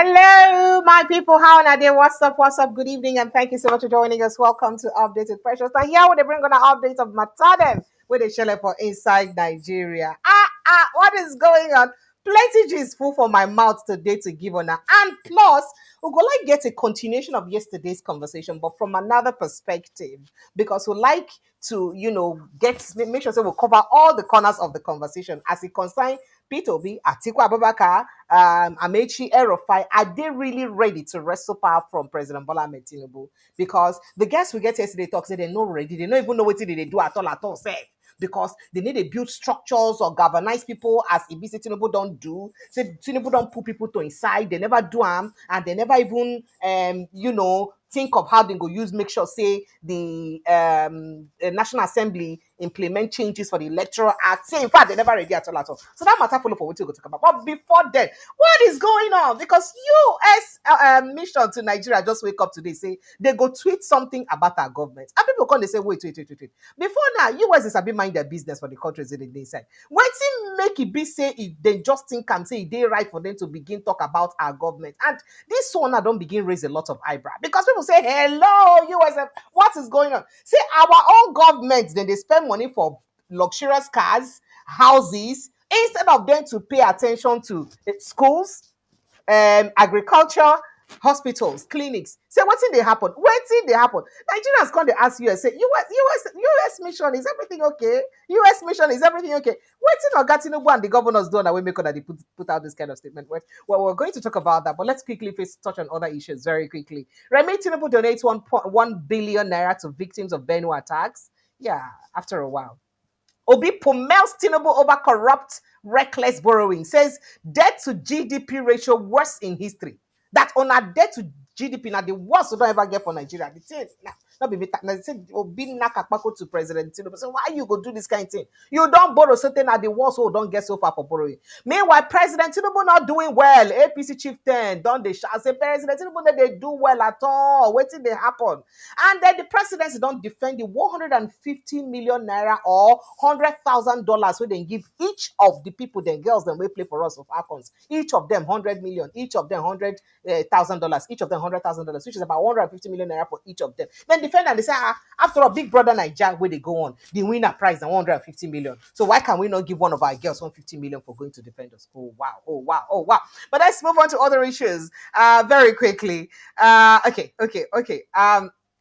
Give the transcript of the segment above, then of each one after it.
Hello, my people. How are they? What's up? What's up? Good evening, and thank you so much for joining us. Welcome to Updated Precious. Now, here we bring on an update of Matadem with a shell for inside Nigeria. What is going on? Plenty is full for my mouth today to give on that. And plus, we're going to get a continuation of yesterday's conversation, but from another perspective, because we like to, make sure we'll cover all the corners of the conversation as it concerns Peter Obi, Atiku Abubakar, Amechi Erofai. Are they really ready to wrestle power from President Bola Ahmed Tinubu? Because the guests we get yesterday talk say they're not ready. They don't even know what they do at all, say. Because they need to build structures or galvanize people as Ibisi Tinubu don't do. Say Tinubu don't put people to inside. They never do them, and they never even, think of how they go use, make sure, say, the National Assembly implement changes for the Electoral Act. Say, in fact, they never ready at all. So that matter follow for what we go talk about. But before then, what is going on? Because U.S Mission to Nigeria just wake up today, say, they go tweet something about our government. And people come, they say, wait. Before now, U.S. is a bit mind their business for the countries in the inside. Waiting make it be say, they just think and say, they right for them to begin talk about our government. And this one, I don't begin raise a lot of eyebrow. Because people say, hello, USA, what is going on? Say, our own government, then they spend money for luxurious cars, houses, instead of them to pay attention to schools, agriculture, hospitals, clinics. Say, what's in they happen? Nigerians come to ask US, say, US mission, is everything okay? US mission, is everything okay? Waiting on Tinubu and the governors do that we make that they put out this kind of statement. Well, we're going to talk about that, but let's quickly touch on other issues very quickly. Remi Tinubu donates 1.1 billion naira to victims of Benue attacks. Yeah, after a while. Obi pummels Tinubu over corrupt, reckless borrowing. Says debt to GDP ratio worst in history. That on a debt to GDP, now the worst we don't ever get for Nigeria. The thing, not be now they say Obi nakakpako to President Tinubu. So why you go do this kind of thing? You don't borrow something at the worst who don't get so far for borrowing. Meanwhile, President Tinubu not doing well. APC chieftain don't they shout say President Tinubu they do well at all. Waiting they happen. And then the presidency don't defend the 150 million naira or $100,000 where they give each of the people, the girls, them we play for us of Akons. Each of them 100 million, each of them $100,000, each of them $100,000, which is about 150 million naira for each of them. Then defend and they say, after a Big Brother Nigeria where they go on, the winner prize is 150 million. So why can we not give one of our girls 150 million for going to defend us? Oh wow. But let's move on to other issues very quickly. Okay.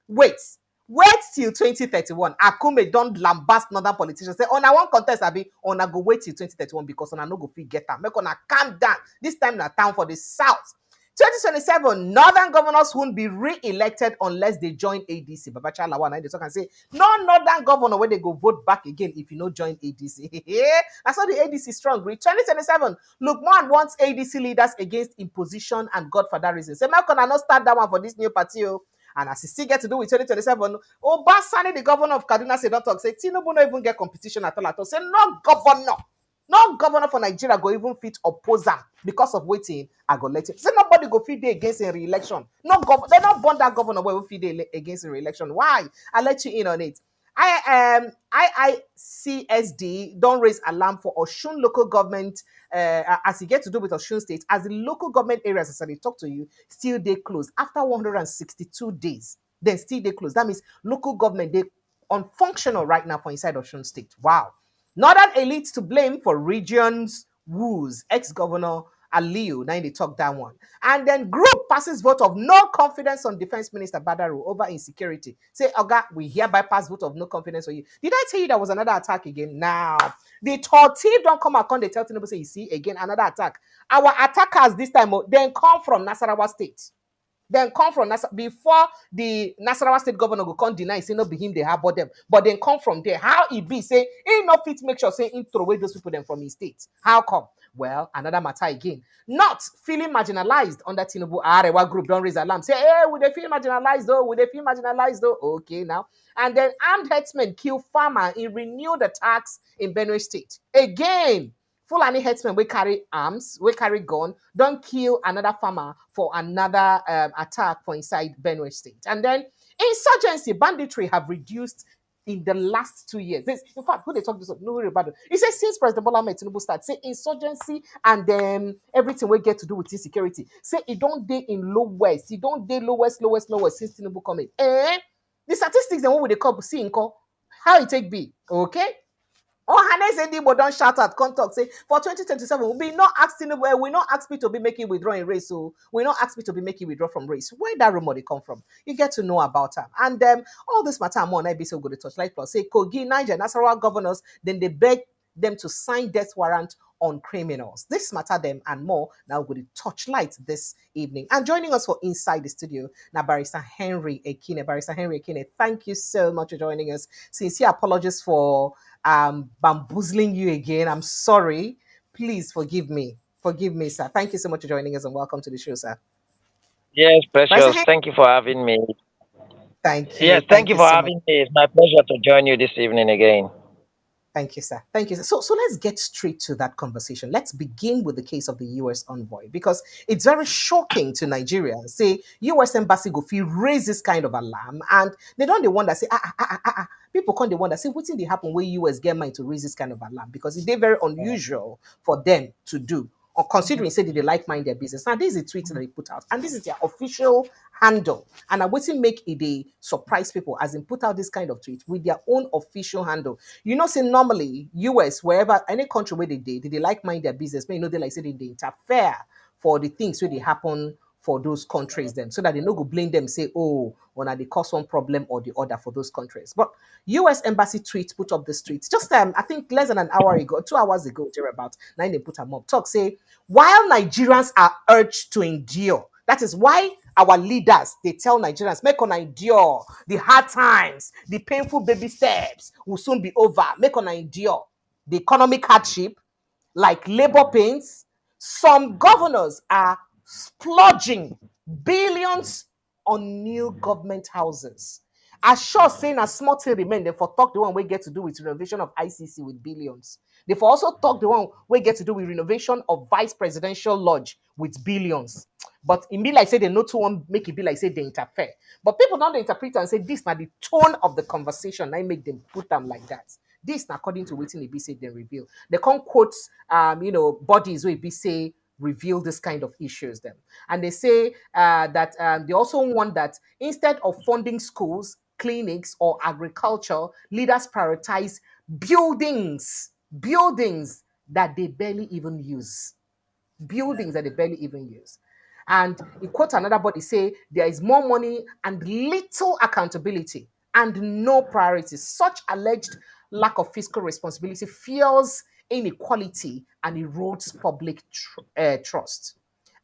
Wait till 2031. Akume don't lambast northern politicians. Say, on one contest, I be on go wait till 2031 because on no go fit get them. Make on calm down. This time na time for the South. 2027, northern governors won't be re-elected unless they join ADC. Babacha Lawan, they talk and say, no northern governor when they go vote back again if you no join ADC. That's how the ADC strong. 2027, Lukman wants ADC leaders against imposition and Godfather reasons. Say, Malcolm, I not start that one for this new party. And as it still get to do with 2027, Obasani, the governor of Kaduna, said, don't talk. Say, Tinubu no even get competition at all. Say, no governor for Nigeria go even fit oppose am because of waiting. I go let it. Say nobody go fit dey against a re-election. They not born that governor where we fit dey against a re-election. Why? I let you in on it. IICSD don't raise alarm for Osun local government as you get to do with Osun State, as the local government areas, as I talk to you, still they close after 162 days. Then still they close. That means local government they unfunctional right now for inside Osun State. Wow. Northern elites to blame for regions woos. Ex-governor Aliyu, now they talk that one. And then group passes vote of no confidence on Defense Minister Badaru over insecurity. Say, Oga, we hereby pass vote of no confidence on you. Did I tell you there was another attack again? Now, the Tortiv don't come account, they tell Tinubu, say, you see, again, another attack. Our attackers this time, then come from Nasarawa State. Then come from before the Nasarawa State governor go come deny, say no be him they have bought them, but then come from there. How it be say he no fit make sure say he throw away those people them from his state? How come? Well, another matter again. Not feeling marginalized under Tinubu Arewa group don't raise alarm. Say, hey, would they feel marginalized though? Would they feel marginalized though? Okay, now. And then armed herdsmen kill farmer in renewed attacks in Benue State. Again. Fulani herdsmen we carry arms, we carry gun, don't kill another farmer for another attack for inside Benue State. And then insurgency, banditry have reduced in the last 2 years. In fact, who they talk this no worry about it. He says since President Bola Ahmed Tinubu start, say insurgency and everything we get to do with insecurity. Say it don't day in lowest, it don't day lowest since Tinubu coming. The statistics and what would they call see in call how it take be okay. Ohane said Igbo don't shout at contact say for 2027 we not asking we not ask me to be making withdraw in race, so we not ask me to be making withdraw from race. Where that rumor they come from? You get to know about them. And all this matter more I be so good to touch like plus say Kogi, Niger, Nasarawa governors, then they beg them to sign death warrant on criminals. This matter them and more now going to touch light this evening. And joining us for inside the studio now Barrister Henry Ekine. Barrister Henry Ekine, thank you so much for joining us. Sincere apologies for bamboozling you again. I'm sorry. Please forgive me. Forgive me, sir. Thank you so much for joining us and welcome to the show, sir. Yes, Barrister Precious. Henry, Thank you for having me. thank Yes, you. thank Thank you you for so much. having me. It's my pleasure to join you this evening again. Thank you, sir. Thank you, sir. So let's get straight to that conversation. Let's begin with the case of the U.S. envoy because it's very shocking to Nigeria. Say U.S. embassy go feel raise this kind of alarm, and they don't the wonder say people can't the wonder say what's in the happen where U.S. get mind to raise this kind of alarm because it's very unusual for them to do. Or considering say they like mind their business. Now this is a tweet that they put out, and this is their official handle. And I wouldn't make it a surprise people as in put out this kind of tweet with their own official handle. You know, say normally US, wherever any country where they like mind their business, but you know they like say they interfere for the things where they happen for those countries them so that they no go blame them say oh when they cause one problem or the other for those countries. But US embassy tweet put up the tweet just I think less than an hour ago, 2 hours ago, about nine they put them up. Talk say while Nigerians are urged to endure, that is why our leaders they tell Nigerians make on endure the hard times, the painful baby steps will soon be over. Make on endure the economic hardship like labor pains. Some governors are splurging billions on new government houses. As sure saying a small thing remain, they for talk the one we get to do with renovation of ICC with billions. They for also talk the one we get to do with renovation of vice presidential lodge with billions. But in be like say they no to one make it be like say they interfere. But people don't interpret and say this now the tone of the conversation. I make them put them like that. This na according to waiting be say they reveal. They can't quote bodies where be say reveal this kind of issues them. And they say that they also want that instead of funding schools, clinics, or agriculture, leaders prioritize buildings that they barely even use buildings that they barely even use. And he quote another body say there is more money and little accountability and no priorities. Such alleged lack of fiscal responsibility fuels inequality and erodes public trust.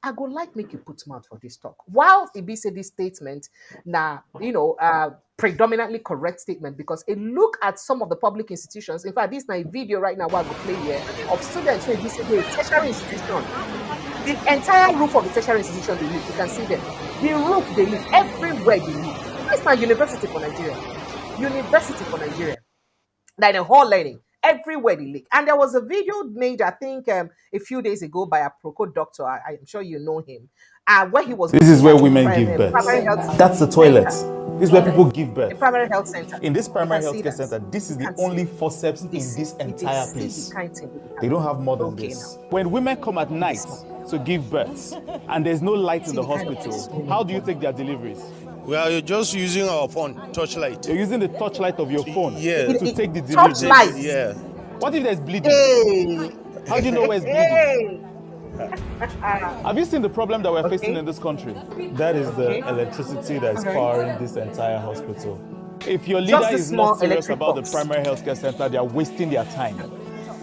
I go like make you put mouth for this talk. While it be say this statement, now predominantly correct statement because it look at some of the public institutions. In fact, this is my video right now. What I go play here of students who this is a tertiary institution the entire roof of the tertiary institution they live. You can see them. The roof they live, everywhere they live. It's my university for Nigeria. University for Nigeria. Like the whole learning. Everywhere they live. And there was a video made, I think, a few days ago by a Proco doctor. I'm sure you know him. Where he was This is looking where at a women give birth. primary health That's the toilet. center. This is where people give birth. A primary health center. In this You can primary see healthcare that. center, this is You the can only see. forceps in this They entire see the place. kind of thing they They don't have more than okay, this. now. When women come at night to give birth and there's no light in See the the kind of hospital, thing. how do you take their deliveries? Well, you're just using our phone, touchlight. You're using the touchlight of your phone Yeah. to take the Touch deliveries. light. Yeah. What if there's bleeding? Hey. How do you know where it's bleeding? Hey. Have you seen the problem that we're facing Okay. in this country? That is the Okay. electricity that is Okay. powering this entire hospital. If your Just leader the is not small serious electric about the box. primary healthcare center, they are wasting their time.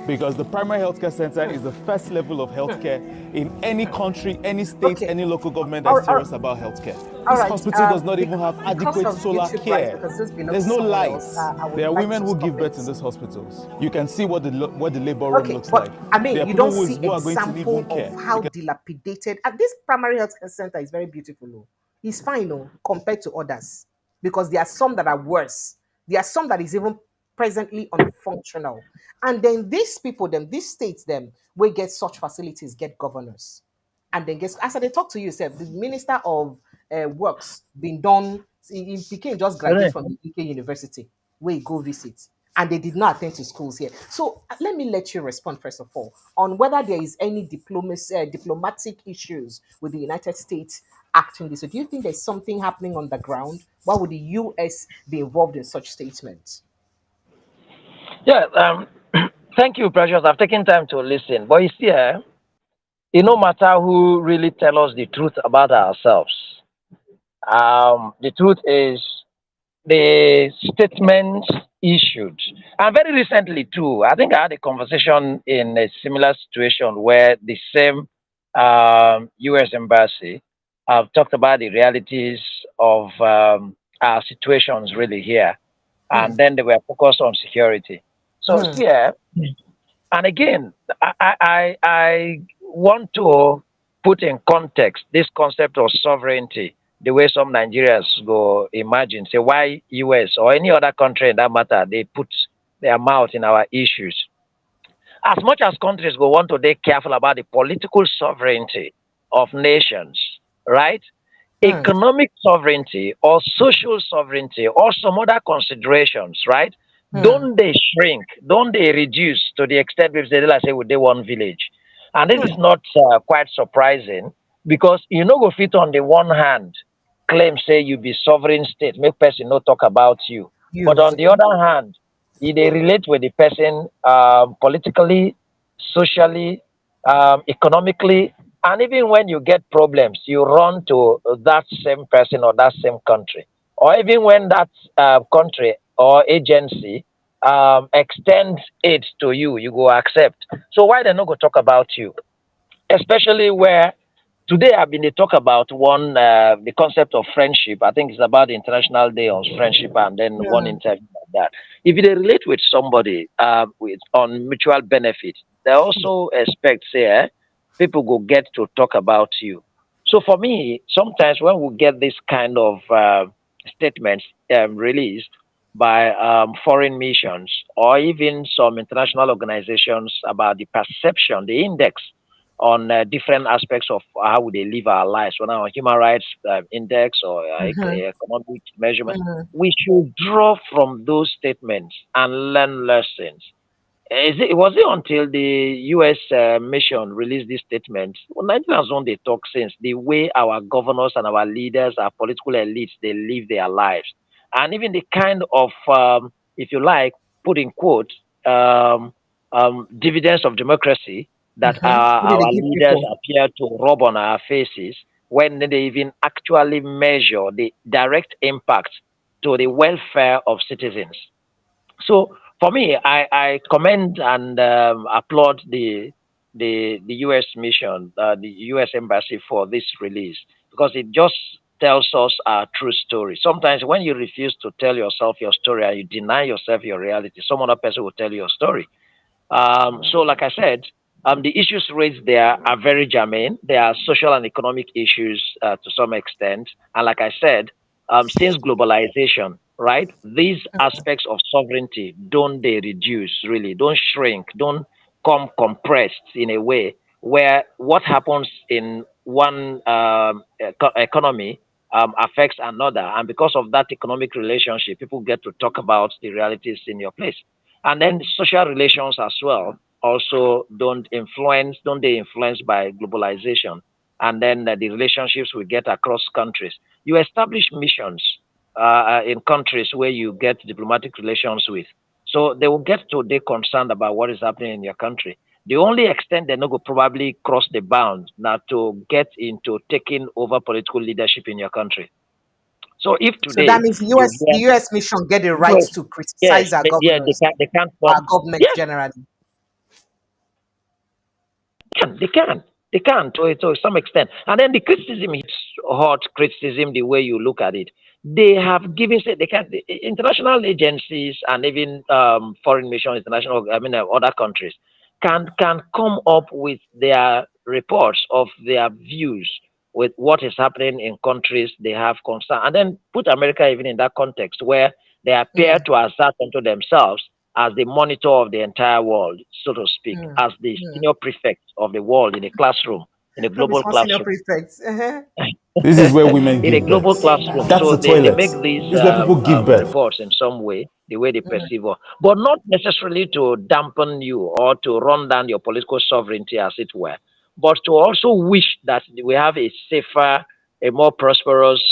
Because the primary healthcare center is the first level of healthcare in any country, any state, Okay. any local government All that's right. serious about healthcare. All This right. hospital does not even have Because adequate of solar YouTube rights, care. because this belongs There's to no someone lights. else, I would There are like women to who stop give birth it. in these hospitals. You can see what the labor room Okay, looks but like. I mean, There are you people don't see who are going to need example wound care. of how dilapidated. And this primary health care center is very beautiful. Oh. It's fine, oh, compared to others, because there are some that are worse. There are some that is even presently unfunctional. And then these people, these states, will get such facilities, get governors. And then guess as they talk to you, sir, the Minister of Works been done, he became just graduate from the UK University. where you go visit, and they did not attend to schools here. So let me let you respond first of all on whether there is any diplomatic issues with the United States acting this. So do you think there's something happening on the ground? Why would the U.S. be involved in such statements? Yeah, thank you, Precious. I've taken time to listen. But you see, it no matter who really tell us the truth about ourselves. The truth is the statements issued. And very recently, too, I think I had a conversation in a similar situation where the same U.S. embassy talked about the realities of our situations really here. And then they were focused on security. So, yeah, and again, I want to put in context this concept of sovereignty, the way some Nigerians go imagine, say, why US or any other country in that matter, they put their mouth in our issues. As much as countries go want to be careful about the political sovereignty of nations, right? Economic sovereignty or social sovereignty or some other considerations, right? Don't they shrink? Don't they reduce to the extent we say, let's say, with the one village? And this is not quite surprising because you know, go fit on the one hand, claim say you be sovereign state, make person not talk about you. But on the other hand, they relate with the person politically, socially, economically, and even when you get problems, you run to that same person or that same country. Or even when that country or agency extends aid to you, you go accept. So why they not go talk about you? Especially where today I've been to talk about one the concept of friendship. I think it's about the International Day on Friendship, and then one interview like that. If they relate with somebody with on mutual benefit, they also expect say people go get to talk about you. So for me, sometimes when we get this kind of statements released by foreign missions or even some international organizations about the perception, the index on different aspects of how they live our lives, whether on human rights index or economic measurement, we should draw from those statements and learn lessons. Was it until the U.S. Mission released this statement? Well, Nigerians don't they talk since the way our governors and our leaders, our political elites, they live their lives, and even the kind of, if you like, put in quotes, dividends of democracy that our leaders appear to rub on our faces when they even actually measure the direct impact to the welfare of citizens. So for me, I commend and applaud the U.S. mission, the U.S. embassy for this release because it just tells us a true story. Sometimes when you refuse to tell yourself your story and you deny yourself your reality, some other person will tell you your story. So, like I said, the issues raised there are very germane. They are social and economic issues to some extent. And like I said, since globalization, right, these aspects of sovereignty don't they reduce, really, don't shrink, don't come compressed in a way where what happens in one economy affects another. And because of that economic relationship, people get to talk about the realities in your place. And then social relations as well also don't they influence by globalization? And then the relationships we get across countries. You establish missions in countries where you get diplomatic relations with. So they will get to be concerned about what is happening in your country. The only extent they're not going to probably cross the bound now to get into taking over political leadership in your country. So if So that today means you the hear U.S. mission get the right yes, to yes, criticize our yeah, governors, they can't our come. government Yeah, generally. they can to some extent. And then the criticism is hot criticism the way you look at it. They have given say they can the international agencies and even foreign missions, international other countries can come up with their reports of their views with what is happening in countries they have concern, and then put America even in that context where they appear to assert unto themselves as the monitor of the entire world, so to speak, as the senior prefect of the world in a classroom, in a No be global small senior classroom. prefects. This is where women In a give global birth. classroom. That's So the they toilet. make these This is where people give birth. reports in some way. the way they perceive us, but not necessarily to dampen you or to run down your political sovereignty, as it were, but to also wish that we have a safer, a more prosperous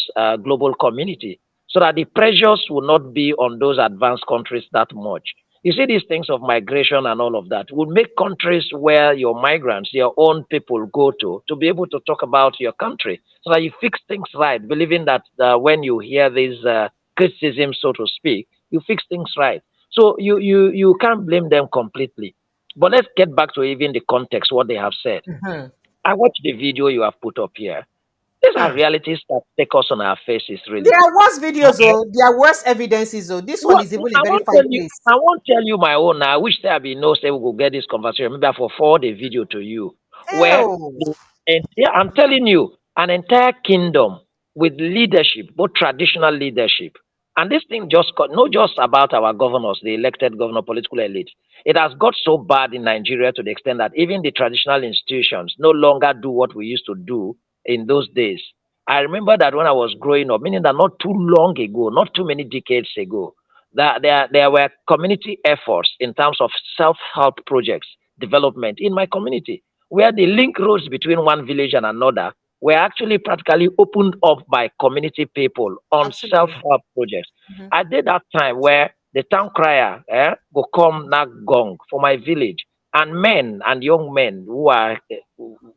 global community, so that the pressures will not be on those advanced countries that much. You see, these things of migration and all of that would make countries where your migrants, your own people go to be able to talk about your country, so that you fix things right, believing that when you hear these criticisms, so to speak, you fix things right. So you can't blame them completely. But let's get back to even the context, what they have said. Mhm. I watched the video you have put up here. These are realities that take us on our faces, really. There are worse videos, oh, there are worse evidences, oh. This one What is even a I very won't fine tell you, place. I won't tell you my own now. I wish there be no say we will get this conversation. Maybe I will forward a video to you where Ew. and yeah, I'm telling you, an entire kingdom with leadership, both traditional leadership. And this thing just got not just about our governors, the elected governor, political elite. It has got so bad in Nigeria to the extent that even the traditional institutions no longer do what we used to do in those days. I remember that when I was growing up, meaning that not too long ago, not too many decades ago, that there were community efforts in terms of self-help projects development in my community, where the link roads between one village and another were actually practically opened up by community people on Absolutely. self-help projects. Mhm. I did that time where the town crier will come knock gong for my village, and men and young men who are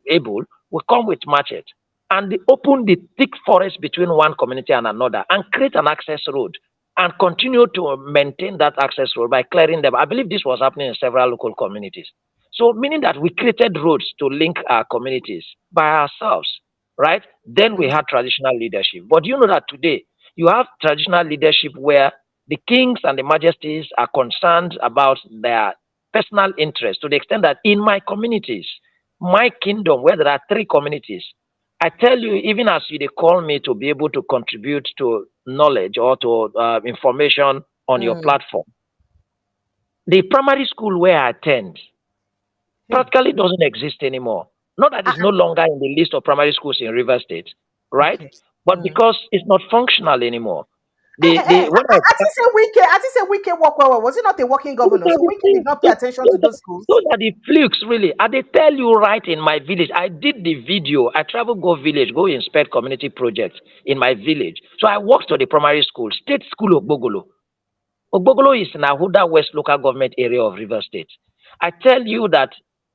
able will come with machete, and they open the thick forest between one community and another and create an access road and continue to maintain that access road by clearing them. I believe this was happening in several local communities. So, meaning that we created roads to link our communities by ourselves, right? Then we had traditional leadership. But you know that today you have traditional leadership where the kings and the majesties are concerned about their personal interests to the extent that in my communities, my kingdom, where there are three communities, I tell you, even as you they call me to be able to contribute to knowledge or to information on your Mm. platform, the primary school where I attend Hey. practically doesn't exist anymore. Not that it's no longer in the list of primary schools in River State, right? Okay. But Mm. because it's not functional anymore. The when I think say Wike work well. Was it not a working those governor? are So the Wike did things, not pay attention to those schools. those are the flukes, really. And they tell you right in my village. I did the video. I travel, go village, go inspect community projects in my village. So I walked to the primary school, State School of Bogolo. Ogbogolo is in Ahuda West local government area of River State. I tell you that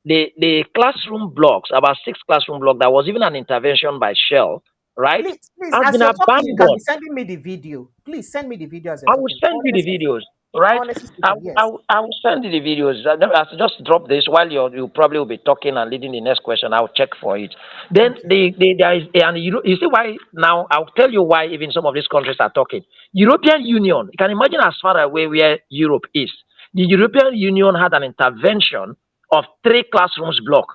the classroom blocks, about 6 classroom blocks, there was even an intervention by Shell, right? Please, Has as been you're talking, you can be abandoned. sending me the video. Please send me the video as you're I will talking. send you the videos, right? Honestly speaking, yes. I will send you the videos. I just drop this while you probably will be talking and leading the next question. I'll check for it. Then Okay. there is, and you see why now. I'll tell you why even some of these countries are talking. European Union. You can imagine as far away where Europe is. The European Union had an intervention of 3 classrooms block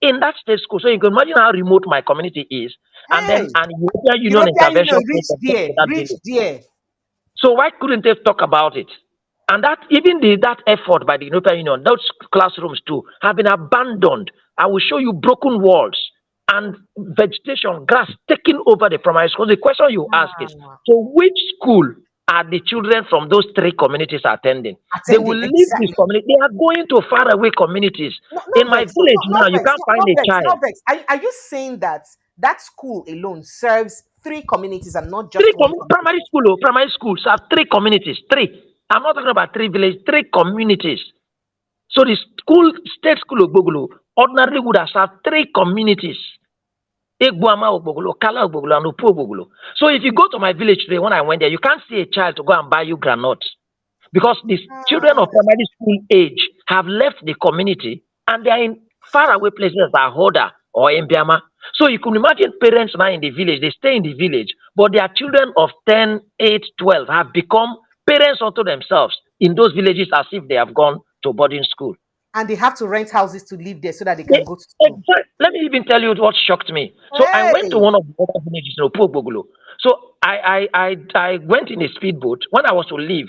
in that state school. So you can imagine how remote my community is, and then Hey, an European Union European intervention Union came reached to there, that reached village. there. So why couldn't they talk about it? And that even that effort by the European Union, those classrooms too, have been abandoned. I will show you broken walls and vegetation, grass taking over the primary school. The question you ask is, Ah, so which school are the children from those 3 communities attending? They will attending leave this exactly. community. They are going to faraway communities. No, In no my vex, no, village no now, you vex, can't no, find no a vex, no child. vex. Are you saying that that school alone serves three communities and not Three just one community? primary schools have 3 communities. Three. I'm not talking about 3 villages, 3 communities. So the state school of Bogolo ordinarily would have served 3 communities. Egbuama Ogbogolo, Kala Ogbogolo, and Opu Ogbogolo. So if you go to my village today, when I went there, you can't see a child to go and buy you granuts because the children Ah, of primary school age have left the community and they are in faraway places like Hoda or Mbiama. So you can imagine parents now in the village, they stay in the village, but their children of 10, 8, 12 have become parents unto themselves in those villages as if they have gone to boarding school. and they have to rent houses to live there so that they can go to school. Exactly. Let me even tell you what shocked me. So I went to Hey, one of the other villages in Opogbogolo. So I went in a speedboat. When I was to leave,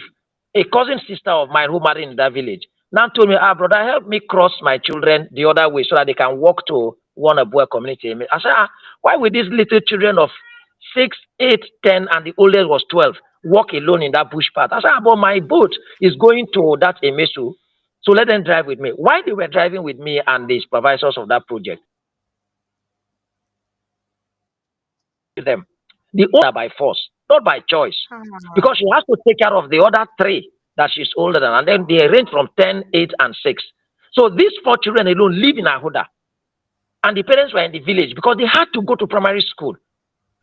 a cousin sister of mine who married in that village now told me, brother, help me cross my children the other way so that they can walk to one of our community. I said, why would these little children of 6, 8, 10, and the oldest was 12? walk alone in that bush path. I said, but my boat is going to that Emesu, so let them drive with me. Why they were driving with me and the supervisors of that project? Them, the owner by force, not by choice, because she has to take care of the other three that she's older than, and then they range from 10, 8, and 6. So these 4 children alone live in Ahoda, and the parents were in the village because they had to go to primary school.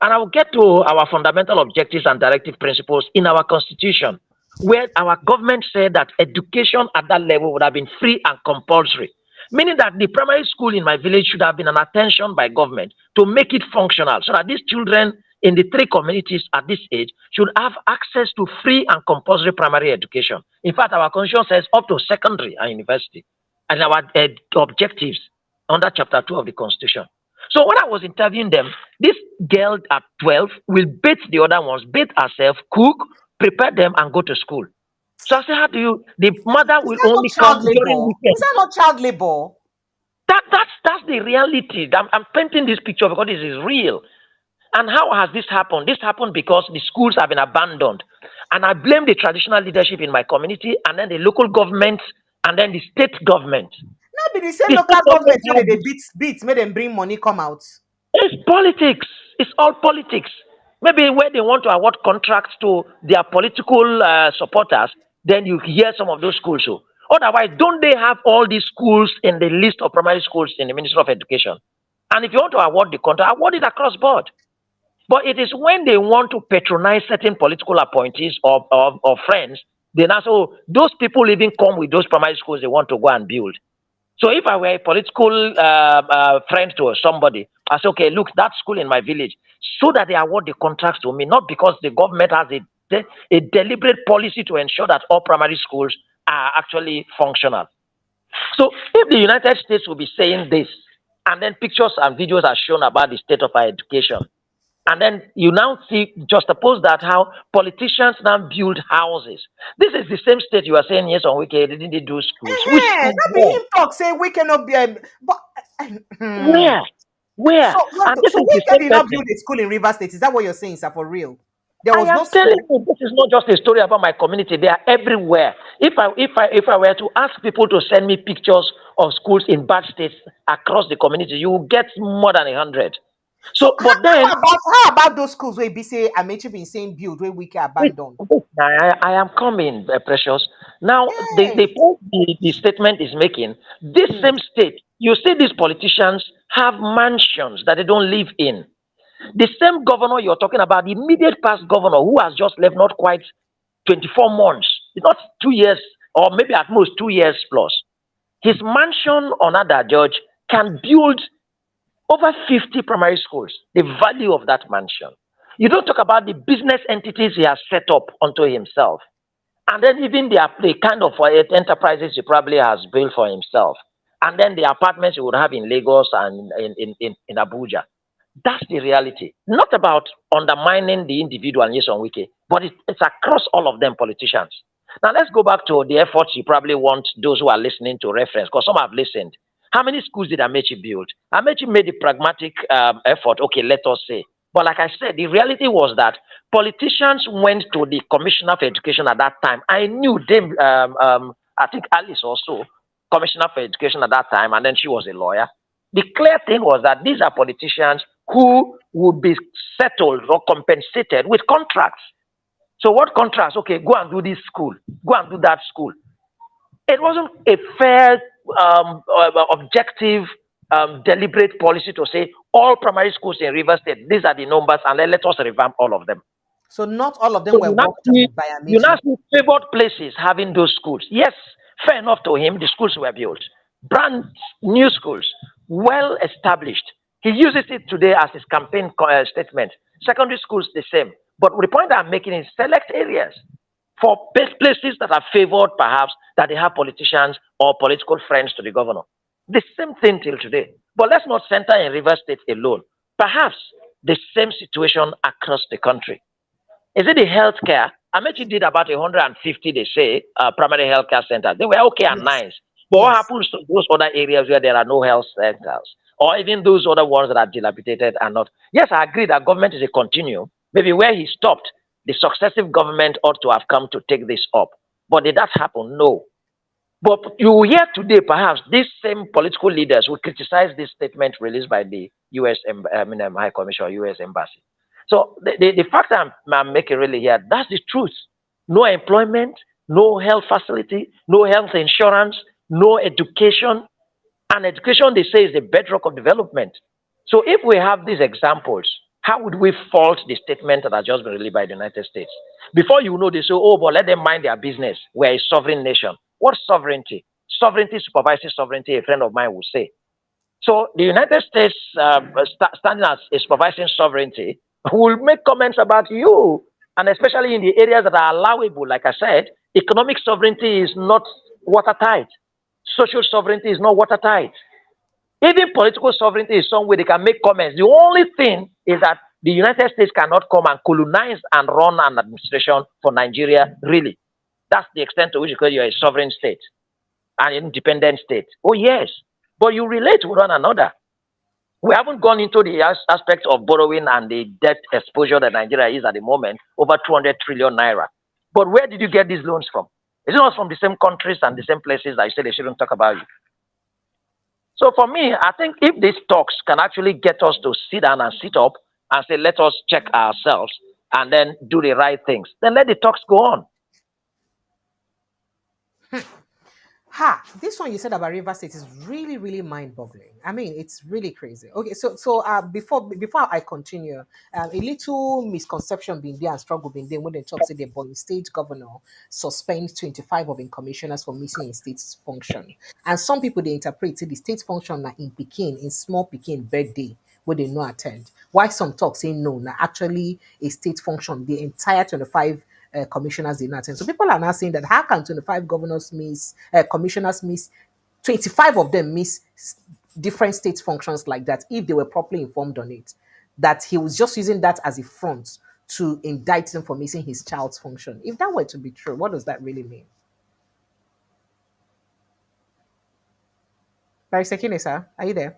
And I will get to our fundamental objectives and directive principles in our constitution, where our government said that education at that level would have been free and compulsory, meaning that the primary school in my village should have been an attention by government to make it functional, so that these children in the 3 communities at this age should have access to free and compulsory primary education. In fact, our constitution says up to secondary and university, and our objectives under chapter 2 of the constitution. So when I was interviewing them, this girl at 12 will bathe the other ones, bathe herself, cook, prepare them, and go to school. So I said, how do you? The mother will only come during weekends. Is that not child labor? That's the reality. I'm painting this picture because this is real. And how has this happened? This happened because the schools have been abandoned. And I blame the traditional leadership in my community, and then the local government, and then the state government. Not be the same local government where they beat, make them bring money come out. It's politics. It's all politics. Maybe where they want to award contracts to their political supporters, then you hear some of those schools. So otherwise, don't they have all these schools in the list of primary schools in the Ministry of Education? And if you want to award the contract, award it across board. But it is when they want to patronize certain political appointees or friends, they now say, oh, those people even come with those primary schools they want to go and build. So if I were a political friend to somebody, I say, okay, look, that school in my village, so that they award the contracts to me, not because the government has a deliberate policy to ensure that all primary schools are actually functional. So if the United States will be saying this, and then pictures and videos are shown about the state of our education, and then you now see, just suppose that how politicians now build houses. This is the same state you are saying, yes, on weekend, didn't they do schools? That be him talk, say we cannot be but where? So we can not build a school in Rivers State. Is that what you're saying, sir, for real? There was no telling you, this is not just a story about my community. They are everywhere. If I were to ask people to send me pictures of schools in bad states across the community, you will get more than 100. So but then how about those schools where be say Amechi been saying build where we can abandon? I am coming, Precious. Now the statement is making, this same state, you see these politicians have mansions that they don't live in. The same governor you're talking about, the immediate past governor who has just left not quite 24 months, not 2 years, or maybe at most 2 years plus. His mansion on Ada George can build over 50 primary schools, the value of that mansion. You don't talk about the business entities he has set up unto himself. And then even the kind of enterprises he probably has built for himself. And then the apartments he would have in Lagos and in Abuja. That's the reality. Not about undermining the individual in Nyesom Wike, but it's across all of them politicians. Now let's go back to the efforts you probably want those who are listening to reference, because some have listened. How many schools did Amechi build? Amechi made a pragmatic effort, okay, let us say. But like I said, the reality was that politicians went to the Commissioner for Education at that time. I knew them, I think Alice also, Commissioner for Education at that time, and then she was a lawyer. The clear thing was that these are politicians who would be settled or compensated with contracts. So what contracts? Okay, go and do this school. Go and do that school. It wasn't a fair, objective, deliberate policy to say all primary schools in Rivers State, these are the numbers, and then let us revamp all of them. So not all of them were worked by Amechi. You now see favored places having those schools. Yes, fair enough to him, the schools were built. Brand new schools, well established. He uses it today as his campaign statement. Secondary schools, the same. But the point I'm making is select areas for places that are favored, perhaps, that they have politicians or political friends to the governor. The same thing till today. But let's not center in Rivers State alone. Perhaps the same situation across the country. Is it the healthcare? Amechi did about 150, they say, primary healthcare centers. They were okay and nice. But what happens to those other areas where there are no health centers? Or even those other ones that are dilapidated and not? Yes, I agree that government is a continuum. Maybe where he stopped, The successive government ought to have come to take this up. But did that happen? No. But you will hear today, perhaps, these same political leaders will criticize this statement released by the U.S. High Commission or U.S. Embassy. So the fact I'm making really here, that's the truth. No employment, no health facility, no health insurance, no education. And education, they say, is the bedrock of development. So if we have these examples, how would we fault the statement that has just been released by the United States? Before you know, they say, oh, but let them mind their business. We're a sovereign nation. What sovereignty? Sovereignty supervises sovereignty, a friend of mine would say. So the United States, standing as a supervising sovereignty, will make comments about you, and especially in the areas that are allowable. Like I said, economic sovereignty is not watertight. Social sovereignty is not watertight. Even political sovereignty is some way they can make comments. The only thing is that the United States cannot come and colonize and run an administration for Nigeria, really. That's the extent to which you're a sovereign state, an independent state. Oh, yes. But you relate to one another. We haven't gone into the aspect of borrowing and the debt exposure that Nigeria is at the moment, over 200 trillion naira. But where did you get these loans from? Is it not from the same countries and the same places that you say they shouldn't talk about you? So for me, I think if these talks can actually get us to sit down and sit up and say, let us check ourselves and then do the right things, then let the talks go on. This one you said about River State is really, really mind-boggling. I mean, it's really crazy. Okay, so before I continue, a little misconception being there and struggle being there when they talk say the Boy State governor suspends 25 of the commissioners for missing in state function, and some people they interpret say the state function na in Pekin in small Pekin birthday where they no attend. Why some talk say no, now actually a state function the entire 25 commissioners did not attend. So people are now saying that how can 25 governors miss, commissioners miss, 25 of them miss different state functions like that if they were properly informed on it? That he was just using that as a front to indict him for missing his child's function. If that were to be true, what does that really mean? Barry Sekine, sir, are you there?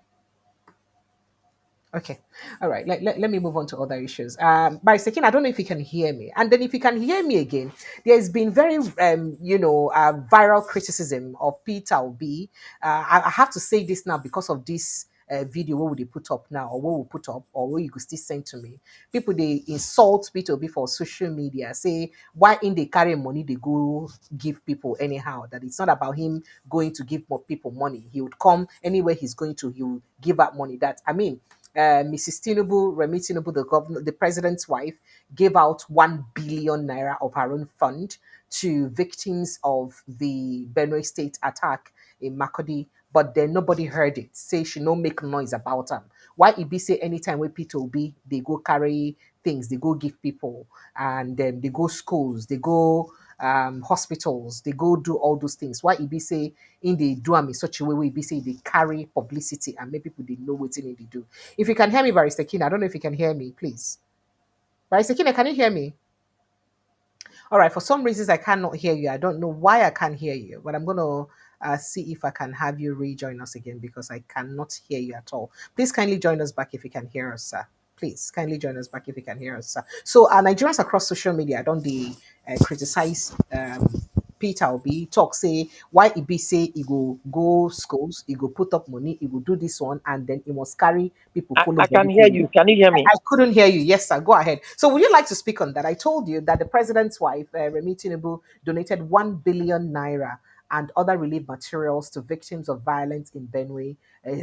Okay. All right. Let me move on to other issues. By second, I don't know if you can hear me. And then if you can hear me again, there's been very, viral criticism of Peter Obi. I have to say this now because of this video what would they put up now or what will put up or what you could still send to me. People, they insult Peter Obi for social media, say why in they carry money they go give people anyhow, that it's not about him going to give more people money. He would come anywhere he's going to, he will give out money. That, I mean, Mrs. Tinubu, Remi Tinubu, the governor, the president's wife, gave out 1 billion naira of her own fund to victims of the Benue State attack in Makodi, but then nobody heard it. Say she no make noise about them. Why it be say anytime when people be they go carry things, they go give people, and then they go schools, they go hospitals, they go do all those things. Why it be say in they do them in such a way where it be say they carry publicity and make people they know what they do. If you can hear me, Barrister King, I don't know if you can hear me, please. Barrister King, can you hear me? All right, for some reasons I cannot hear you. I don't know why I can't hear you, but I'm going to see if I can have you rejoin us again because I cannot hear you at all. Please kindly join us back if you can hear us, sir. Please kindly join us back if you can hear us, sir. So, Nigerians across social media, don't they criticize Peter Obi, talk say why he be say he go schools, he go put up money, he go do this one, and then he must carry people follow I can body hear follow. you. Can you hear me? I couldn't hear you. Yes, sir. Go ahead. So, would you like to speak on that? I told you that the president's wife, Remi Tinubu, donated 1 billion naira and other relief materials to victims of violence in Benue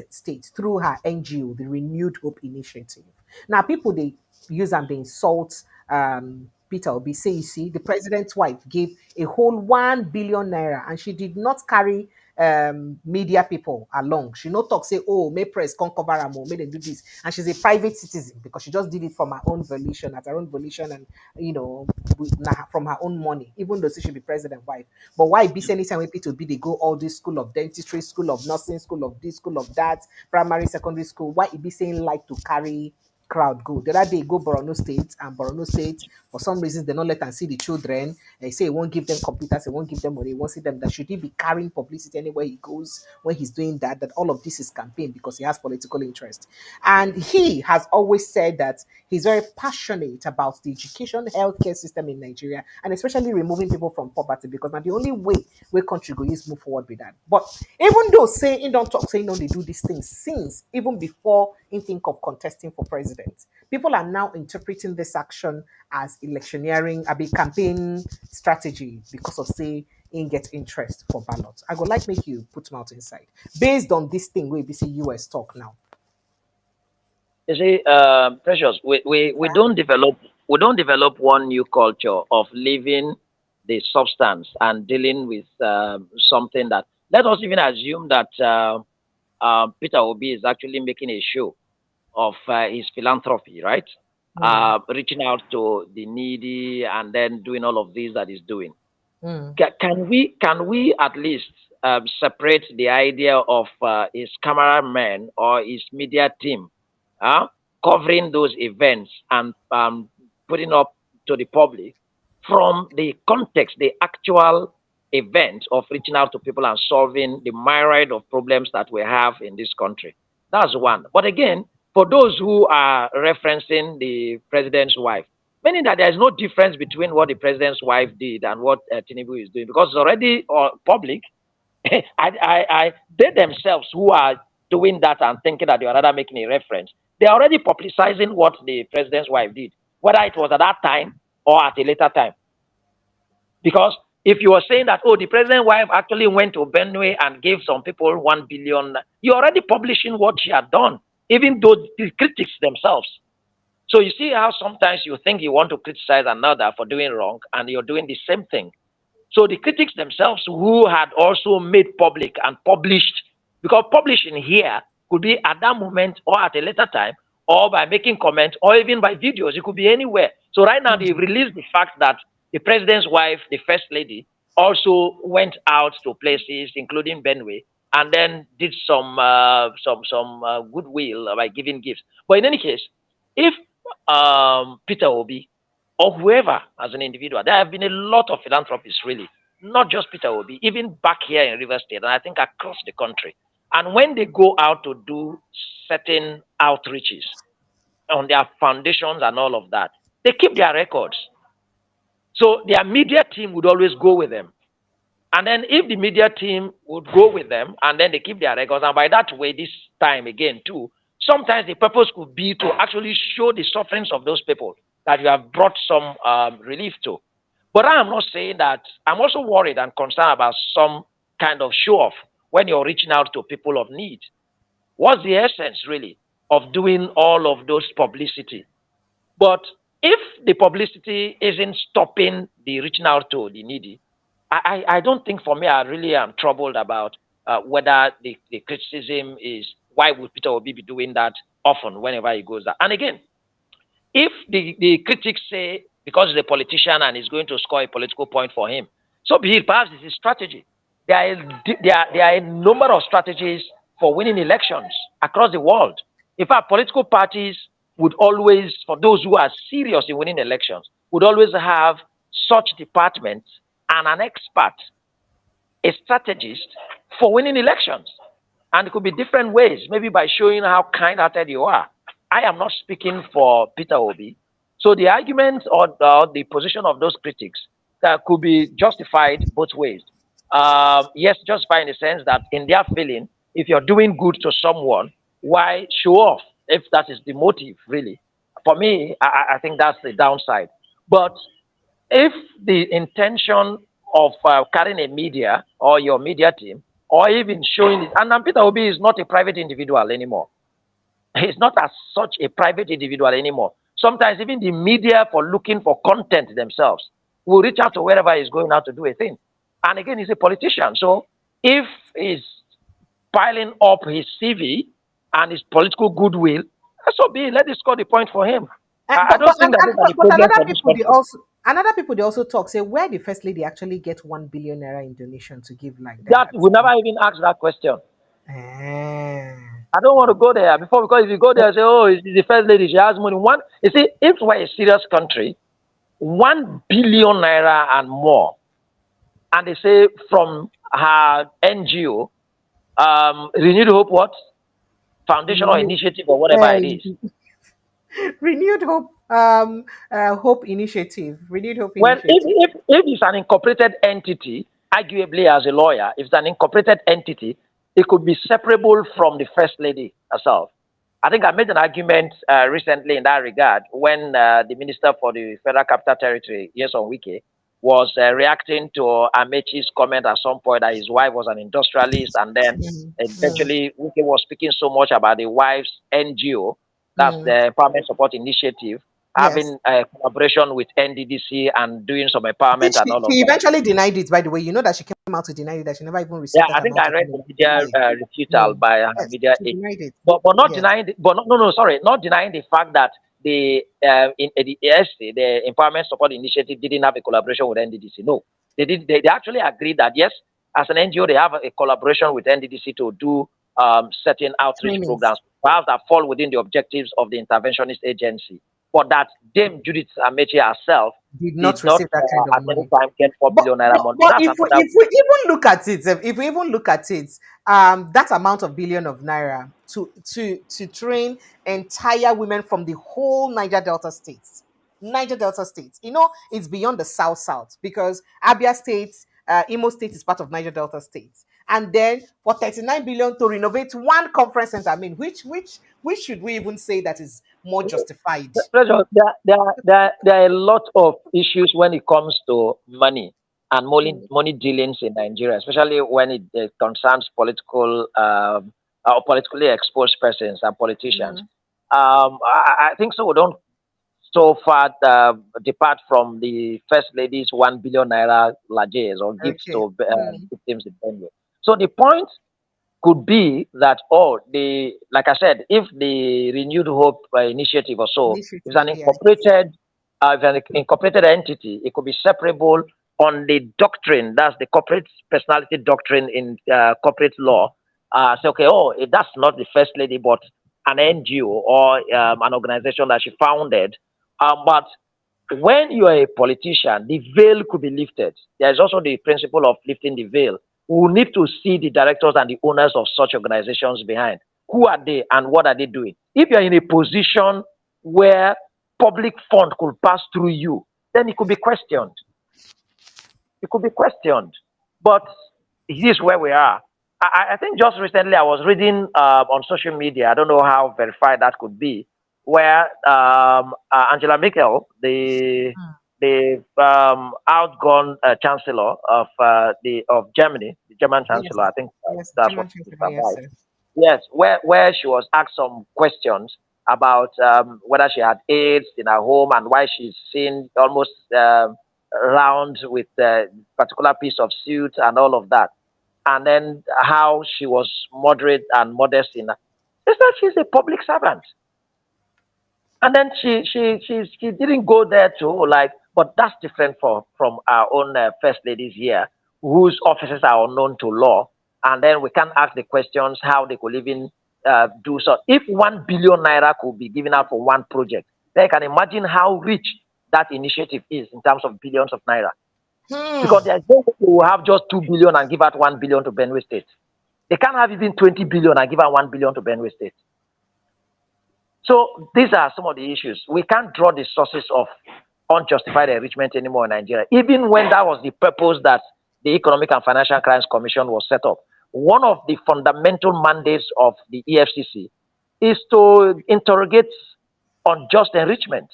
State through her NGO, the Renewed Hope Initiative. Now, people they use and they insult Peter Obi. Say, you see, the president's wife gave a whole 1 billion naira and she did not carry media people along. She no talk say, oh, may press come cover am, may they do this. And she's a private citizen because she just did it from her own volition, at her own volition, and from her own money, even though she should be president wife. But why be anytime when people be they go all this school of dentistry, school of nursing, school of this, school of that, primary, secondary school, why it be saying like to carry crowd go. The other day, go Borno State, and Borno State, for some reason, they don't let them see the children. They say he won't give them computers, he won't give them money, he won't see them. That should he be carrying publicity anywhere he goes when he's doing that? That all of this is campaign because he has political interest. And he has always said that he's very passionate about the education healthcare system in Nigeria, and especially removing people from poverty, because now the only way we country go is move forward with that. But even though saying he don't talk, saying no, they do these things since even before he think of contesting for president, people are now interpreting this action as electioneering, a big campaign strategy because of say in get interest for ballots. I go like make you put mouth inside based on this thing where BC US talk now. You see, Precious, we don't develop one new culture of living the substance and dealing with something that, let us even assume that Peter Obi is actually making a show of his philanthropy, right? Reaching out to the needy and then doing all of these that he's doing. Can we at least separate the idea of his cameraman or his media team uh, covering those events and putting up to the public from the context, the actual event of reaching out to people and solving the myriad of problems that we have in this country? That's one. But again, for those who are referencing the president's wife, meaning that there is no difference between what the president's wife did and what Tinubu is doing, because it's already public. They themselves who are doing that and thinking that they are rather making a reference, they are already publicizing what the president's wife did, whether it was at that time or at a later time. Because if you are saying that, oh, the president's wife actually went to Benue and gave some people 1 billion, you're already publishing what she had done, even though the critics themselves. So you see how sometimes you think you want to criticize another for doing wrong and you're doing the same thing. So the critics themselves who had also made public and published, because publishing here could be at that moment or at a later time, or by making comments, or even by videos. It could be anywhere. So right now they've released the fact that the president's wife, the first lady, also went out to places, including Benue, and then did some goodwill by giving gifts. But in any case, if Peter Obi or whoever as an individual, there have been a lot of philanthropists, really, not just Peter Obi, even back here in River State, and I think across the country. And when they go out to do certain outreaches on their foundations and all of that, they keep their records. So their media team would always go with them. And then if the media team would go with them and then they keep their records, and by that way, this time again too, sometimes the purpose could be to actually show the sufferings of those people that you have brought some relief to. But I am not saying that. I'm also worried and concerned about some kind of show off when you're reaching out to people of need. What's the essence really of doing all of those publicity? But if the publicity isn't stopping the reaching out to the needy, I don't think, for me, I really am troubled about whether the criticism is, why would Peter Obi be doing that often whenever he goes there? And again, if the critics say because he's a politician and he's going to score a political point for him, so be it. Perhaps it's his strategy. There are a number of strategies for winning elections across the world. In fact, political parties would always, for those who are serious in winning elections, would always have such departments and an expert, a strategist for winning elections. And it could be different ways, maybe by showing how kind-hearted you are. I am not speaking for Peter Obi. So the argument or the position of those critics could be justified both ways. Yes, justified in the sense that in their feeling, if you're doing good to someone, why show off if that is the motive, really? For me, I think that's the downside. But if the intention of carrying a media or your media team, or even showing it, and Peter Obi is not a private individual anymore. He's not as such a private individual anymore. Sometimes even the media, for looking for content themselves, will reach out to wherever he's going out to do a thing. And again, he's a politician. So if he's piling up his CV and his political goodwill, so be it. Let it score the point for him. I don't think that but another people they also talk, say, where the first lady actually get 1 billion naira in donation to give like that. That we never even ask that question. I don't want to go there before, because if you go there and say, oh, it's the first lady, she has money. One, you see, if we're a serious country, 1 billion naira and more, and they say from her NGO, Renewed Hope, what? Foundation or Renew- initiative or whatever it uh, is. renewed hope hope initiative. Renewed hope Well, initiative. if it's an incorporated entity, arguably as a lawyer, if it's an incorporated entity, it could be separable from the first lady herself. I think I made an argument recently in that regard when the minister for the Federal Capital Territory, Nyesom Wike, was reacting to Amechi's comment at some point that his wife was an industrialist, and then Mm, mm, eventually Wike was speaking so much about the wife's NGO, that's mm. the Empowerment Support Initiative, Yes. having a collaboration with NDDC and doing some empowerment and all of She that. eventually denied it, by the way. You know that she came out to deny it, that she never even Yeah, received that I think amount I of read money the in media life. recital Mm. by her Yes, media she aide, denied it. but not Yes. denying, but no, sorry, not denying the fact that the in the ESC, the Empowerment Support Initiative, didn't have a collaboration with NDDC. No, they did. They actually agreed that yes, as an NGO, they have a collaboration with NDDC to do certain outreach Trainings. programs, perhaps that fall within the objectives of the interventionist agency. But that Dame Judith Amechi herself Did did not not receive that kind of at any money. time get 4 billion naira money. But That's another. if we even look at it, if we even look at it, that amount of billion of naira to train entire women from the whole Niger Delta states. You know, it's beyond the South because Abia State, Imo State is part of Niger Delta states. And then for 39 billion to renovate one conference center, I mean, which should we even say that is more justified? Pressure, there are a lot of issues when it comes to money and money dealings in Nigeria, especially when it concerns political or politically exposed persons and politicians. Mm, I think so. We don't so far depart from the first lady's 1 billion naira largesse or gifts okay. to Mm, victims in Benue. So the point could be that, oh, the like I said, if the Renewed Hope initiative or so is initiative, an yes. incorporated entity, it could be separable on the doctrine. That's the corporate personality doctrine in corporate law. Say, okay, oh, that's not the first lady, but an NGO or an organization that she founded. But when you are a politician, the veil could be lifted. There is also the principle of lifting the veil. We will need to see the directors and the owners of such organizations behind. Who are they and what are they doing? If you're in a position where public fund could pass through you, then it could be questioned. It could be questioned. But here's where we are. I think just recently I was reading on social media, I don't know how verified that could be, where Angela Merkel, the outgone chancellor of Germany, the German Yes, chancellor, I think yes, that's what German she's chancellor, yes, about. sir. Yes, where she was asked some questions about whether she had AIDS in her home and why she's seen almost round with a particular piece of suit and all of that, and then how she was moderate and modest in her. It's that she's a public servant, and then she didn't go there too, like, but that's different from our own first ladies here, whose offices are unknown to law, and then we can ask the questions how they could even do so. If 1 billion naira could be given out for one project, then you can imagine how rich that initiative is in terms of billions of naira. Because Hmm. there's no way they will have just 2 billion and give out 1 billion to Benue State. They can't have even 20 billion and give out 1 billion to Benue State. So these are some of the issues. We can't draw the sources of unjustified enrichment anymore in Nigeria, even when that was the purpose that the Economic and Financial Crimes Commission was set up. One of the fundamental mandates of the EFCC is to interrogate unjust enrichment,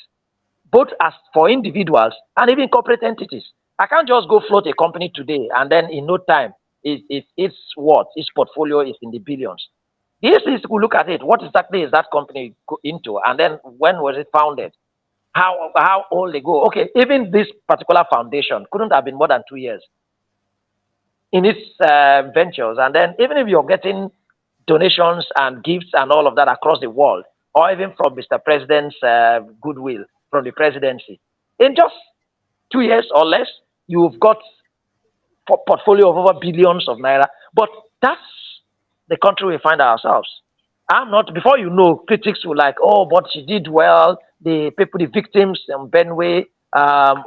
both as for individuals and even corporate entities. I can't just go float a company today and then in no time its portfolio is in the billions. This is we look at it. What exactly is that company into? And then when was it founded? How old they go? Okay, even this particular foundation couldn't have been more than 2 years in its ventures. And then even if you're getting donations and gifts and all of that across the world, or even from Mr. President's goodwill from the presidency, in just 2 years or less, you've got a portfolio of over billions of naira. But that's the country we find ourselves. I'm not, before you know, critics will like, oh, but she did well. The people, the victims in Benue,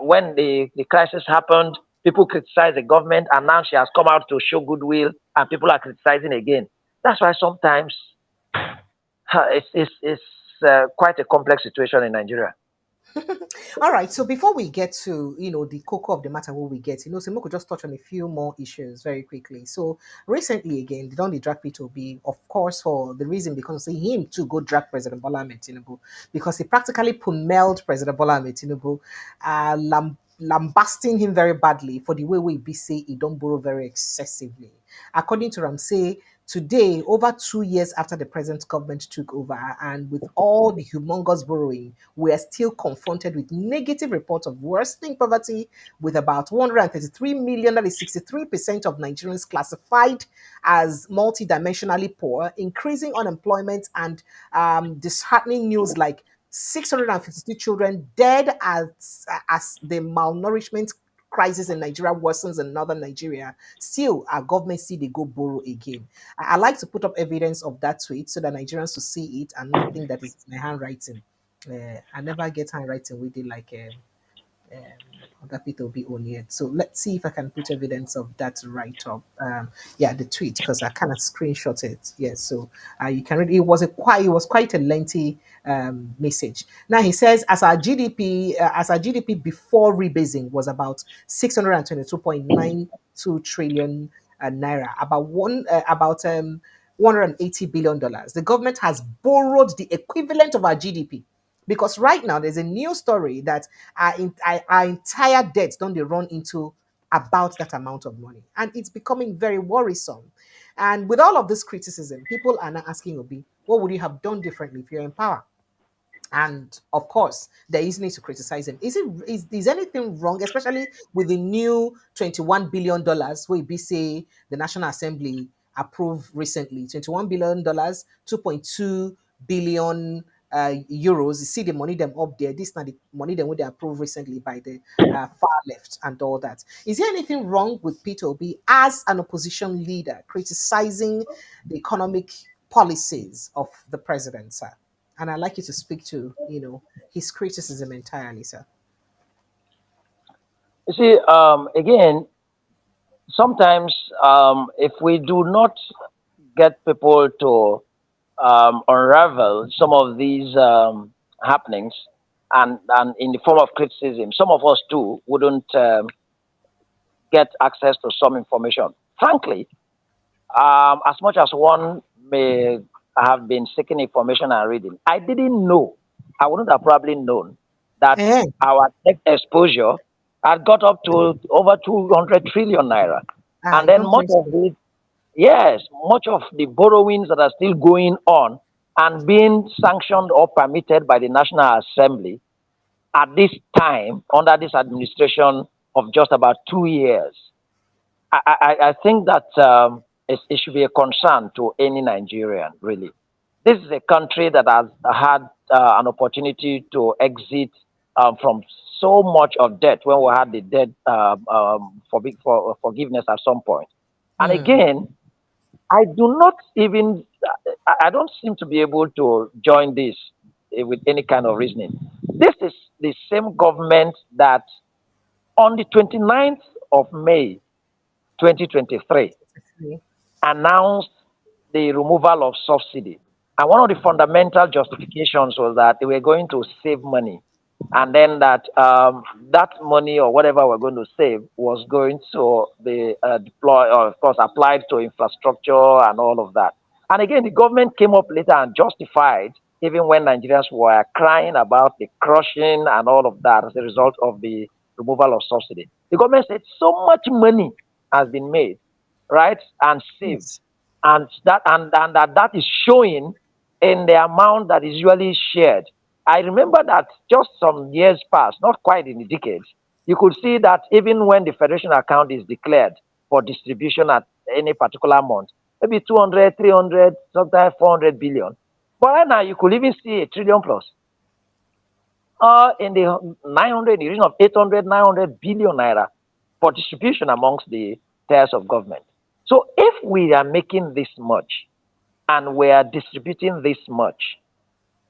when the crisis happened, people criticized the government, and now she has come out to show goodwill, and people are criticizing again. That's why sometimes it's quite a complex situation in Nigeria. All right. So before we get to the cocoa of the matter, what we get, so could just touch on a few more issues very quickly. So recently, again, they don't drag Peter Obi, of course, for the reason because him to go drag President Bola Ahmed Tinubu because he practically pummeled President Bola Ahmed Tinubu, lambasting him very badly for the way we be say he don't borrow very excessively. According to Ramsey, today, over 2 years after the present government took over, and with all the humongous borrowing, we are still confronted with negative reports of worsening poverty, with about 133 million, that is 63% of Nigerians classified as multidimensionally poor, increasing unemployment, and disheartening news like 652 children dead as the malnourishment crisis in Nigeria worsens in northern Nigeria. Still, our government see they go borrow again. I like to put up evidence of that tweet so that Nigerians to see it and not think that it's my handwriting. I never get handwriting with it like other people will be on yet. So let's see if I can put evidence of that right up. Yeah, the tweet because I kind of screenshot it. Yes, so you can read. It was quite a lengthy message. Now he says as our GDP before rebasing was about 622.92 trillion naira, about 180 billion dollars. The government has borrowed the equivalent of our GDP because right now there's a new story that our entire debt don't they run into about that amount of money, and it's becoming very worrisome. And with all of this criticism, people are now asking Obi, what would you have done differently if you're in power? And of course, there is need to criticize him. Is anything wrong, especially with the new $21 billion where be say the National Assembly approved recently? $21 billion, 2.2 billion euros. You see the money them up there. This not the money them they approved recently by the far left and all that. Is there anything wrong with Peter Obi as an opposition leader criticizing the economic policies of the president, sir? And I'd like you to speak to, his criticism entirely, sir. You see, again, sometimes if we do not get people to unravel some of these happenings and in the form of criticism, some of us too wouldn't get access to some information. Frankly, as much as one may have been seeking information and reading, I didn't know, I wouldn't have probably known that Eh, our tech exposure had got up to over 200 trillion naira. And you then don't much think of so? it, yes, much of the borrowings that are still going on and being sanctioned or permitted by the National Assembly at this time under this administration of just about 2 years. I think that it should be a concern to any Nigerian, really. This is a country that has had an opportunity to exit from so much of debt when we had the debt for forgiveness at some point. And Hmm. again, I do not even, I don't seem to be able to join this with any kind of reasoning. This is the same government that on the 29th of May 2023 announced the removal of subsidy. And one of the fundamental justifications was that they were going to save money. And then that that money or whatever we're going to save was going to be deployed or, of course, applied to infrastructure and all of that. And again, the government came up later and justified, even when Nigerians were crying about the crushing and all of that as a result of the removal of subsidy. The government said so much money has been made, right, and saved, Yes. and that is showing in the amount that is usually shared. I remember that just some years past, not quite in the decades, you could see that even when the federation account is declared for distribution at any particular month, maybe 200, 300, sometimes 400 billion. But right now, you could even see a trillion plus. In the 900, in the region of 800, 900 billion naira for distribution amongst the tiers of government. So if we are making this much, and we are distributing this much.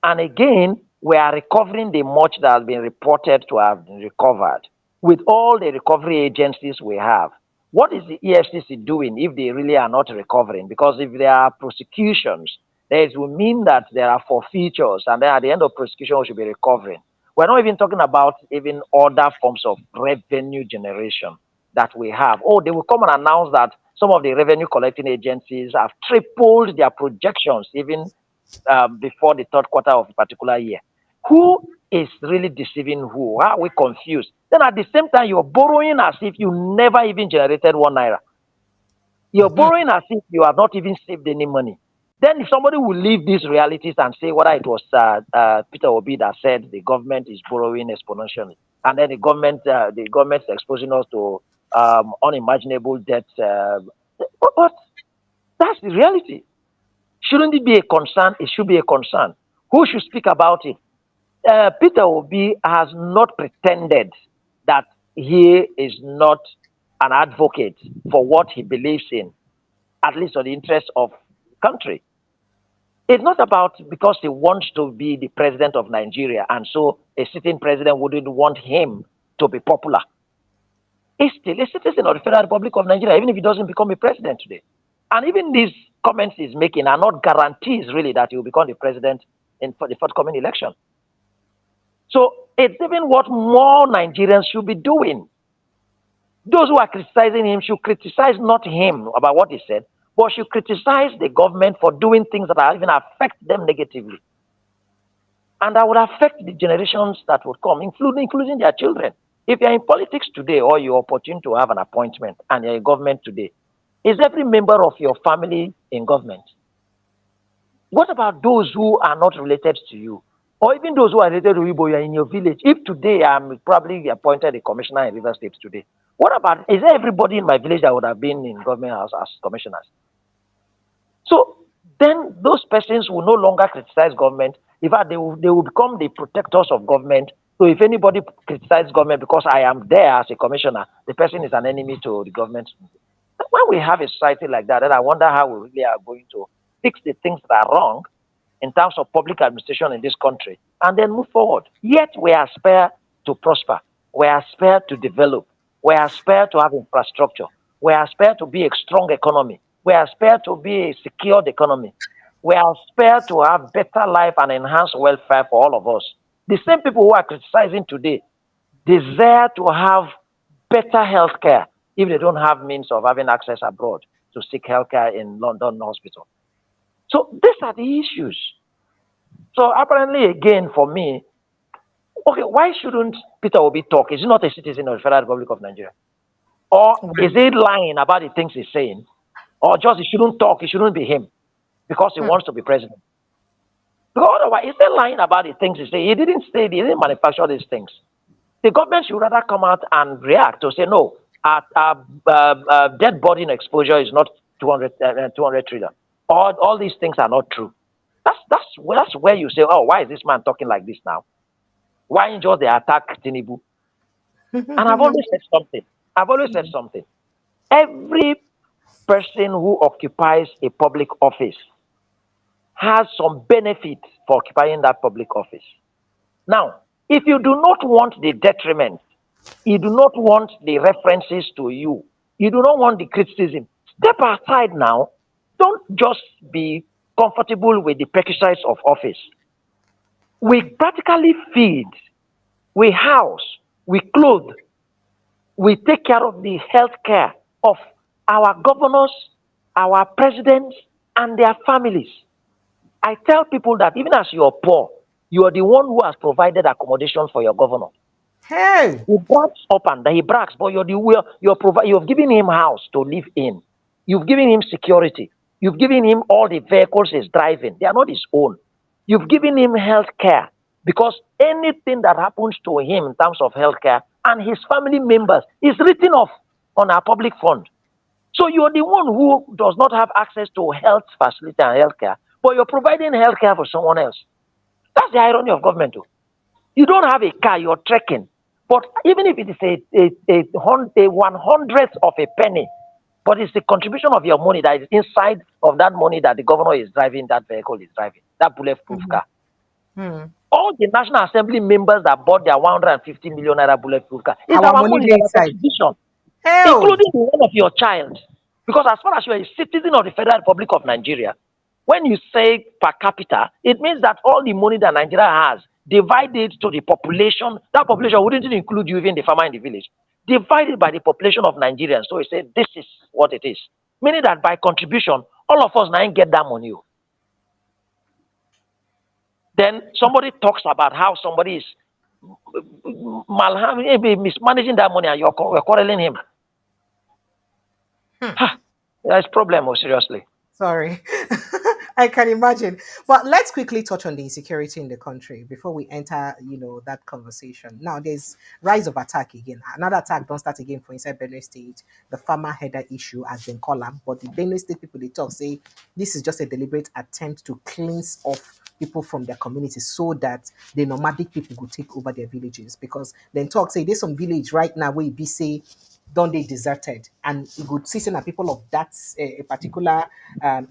And again, we are recovering the much that has been reported to have been recovered with all the recovery agencies we have. What is the EFCC doing if they really are not recovering? Because if there are prosecutions, it will mean that there are forfeitures, and then at the end of prosecution, we should be recovering. We're not even talking about even other forms of revenue generation that we have. Oh, they will come and announce that some of the revenue collecting agencies have tripled their projections even before the third quarter of a particular year. Who is really deceiving who? How are we confused? Then at the same time, you're borrowing as if you never even generated 1 naira. You're borrowing as if you have not even saved any money. Then if somebody will leave these realities and say whether it was Peter Obi that said the government is borrowing exponentially, and then the government is exposing us to unimaginable debts. But that's the reality. Shouldn't it be a concern? It should be a concern. Who should speak about it? Peter Obi has not pretended that he is not an advocate for what he believes in, at least on the interest of the country. It's not about because he wants to be the president of Nigeria, and so a sitting president wouldn't want him to be popular. He's still a citizen of the Federal Republic of Nigeria, even if he doesn't become a president today. And even these comments he's making are not guarantees, really, that he will become the president for the forthcoming election. So it's even what more Nigerians should be doing. Those who are criticizing him should criticize not him about what he said, but should criticize the government for doing things that are even affect them negatively. And that would affect the generations that would come, including their children. If you're in politics today or you're opportune to have an appointment and you're in government today, is every member of your family in government? What about those who are not related to you? Or even those who are related to you, but you're in your village? If today I'm probably appointed a commissioner in River State today, what about, is there everybody in my village that would have been in government house as commissioners? So then those persons will no longer criticize government. In fact, they will become the protectors of government. So if anybody criticizes government because I am there as a commissioner, the person is an enemy to the government. When we have a society like that, then I wonder how we really are going to fix the things that are wrong in terms of public administration in this country and then move forward. Yet we aspire to prosper. We aspire to develop. We aspire to have infrastructure. We aspire to be a strong economy. We aspire to be a secured economy. We aspire to have better life and enhanced welfare for all of us. The same people who are criticizing today desire to have better health care if they don't have means of having access abroad to seek health care in London hospital. So these are the issues. So apparently, again, for me, okay, why shouldn't Peter Obi talk? Is he not a citizen of the Federal Republic of Nigeria? Or is he lying about the things he's saying? Or just he shouldn't talk, it shouldn't be him because he wants to be president? Because otherwise, is he lying about the things he's saying? He didn't manufacture these things. The government should rather come out and react to say, no, our dead body exposure is not 200 trillion. All these things are not true. That's where you say, oh, why is this man talking like this now? Why just they attack Tinubu? And I've always said something. Every person who occupies a public office has some benefit for occupying that public office. Now, if you do not want the detriment, you do not want the references to you, you do not want the criticism, step aside now. Don't just be comfortable with the perquisites of office. We practically feed, we house, we clothe, we take care of the health care of our governors, our presidents, and their families. I tell people that even as you are poor, you are the one who has provided accommodation for your governor. Hey! He brags up and down, he brags, but you've given him house to live in. You've given him security. You've given him all the vehicles he's driving. They are not his own. You've given him health care because anything that happens to him in terms of health care and his family members is written off on our public fund. So you're the one who does not have access to health facility and health care, but you're providing health care for someone else. That's the irony of government too. You don't have a car, you're trekking. But even if it is a 1/100th of a penny But it's the contribution of your money that is inside of that money that the governor is driving, that vehicle is driving, that bulletproof car. All the National Assembly members that bought their 150 million naira bulletproof car, it's Our our money money, dey our inside. contribution, Hell. including the one of your child. Because as far as you are a citizen of the Federal Republic of Nigeria, when you say per capita, it means that all the money that Nigeria has, divided to the population, that population wouldn't include you, even the farmer in the village, divided by the population of Nigerians. So he said, this is what it is. Meaning that by contribution, all of us now get that money. Then somebody talks about how somebody is mismanaging that money and you're quarreling him. There's problem, seriously. Sorry. I can imagine. But let's quickly touch on the insecurity in the country before we enter, that conversation. Now, there's rise of attack again. Another attack don't start again for inside Benue State. The farmer header issue has been called up, but the Benue State people, they talk, say this is just a deliberate attempt to cleanse off people from their communities so that the nomadic people will take over their villages. Because then talk, say there's some village right now where it be say don't they deserted and you could see some people of that a particular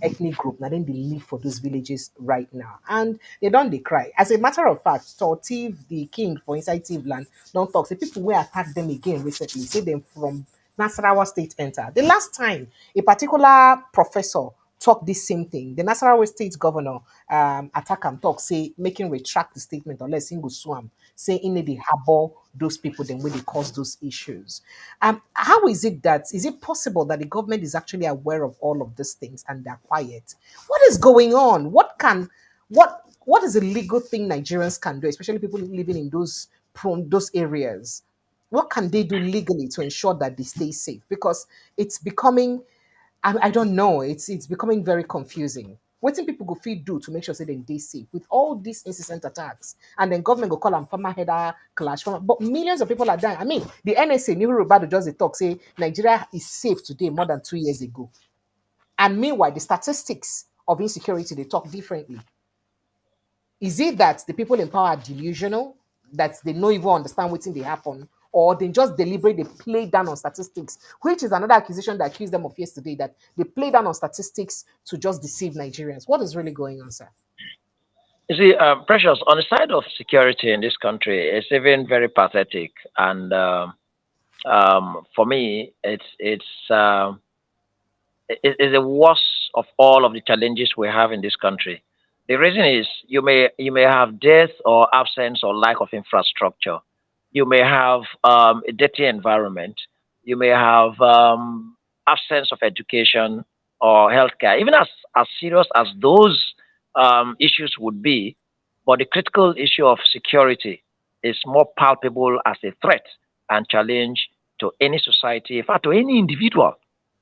ethnic group now then they live for those villages right now and they cry. As a matter of fact, Tortiv the king for inside Tiv land don't talk say people will attack them again recently, say them from Nasarawa state enter. The last time a particular professor talk this same thing, the Nasarawa state governor attack him talk say making retract the statement unless he go swam say in the harbor those people then when they cause those issues. How is it that is it possible that the government is actually aware of all of these things and they're quiet? What is going on? What is a legal thing Nigerians can do, especially people living in those areas? What can they do legally to ensure that they stay safe? Because it's becoming, I don't know, it's becoming very confusing. What thing people go feed do to make sure say they safe with all these incessant attacks, and then government go call them farmer header clash, but millions of people are dying. I mean, the NSA New Rubado just a talk say Nigeria is safe today more than 2 years ago, and meanwhile the statistics of insecurity they talk differently. Is it that the people in power are delusional, that they don't even understand what's in they happen, or they just deliberately play down on statistics, which is another accusation that accused them of yesterday, that they play down on statistics to just deceive Nigerians? What is really going on, sir? You see, Precious, on the side of security in this country, it's even very pathetic. And for me, it's the worst of all of the challenges we have in this country. The reason is you may have death or absence or lack of infrastructure. You may have a dirty environment. You may have absence of education or healthcare. Even as serious as those issues would be, but the critical issue of security is more palpable as a threat and challenge to any society, in fact, to any individual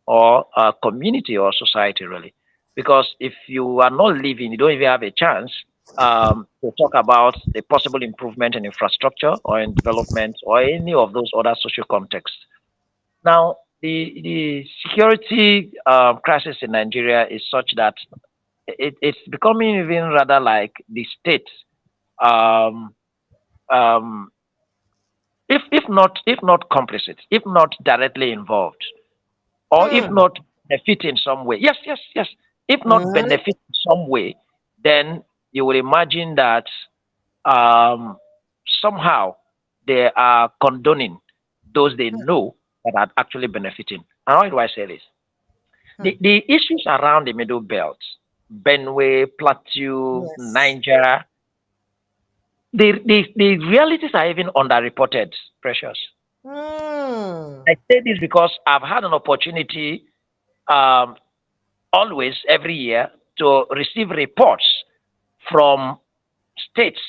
or community or society, really. Because if you are not living, you don't even have a chance to talk about the possible improvement in infrastructure or in development or any of those other social contexts. Now, the security crisis in Nigeria is such that it's becoming even rather like the state, um, um, if not complicit, if not directly involved, or if Hmm. not benefit in some way. Yes, yes, yes. If not Hmm. benefit in some way, then you will imagine that um, somehow they are condoning those they know that are actually benefiting. And why do I say this? The issues around the Middle Belt, Benue, Plateau, Yes. Niger, the realities are even underreported, Precious. Hmm. I say this because I've had an opportunity um, always every year to receive reports from states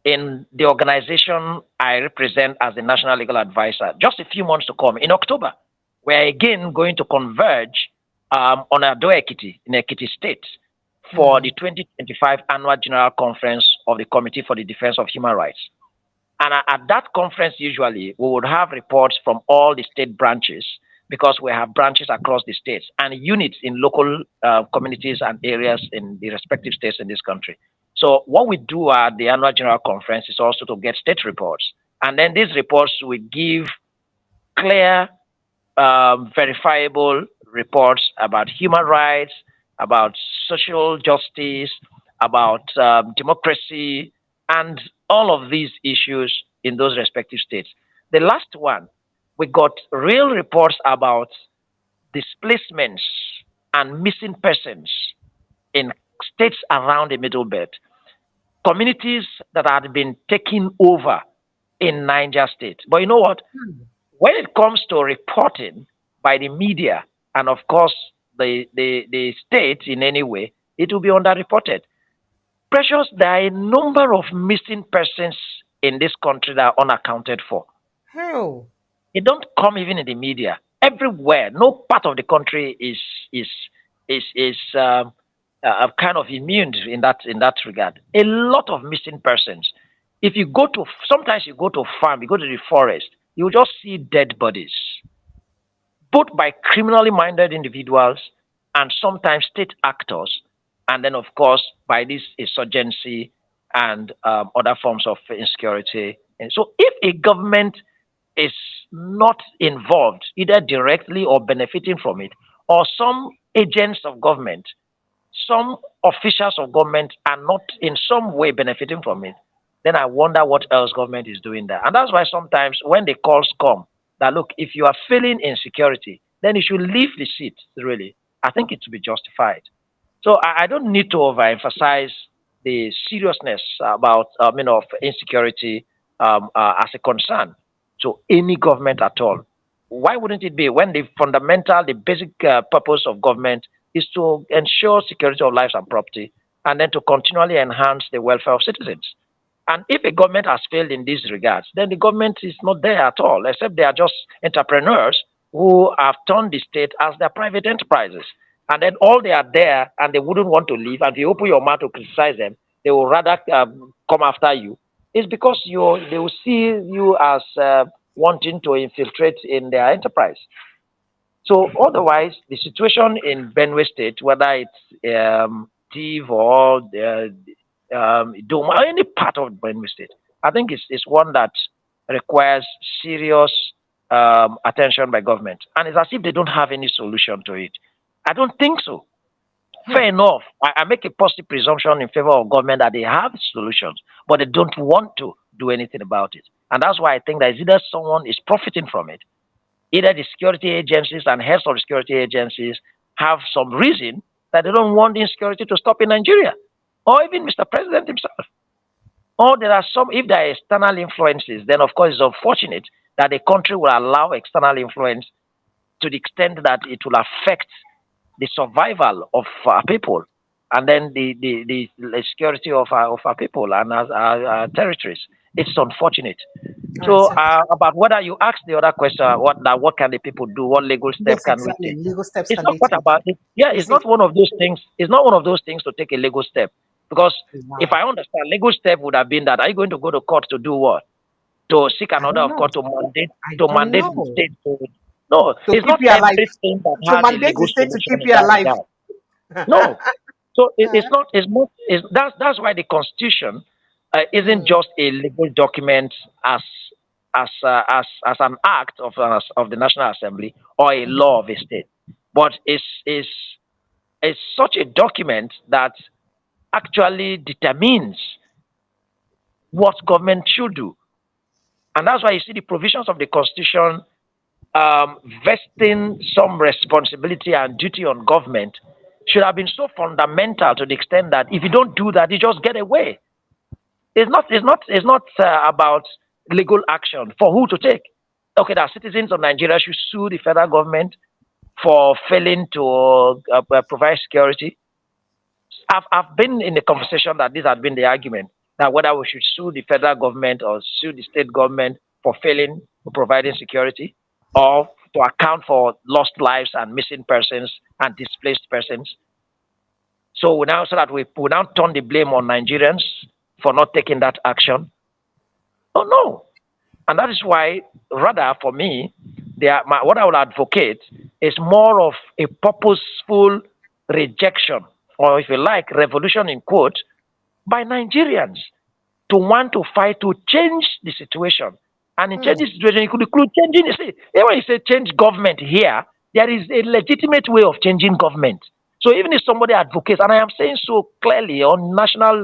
in the organization I represent as the National Legal Advisor. Just a few months to come, in October, we're again going to converge on Advocacy in Ekiti State for Hmm. the 2025 Annual General Conference of the Committee for the Defense of Human Rights. And at that conference, usually, we would have reports from all the state branches because we have branches across the states and units in local communities and areas in the respective states in this country. So what we do at the annual general conference is also to get state reports. And then these reports will give clear verifiable reports about human rights, about social justice, about democracy, and all of these issues in those respective states. The last one, we got real reports about displacements and missing persons in states around the Middle Belt, communities that had been taken over in Niger State. But you know what? When it comes to reporting by the media and, of course, the state in any way, it will be underreported. Precious, there are a number of missing persons in this country that are unaccounted for. How? They don't come even in the media. Everywhere, no part of the country is kind of immune in that regard. A lot of missing persons. If you go to sometimes you go to farm, you go to the forest, you will just see dead bodies, both by criminally minded individuals and sometimes state actors, and then of course by this insurgency and other forms of insecurity. And so, if a government is not involved, either directly or benefiting from it, or some agents of government, some officials of government are not in some way benefiting from it, then I wonder what else government is doing there. And that's why sometimes when the calls come that, look, if you are failing in security, then you should leave the seat, really. I think it should be justified. So I don't need to overemphasize the seriousness about of insecurity as a concern to any government at all. Why wouldn't it be when the basic purpose of government is to ensure security of lives and property, and then to continually enhance the welfare of citizens? And if a government has failed in these regards, then the government is not there at all, except they are just entrepreneurs who have turned the state as their private enterprises. And then all they are there and they wouldn't want to leave. And if you open your mouth to criticize them, they will rather come after you. It's because they will see you as wanting to infiltrate in their enterprise. So otherwise, the situation in Benue State, whether it's Tiv or Doma, or any part of Benue State, I think it's one that requires serious attention by government. And it's as if they don't have any solution to it. I don't think so. Fair enough. I make a positive presumption in favor of government that they have solutions, but they don't want to do anything about it. And that's why I think that either someone is profiting from it, either the security agencies and heads of the security agencies have some reason that they don't want insecurity to stop in Nigeria, or even Mr. President himself. Or there are some, if there are external influences, then of course it's unfortunate that the country will allow external influence to the extent that it will affect the survival of our people, and then the security of our people and our territories. It's unfortunate. So about whether you ask the other question, what can the people do? What legal steps can we take? Legal steps it's not what about it. Yeah, it's not one of those things. It's not one of those things to take a legal step. Because if I understand, legal step would have been that, are you going to go to court to do what? To seek an order of court to mandate the state to. No, to it's not everything that has a legal solution to keep you alive. No, so it's not. That's why the Constitution isn't just a legal document as an act of the National Assembly or a law of a state, but it's such a document that actually determines what government should do, and that's why you see the provisions of the Constitution vesting some responsibility and duty on government should have been so fundamental to the extent that if you don't do that, you just get away. It's not about legal action for who to take. Okay, that citizens of Nigeria should sue the federal government for failing to provide security. I've been in the conversation that this has been the argument, that whether we should sue the federal government or sue the state government for failing to providing security, or to account for lost lives and missing persons and displaced persons. So we now turn the blame on Nigerians for not taking that action. Oh no. And that is why, rather for me, what I would advocate is more of a purposeful rejection, or if you like, revolution in quote, by Nigerians to want to fight to change the situation And in changing situation, it could include changing. You see, even when you say change government here, there is a legitimate way of changing government. So even if somebody advocates, and I am saying so clearly on national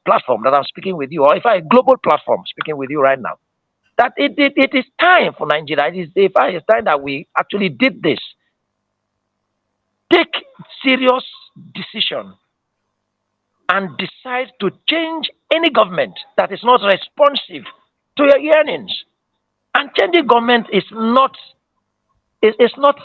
platform that I'm speaking with you, or if I global platform speaking with you right now, that it is time for Nigeria. It's time that we actually did this. Take serious decision and decide to change any government that is not responsive to your yearnings. And changing government is not it's not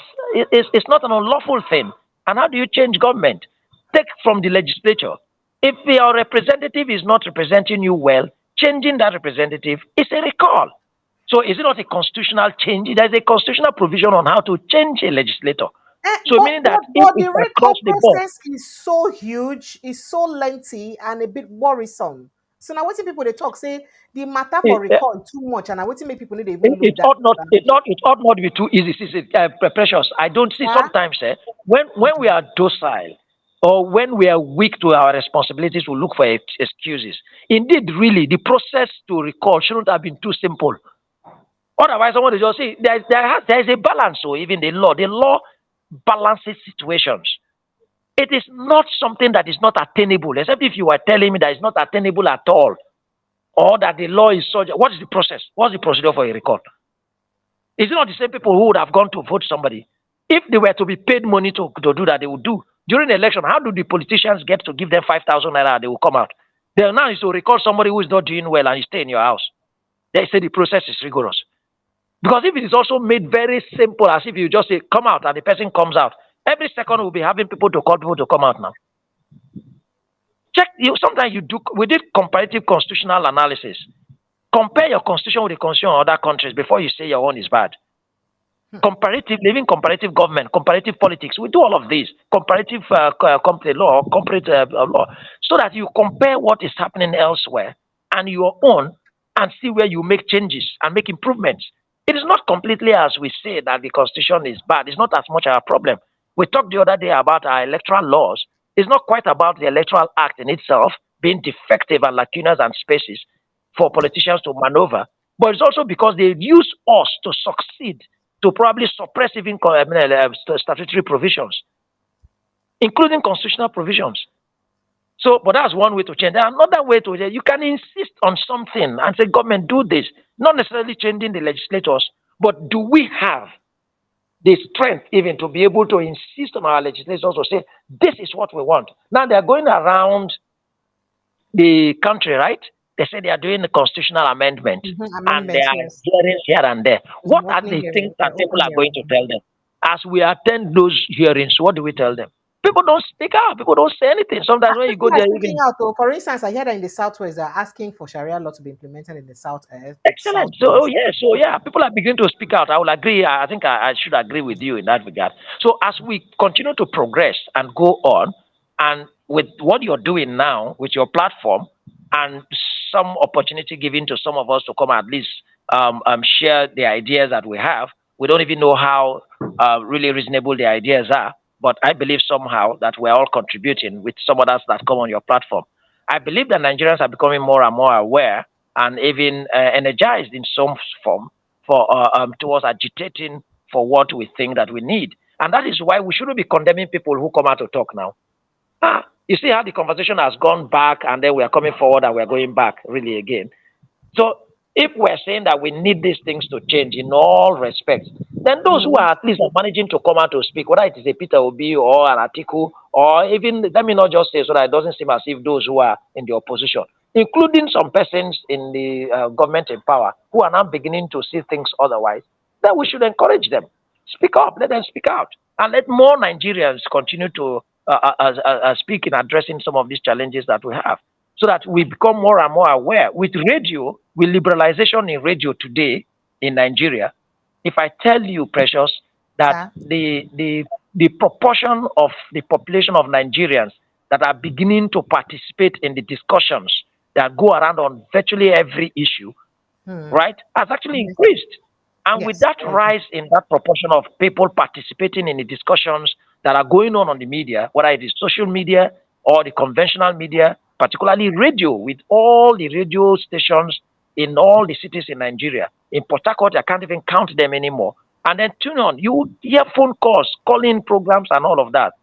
an unlawful thing. And how do you change government? Take from the legislature. If your representative is not representing you well, changing that representative is a recall. So is it not a constitutional change? There's a constitutional provision on how to change a legislator. So meaning that if the it's recall across the board, process is so huge, is so lengthy, and a bit worrisome. So now, what people they talk say the matter for it, recall too much, and I what make people need to even look it that. ought not it ought not be too easy. See, Precious. I don't see Yeah? sometimes when we are docile or when we are weak to our responsibilities, we look for excuses. Indeed, really, the process to recall shouldn't have been too simple. Otherwise, someone will just say there is a balance. So even the law balances situations. It is not something that is not attainable, except if you are telling me that it's not attainable at all, or that the law is such. What is the process? What's the procedure for a recall? Is it not the same people who would have gone to vote somebody? If they were to be paid money to do that, they would do. During the election, how do the politicians get to give them 5,000 naira and they will come out? They now is to recall somebody who is not doing well and you stay in your house. They say the process is rigorous. Because if it is also made very simple, as if you just say, come out, and the person comes out, every second we'll be having people to call people to come out now. Check, sometimes we did comparative constitutional analysis. Compare your constitution with the constitution of other countries before you say your own is bad. Living comparative government, comparative politics. We do all of these. Comparative law, comparative law. So that you compare what is happening elsewhere and your own and see where you make changes and make improvements. It is not completely as we say that the constitution is bad. It's not as much our problem. We talked the other day about our electoral laws. It's not quite about the electoral act in itself being defective and lacunas and spaces for politicians to maneuver, but it's also because they use us to succeed, to probably suppress even statutory provisions, including constitutional provisions. So, but that's one way to change. There's another way to change. You can insist on something and say, government, do this. Not necessarily changing the legislators, but do we have the strength even to be able to insist on our legislators to say, this is what we want. Now they're going around the country, right? They say they are doing the constitutional amendment and they are hearings here and there. What are the things that people are going to tell them? As we attend those hearings, what do we tell them? People don't speak out. People don't say anything. Sometimes when you go there, even for instance, I heard that in the Southwest, they're asking for Sharia law to be implemented in the South. Excellent. So yeah, people are beginning to speak out. I will agree. I think I should agree with you in that regard. So as we continue to progress and go on, and with what you're doing now with your platform, and some opportunity given to some of us to come at least share the ideas that we have. We don't even know how really reasonable the ideas are, but I believe somehow that we're all contributing with some others that come on your platform. I believe that Nigerians are becoming more and more aware and even energized in some form for towards agitating for what we think that we need. And that is why we shouldn't be condemning people who come out to talk now. You see how the conversation has gone back and then we are coming forward and we're going back really again. So if we're saying that we need these things to change in all respects, then those who are at least managing to come out to speak, whether it is a Peter Obi or an article, or even, let me not just say so that it doesn't seem as if those who are in the opposition, including some persons in the government in power who are now beginning to see things otherwise, then we should encourage them. Speak up, let them speak out, and let more Nigerians continue to speak in addressing some of these challenges that we have, so that we become more and more aware. With radio, with liberalization in radio today in Nigeria, if I tell you, Precious, that the proportion of the population of Nigerians that are beginning to participate in the discussions that go around on virtually every issue, right, has actually increased. And with that rise in that proportion of people participating in the discussions that are going on the media, whether it is social media or the conventional media, particularly radio, with all the radio stations in all the cities in Nigeria. In Port Harcourt, I can't even count them anymore. And then tune on, you hear phone calls, calling programs, and all of that.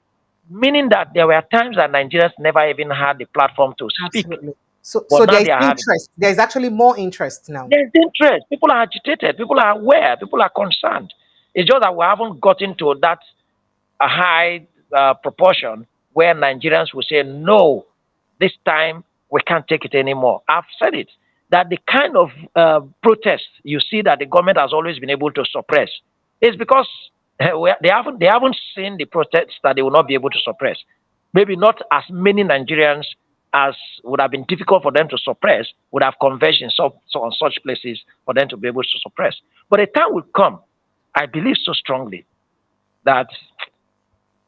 Meaning that there were times that Nigerians never even had the platform to speak, Absolutely. So, but so now there's they are having. interest. There's actually more interest now. There's interest. People are agitated. People are aware. People are concerned. It's just that we haven't gotten to that high proportion where Nigerians will say, no, this time we can't take it anymore. I've said it, that the kind of protest you see that the government has always been able to suppress is because they haven't seen the protests that they will not be able to suppress. Maybe not as many Nigerians as would have been difficult for them to suppress would have converged in on such places for them to be able to suppress. But a time will come, I believe so strongly, that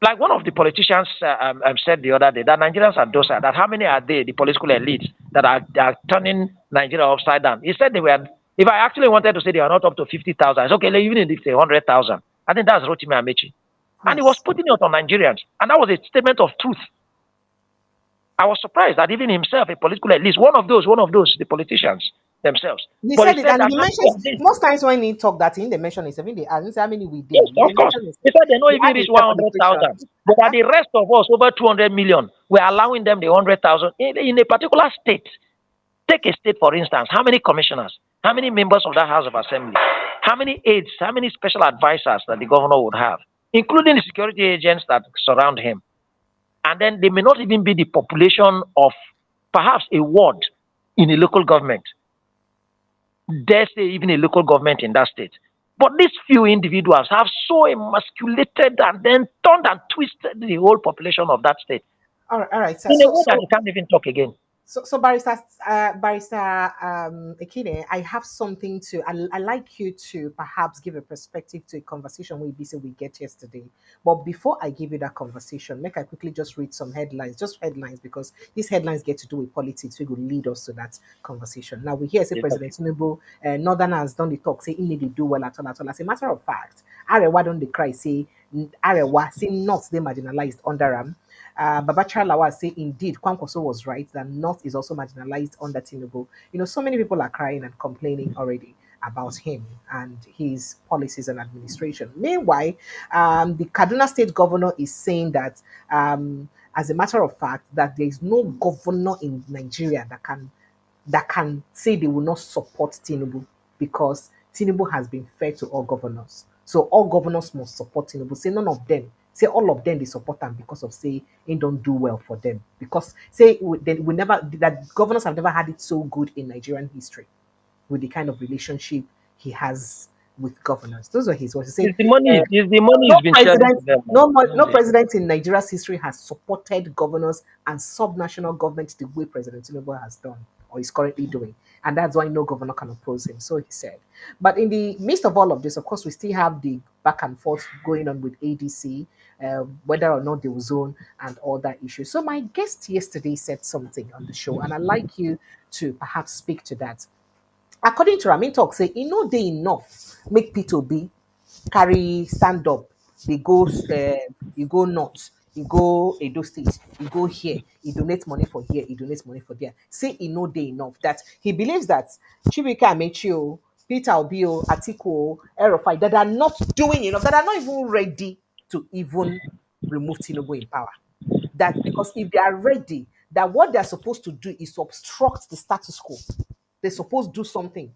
like one of the politicians said the other day, that Nigerians are docile. That how many are they, the political elites, that are turning Nigeria upside down? He said they were. If I actually wanted to say they are not up to 50,000, it's okay. Even if it's 100,000, I think that's Rotimi Amechi, and he was Yes. putting it on Nigerians, and that was a statement of truth. I was surprised that even himself, a political elite, one of those, the politicians themselves. He But he said it, said and that he how many mentions of these. most times when he talk that in, they mention is even they ask how many we did. Yes, They of course. mention is He said they not he even add reach himself on the 100,000. question. But that the rest of us, over 200 million, we're allowing them the 100,000 in a particular state. Take a state, for instance. How many commissioners? How many members of that House of Assembly? How many aides? How many special advisors that the governor would have, including the security agents that surround him? And then they may not even be the population of perhaps a ward in a local government. Dare say even a local government in that state. But these few individuals have so emasculated and then turned and twisted the whole population of that state All right, sir. in a So, way that so they can't even talk again. So, Barrister Ekine, I have something to. I like you to perhaps give a perspective to a conversation we get yesterday. But before I give you that conversation, make I quickly just read some headlines, just headlines, because these headlines get to do with politics. We will lead us to that conversation. Now we hear say Yes, President Tinubu, Northern has done the talk, say he need to do well at all at all. As a matter of fact, Arewa don't they cry say Arewa say not they marginalized under him. Babachar Lawal say indeed Kwankwaso was right that North is also marginalized under Tinubu. You know, so many people are crying and complaining already about him and his policies and administration. Meanwhile, the Kaduna State governor is saying that, as a matter of fact, that there is no governor in Nigeria that can say they will not support Tinubu because Tinubu has been fair to all governors. So all governors must support Tinubu. Say none of them. Say all of them they support him because of say he don't do well for them. Because say we never that governors have never had it so good in Nigerian history with the kind of relationship he has with governors. Those are his words. He said, It's the money. It's the money no he's been sharing to president, them. no president in Nigeria's history has supported governors and subnational governments the way President Tinubu has done or is currently doing. And that's why no governor can oppose him. So he said. But in the midst of all of this, of course, we still have the back and forth going on with ADC, whether or not they will zone and all that issue. So my guest yesterday said something on the show, and I'd like you to perhaps speak to that. According to Ramin talk, say e no dey enough make Peter Obi carry stand up. They go, you go north, you go Edo State, you go here, he donate money for here, he donates money for there. Say he no dey enough. That he believes that Chibike Amechi, Peter Obi, Atiku, Erofai, that are not doing enough, that are not even ready to even remove Tinubu in power. That because if they are ready, that what they're supposed to do is obstruct the status quo. They suppose do something.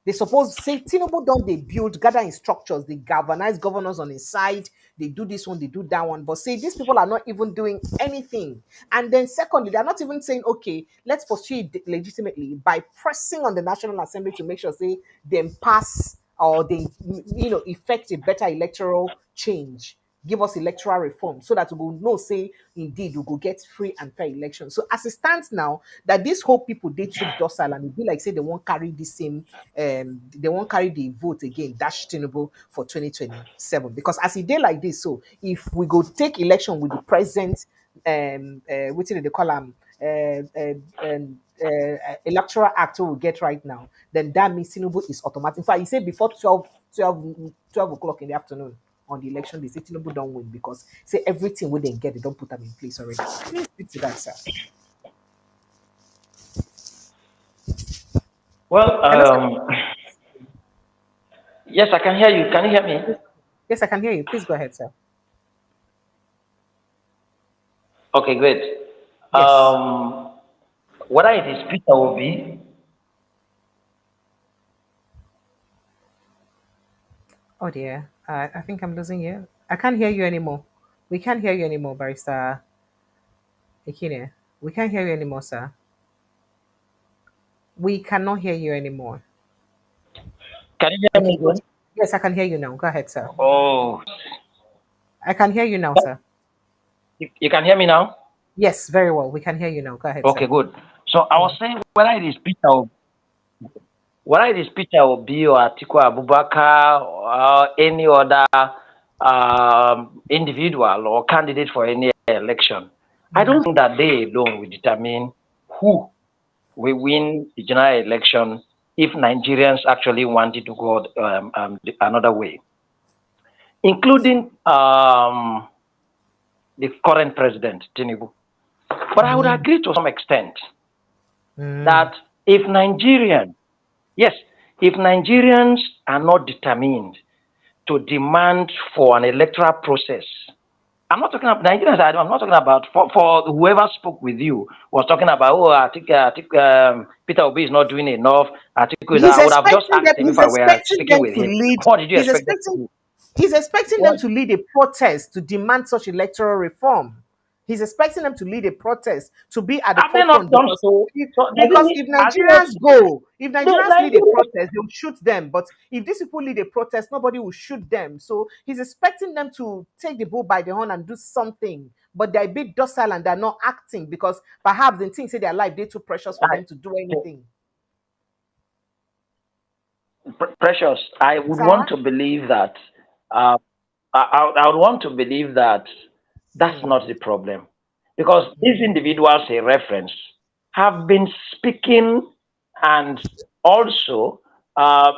They suppose say Tinubu don't they build, gather in structures, they galvanize governors on his side, they do this one, they do that one. But say these people are not even doing anything. And then secondly, they're not even saying, okay, let's pursue it legitimately by pressing on the National Assembly to make sure say them pass or they effect a better electoral change, give us electoral reform so that we will know say indeed we will get free and fair elections. So as it stands now, that these whole people they too docile and it be like say they won't carry the same they won't carry the vote again dash Tinubu for 2027 because as a day like this, so if we go take election with the present what did they call them electoral act we will get right now, then that means Tinubu is automatic. In fact, you say before 12 o'clock in the afternoon on the election, they say Tinubu don't win because say everything we didn't get, they don't put them in place already. Please speak to that, sir. Well, Hello, sir. yes, I can hear you. Can you hear me? Yes, I can hear you. Please go ahead, sir. Okay, great. Yes. Whether it is Peter Obi, Oh dear. I think I'm losing you. I can't hear you anymore. We can't hear you anymore, Barrister Ikine. We can't hear you anymore, sir. We cannot hear you anymore. can you hear me Okay, good. again? Yes, I can hear you now. Go ahead, sir. Oh, I can hear you now, sir. you can hear me now? Yes, very well. We can hear you now. Go ahead, Okay, sir. good. So I Yeah. was saying whether it is Peter Obi or Atiku Abubakar or any other individual or candidate for any election, I don't think that they alone will determine who will win the general election if Nigerians actually wanted to go another way, including the current president, Tinubu. But I would Mm, agree to some extent mm. that if Nigerians, yes, if Nigerians are not determined to demand for an electoral process, I'm not talking about Nigerians. I'm not talking about for whoever spoke with you was talking about. Oh, I think Peter Obi is not doing enough. He's I would have just expecting them. asked him if He's I were expecting speaking them with to him. lead. What did you He's expect them to expecting. do? He's expecting them What? to lead a protest to demand such electoral reform. He's expecting them to lead a protest to be at the Have they not forefront done because so? if, So because if has he not? Nigerians lead a Nigeria. protest, they'll shoot them. But if these people lead a protest, nobody will shoot them. So he's expecting them to take the bull by the horn and do something. But they're a bit docile and they're not acting because perhaps they think say their life they're too precious for them to do anything. Precious, I would Sir? want to believe that. Uh, I would want to believe that that's not Hmm. the problem, because these individuals a reference have been speaking and also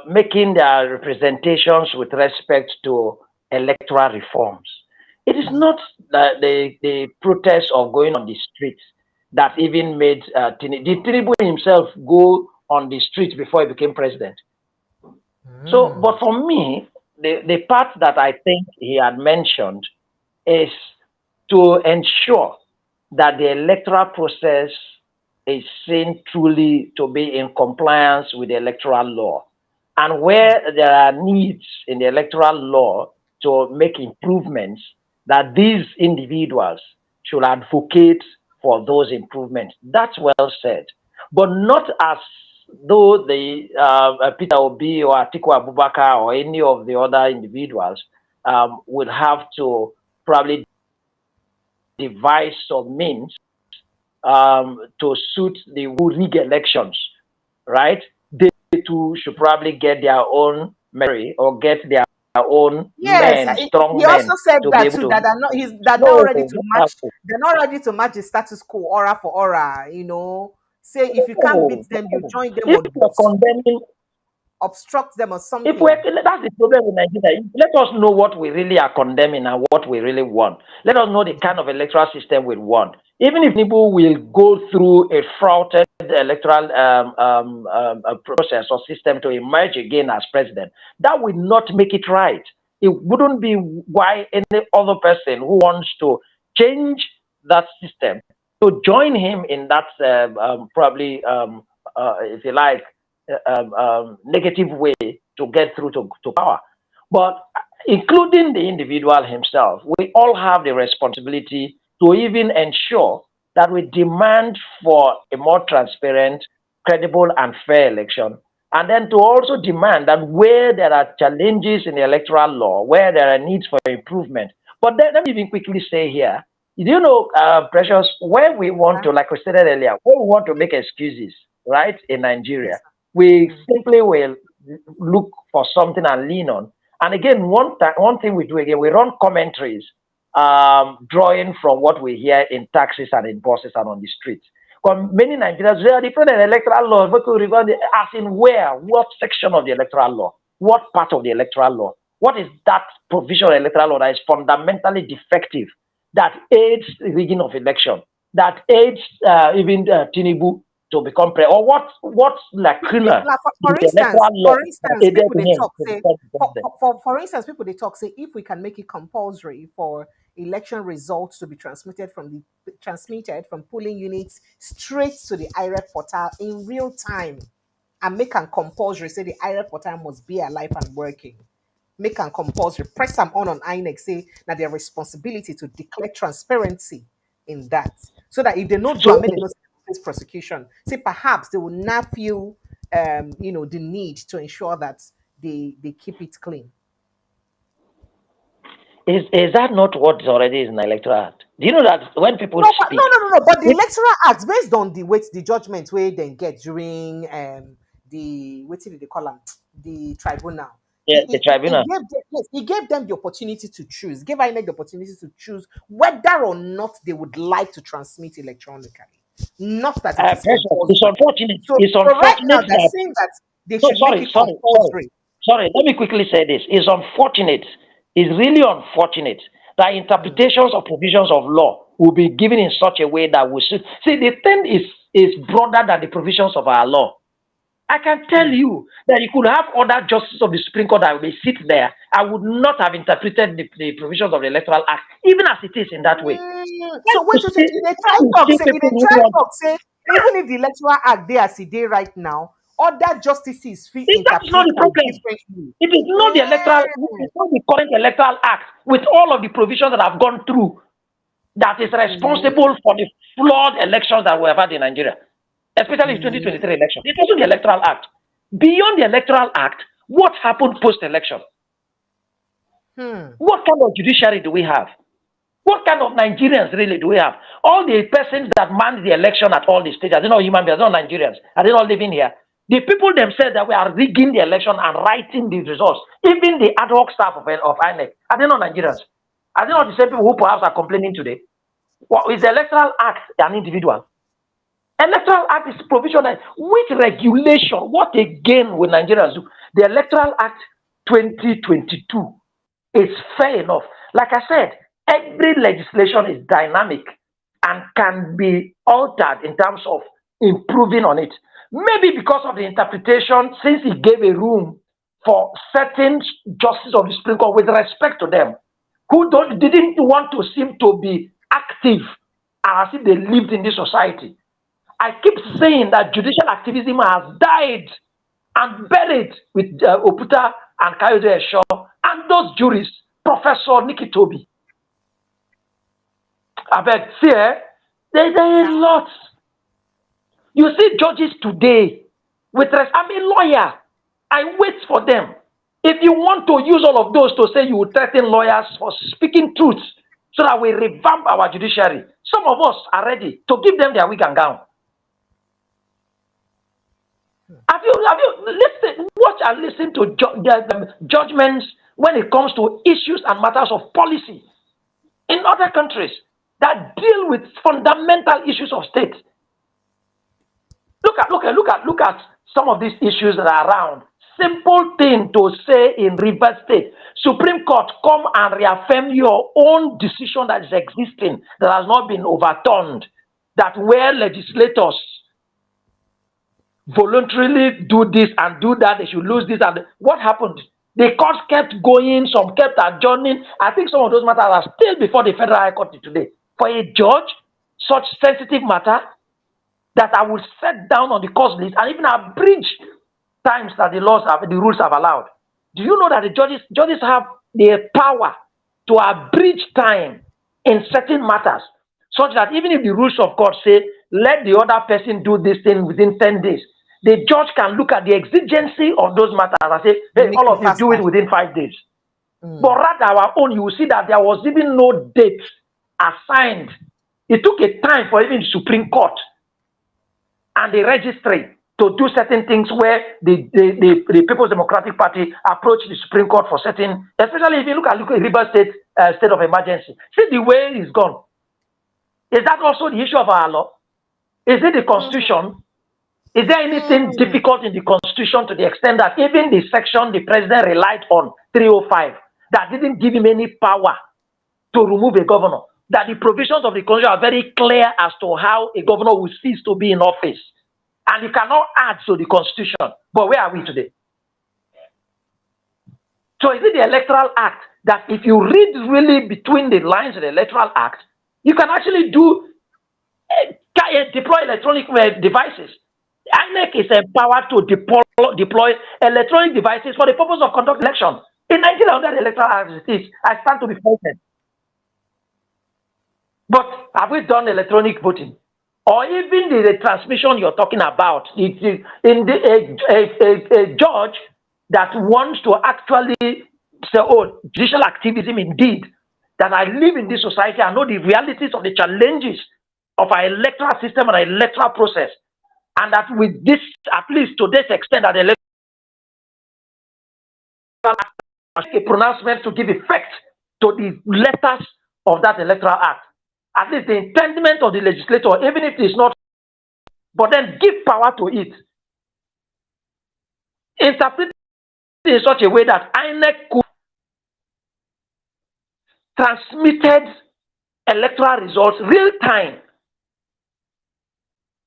making their representations with respect to electoral reforms. It is not the protest of going on the streets that even made Did Tinubu himself go on the street before he became president? So, Hmm. but for me, the part that I think he had mentioned is to ensure that the electoral process is seen truly to be in compliance with the electoral law. And where there are needs in the electoral law to make improvements, that these individuals should advocate for those improvements. That's well said. But not as though the Peter Obi or Atiku Abubakar or any of the other individuals would have to probably devise some means to suit the who rig elections, right? They too should probably get their own Mary or get their own Yes, men, he strong also men said to be that able too. to. That they're not No, ready to what match. happened? They're not ready to match the status quo, aura for aura. Say if you can't beat No, them, you no. join them If or you're condemning obstruct them or If we're, something. that's the problem with Nigeria. Let us know what we really are condemning and what we really want. Let us know the kind of electoral system we want. Even if people will go through a fraughted electoral process or system to emerge again as president, that will not make it right. It wouldn't be why any other person who wants to change that system to join him in that probably, if you like, negative way to get through to power. But including the individual himself, we all have the responsibility to even ensure that we demand for a more transparent, credible, and fair election. And then to also demand that where there are challenges in the electoral law, where there are needs for improvement. But then, let me even quickly say here, do you know, Precious, where we want Huh? to, like we said earlier, where we want to make excuses, right, in Yes, Nigeria, sir. we Mm. simply will look for something and lean on. And again, one thing we do again, we run commentaries, drawing from what we hear in taxis and in buses and on the streets. Because many Nigerians, they are different in electoral law, but as in where, what section of the electoral law, what part of the electoral law, what is that provision of electoral law that is fundamentally defective, that aids the rigging of election, that aids even Tinubu to become president, or what's lacuna Like in the electoral law for that instance, aided people they him talk to say become president? for instance, people they talk say if we can make it compulsory for election results to be transmitted from polling units straight to the IREF portal in real time, and make them compulsory, say the IREF portal must be alive and working. Make them compulsory, press them on INEC, say that their responsibility to declare transparency in that. So that if they not do So and make they not face prosecution, say perhaps they will not feel the need to ensure that they keep it clean. is that not what already is in the electoral act? Do you know that when people No, but, no, speak, no, no, no. But the if electoral act, based on the judgment where they get during the what did they call them, the tribunal. the tribunal, It gave them the opportunity to choose. Gave INEC the opportunity to choose whether or not they would like to transmit electronically. Not that it is precious, it's compulsory. unfortunate. So, It's so right now unfortunate they're that saying that they no, should make it compulsory. sorry. Let me quickly say this. It's unfortunate. It's really unfortunate that interpretations of provisions of law will be given in such a way that we should see the thing is broader than the provisions of our law. I can tell you that you could have other justices of the Supreme Court that may sit there. I would not have interpreted the provisions of the Electoral Act, even as it is in that way. So wait, in a try talk say, People who want even if the electoral act there as it dey right now, other justices feel that is not interpret the am problem. differently. It is not the electoral, it is not the current electoral act with all of the provisions that have gone through that is responsible for the flawed elections that we have had in Nigeria, especially the 2023 election. It wasn't the electoral act. Beyond the electoral act, what happened post-election? What kind of judiciary do we have? What kind of Nigerians really do we have? All the persons that man the election at all the stages, are they not human beings, are they not Nigerians? Are they not living here? The people themselves that we are rigging the election and writing the results, even the ad hoc staff of INEC, are they not Nigerians? Are they not the same people who perhaps are complaining today? Well, is the Electoral Act an individual? Electoral Act is provisional. Which regulation? What again will Nigerians do? The Electoral Act 2022 is fair enough. Like I said, every legislation is dynamic and can be altered in terms of improving on it. Maybe because of the interpretation, since he gave a room for certain justices of the Supreme Court with respect to them, who didn't want to seem to be active as if they lived in this society. I keep saying that judicial activism has died and buried with Oputa and Kayode Esho and those jurists, Professor Nikitobi. I beg, see, there are lots. You see judges today, I'm a lawyer. I wait for them. If you want to use all of those to say you will threaten lawyers for speaking truth so that we revamp our judiciary, some of us are ready to give them their wig and gown. Have you listened, watch and listen to judgments when it comes to issues and matters of policy in other countries that deal with fundamental issues of state? Look at some of these issues that are around. Simple thing to say in Rivers State. Supreme Court, come and reaffirm your own decision that is existing, that has not been overturned. That where legislators voluntarily do this and do that, they should lose this. And what happened? The courts kept going, some kept adjourning. I think some of those matters are still before the Federal High Court today. For a judge, such sensitive matter, that I will set down on the course list and even abridge times that the rules have allowed. Do you know that the judges have the power to abridge time in certain matters, such that even if the rules of court say, let the other person do this thing within 10 days, the judge can look at the exigency of those matters and say, hey, all of you do it within 5 days. But rather our own, you will see that there was even no date assigned. It took a time for even the Supreme Court and the registry to do certain things where the People's Democratic Party approached the Supreme Court for certain, especially if you look at Rivers State state of emergency. See the way it's gone. Is that also the issue of our law? Is it the Constitution? Is there anything difficult in the Constitution to the extent that even the section the president relied on, 305, that didn't give him any power to remove a governor? That the provisions of the Constitution are very clear as to how a governor will cease to be in office. and you cannot add to the constitution. But where are we today? So is it the Electoral Act that if you read really between the lines of the Electoral Act, you can actually do deploy electronic devices. INEC is empowered to deploy electronic devices for the purpose of conduct election. In Nigeria, under the Electoral Act, I stand to be faulted. But have we done electronic voting? Or even the transmission you're talking about, a judge that wants to actually say, oh, judicial activism indeed, that I live in this society, I know the realities of the challenges of our electoral system and our electoral process, and that with this, at least to this extent, that the electoral act, a pronouncement to give effect to the letters of that electoral act. At least the intendment of the legislator, even if it is not, but then give power to it. Interpret it in such a way that INEC could transmitted electoral results real time.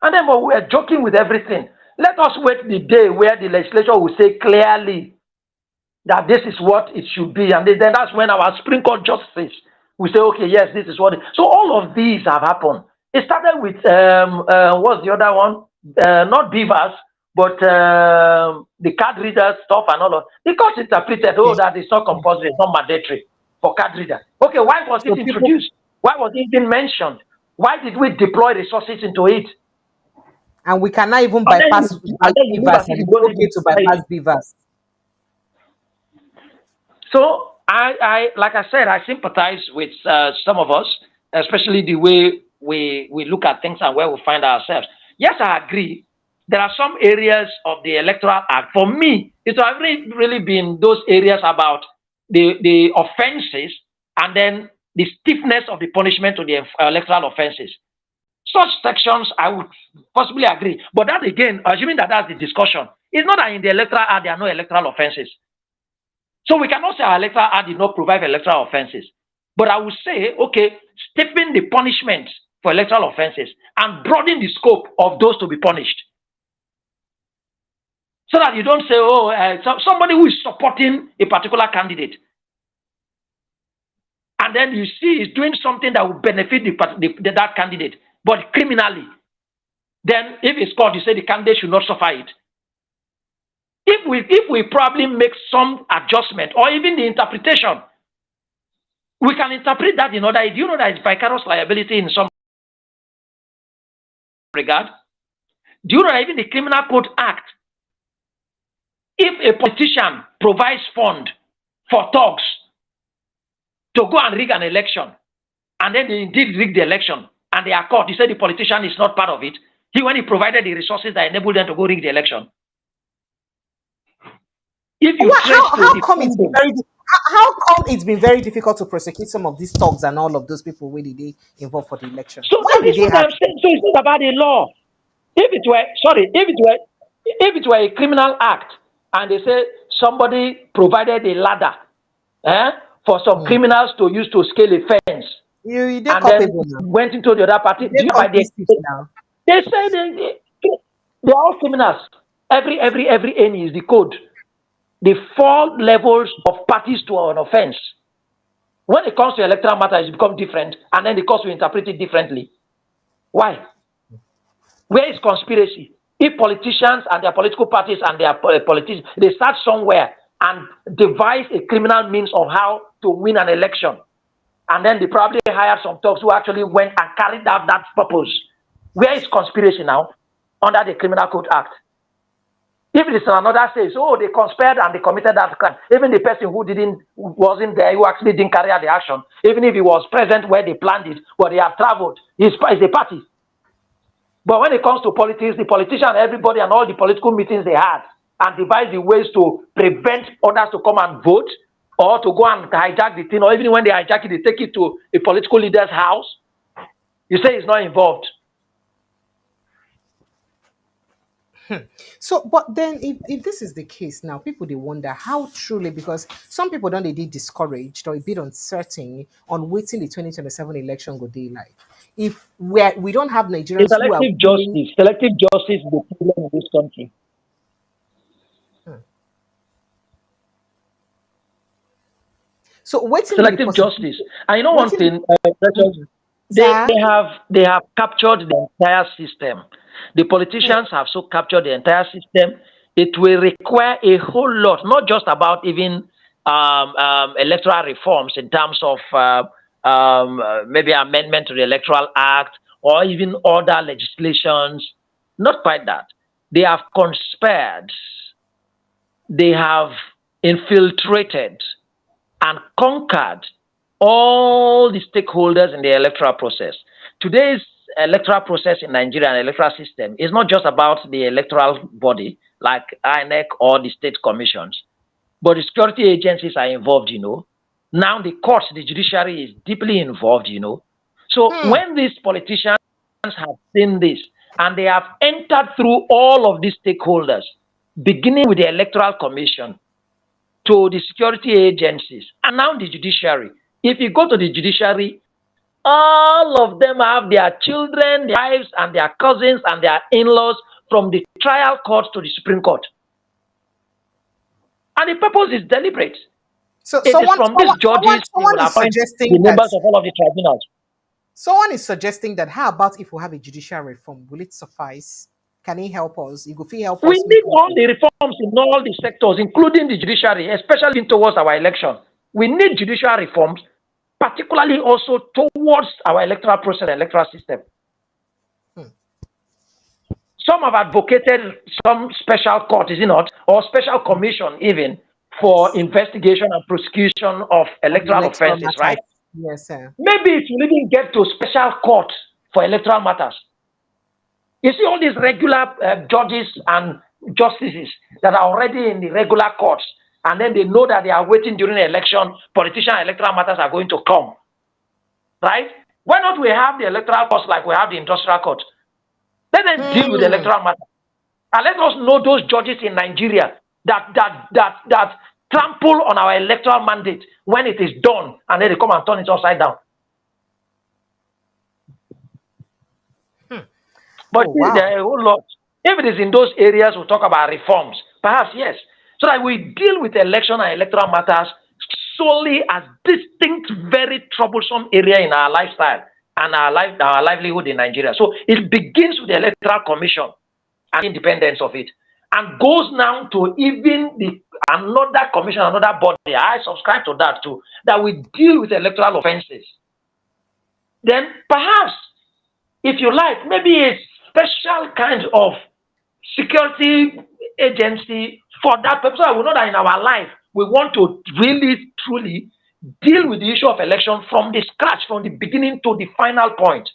And then we are joking with everything. Let us wait the day where the legislature will say clearly that this is what it should be. And then that's when our Supreme Court justices will say, okay, yes, this is what it is. So all of these have happened. It started with, what's the other one? Not beavers, but the card reader stuff and all of it. The court interpreted, oh, that is not compulsory, it's not mandatory for card reader. Okay, why was it introduced? Why was it even mentioned? Why did we deploy resources into it? And we cannot even bypass beavers, and it's okay to bypass beavers. So I like I said, I sympathize with some of us, especially the way we look at things and where we find ourselves. Yes, I agree. There are some areas of the Electoral Act. For me, it's really been those areas about the offenses and then the stiffness of the punishment to the electoral offenses. Such sections, I would possibly agree. But that again, assuming that that's the discussion, it's not that in the Electoral Act there are no electoral offenses. So we cannot say our Electoral Act did not provide electoral offenses. But I would say, okay, stiffen the punishment for electoral offenses and broaden the scope of those to be punished. So that you don't say, oh, somebody who is supporting a particular candidate, and then you see is doing something that will benefit that candidate, but criminally. Then if it's caught, you say the candidate should not suffer it. If we probably make some adjustment or even the interpretation, we can interpret that in order. Do you know that it's vicarious liability in some regard? Do you know that even the Criminal Code Act, if a politician provides fund for thugs to go and rig an election, and then they indeed rig the election, and they are caught, you say the politician is not part of it. When he provided the resources that enabled them to go rig the election. If you how come it's been very difficult to prosecute some of these thugs and all of those people when they involved for the election? So that is what I'm saying. So it's not about the law. If it were a criminal act and they say somebody provided a ladder for some criminals to use to scale a fence, you and then went into the other party, they say they are all criminals. Every any is the code. The 4 levels of parties to an offense. When it comes to electoral matters, it becomes different, and then the courts will interpret it differently. Why? Where is conspiracy? If politicians and their political parties and their politicians, they start somewhere and devise a criminal means of how to win an election, and then they probably hired some thugs who actually went and carried out that purpose. Where is conspiracy now? Under the Criminal Code Act. If it is another says, oh, they conspired and they committed that crime, even the person who wasn't there, who actually didn't carry out the action, even if he was present where they planned it, but they have traveled, it's a party. But when it comes to politics, the politician, everybody, and all the political meetings they had, and devise the ways to prevent others to come and vote, or to go and hijack the thing, or even when they hijack it, they take it to a political leader's house. You say it's not involved. So, but then if this is the case now, people they wonder how truly, because some people don't they did discouraged or a bit uncertain on waiting the 2027 election go day like. If we don't have It's Nigerians who are selective willing. justice. Selective justice is the problem in this country. So waiting be the Selective possibility. justice. And you know one Waiting. thing, Precious, they, Sir. they have they have captured the entire system. The politicians have so captured the entire system. It will require a whole lot, not just about even electoral reforms in terms of maybe amendment to the Electoral Act or even other legislations. Not quite that. They have conspired. They have infiltrated and conquered all the stakeholders in the electoral process. Today's electoral process in Nigeria and electoral system is not just about the electoral body like INEC or the state commissions, but the security agencies are involved, Now the courts, the judiciary is deeply involved, So when these politicians have seen this and they have entered through all of these stakeholders, beginning with the electoral commission, to the security agencies and now the judiciary. If you go to the judiciary, all of them have their children, their wives, and their cousins and their in-laws from the trial court to the Supreme Court. And the purpose is deliberate. So It is from these judges they will is appoint suggesting the that members of all of the tribunals. someone is suggesting that how about if we have a judicial reform? Will it suffice? Can he help us? He could help We us need make all the reforms in all the sectors, including the judiciary, especially towards our election. We need judicial reforms, particularly also towards our electoral process, electoral system. Some have advocated some special court, is it not, or special commission even for investigation and prosecution of electoral offenses, right? Yes, sir. Maybe it will even get to special court for electoral matters. You see all these regular judges and justices that are already in the regular courts, and then they know that they are waiting during the election, politician and electoral matters are going to come, right? Why not we have the electoral courts like we have the industrial court? Let them deal with the electoral matter. And let us know those judges in Nigeria that trample on our electoral mandate when it is done and then they come and turn it upside down. But there are a whole lot. If it is in those areas we talk about reforms, perhaps yes. So that we deal with election and electoral matters solely as distinct, very troublesome area in our lifestyle and our livelihood in Nigeria. So it begins with the Electoral Commission and independence of it, and goes now to even another commission, another body. I subscribe to that too, that we deal with electoral offenses. Then perhaps, if you like, maybe a special kind of security agency for that purpose. I will know that in our life, we want to really, truly deal with the issue of election from the scratch, from the beginning to the final point,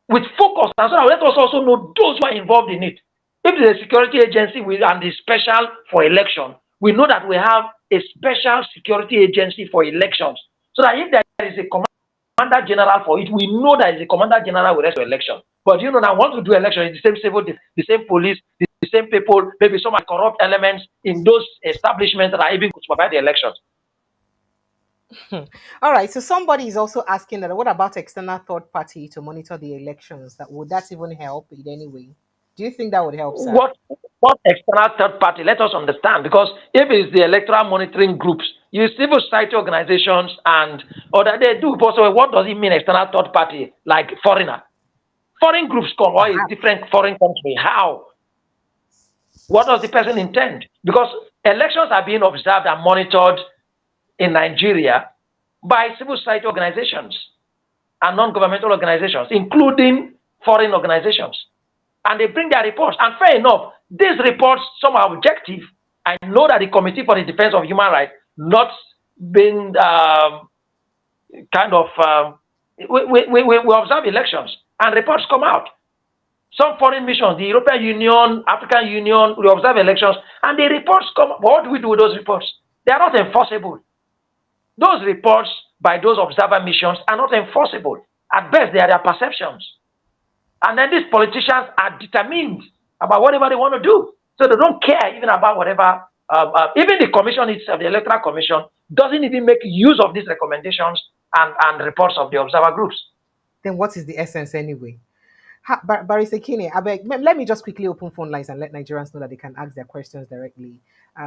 with focus. And so let us also know those who are involved in it. If there's a security agency and the special for election, we know that we have a special security agency for elections. So that if there is a commander general for it, we know there is a commander general with respect to election. But now once we do election, it's the same civil, the same police, the same people, maybe some corrupt elements in those establishments that are even to provide the elections. All right. So somebody is also asking that what about external third party to monitor the elections? Would that even help in any way? Do you think that would help, sir? What external third party? Let us understand, because if it's the electoral monitoring groups, you civil society organizations and other they do. But so what does it mean external third party? Like foreigner? Foreign groups come or a different foreign country. How? What does the person intend? Because elections are being observed and monitored in Nigeria by civil society organizations and non-governmental organizations, including foreign organizations. And they bring their reports. And fair enough, these reports, some are objective. I know that the Committee for the Defense of Human Rights not been we observe elections and reports come out. Some foreign missions, the European Union, African Union, we observe elections and the reports come. What do we do with those reports? They are not enforceable. Those reports by those observer missions are not enforceable. At best, they are their perceptions. And then these politicians are determined about whatever they want to do. So they don't care even about whatever. Even the commission itself, the electoral commission, doesn't even make use of these recommendations and reports of the observer groups. Then what is the essence anyway? Barrister Kine, I beg, let me just quickly open phone lines and let Nigerians know that they can ask their questions directly.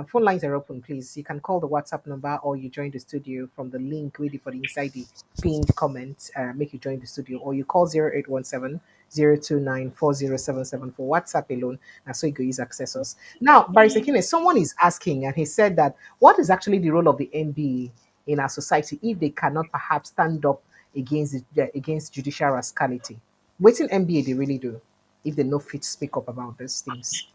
Phone lines are open, please. You can call the WhatsApp number or you join the studio from the link waiting for the inside the pinned comment. Make you join the studio, or you call 0817 029 4077 for WhatsApp alone. And so you can use access us. Now, Barrister Kine, someone is asking, and he said that what is actually the role of the NBA in our society if they cannot perhaps stand up against judicial rascality? Waiting MBA they really do if they no fit speak up about these things.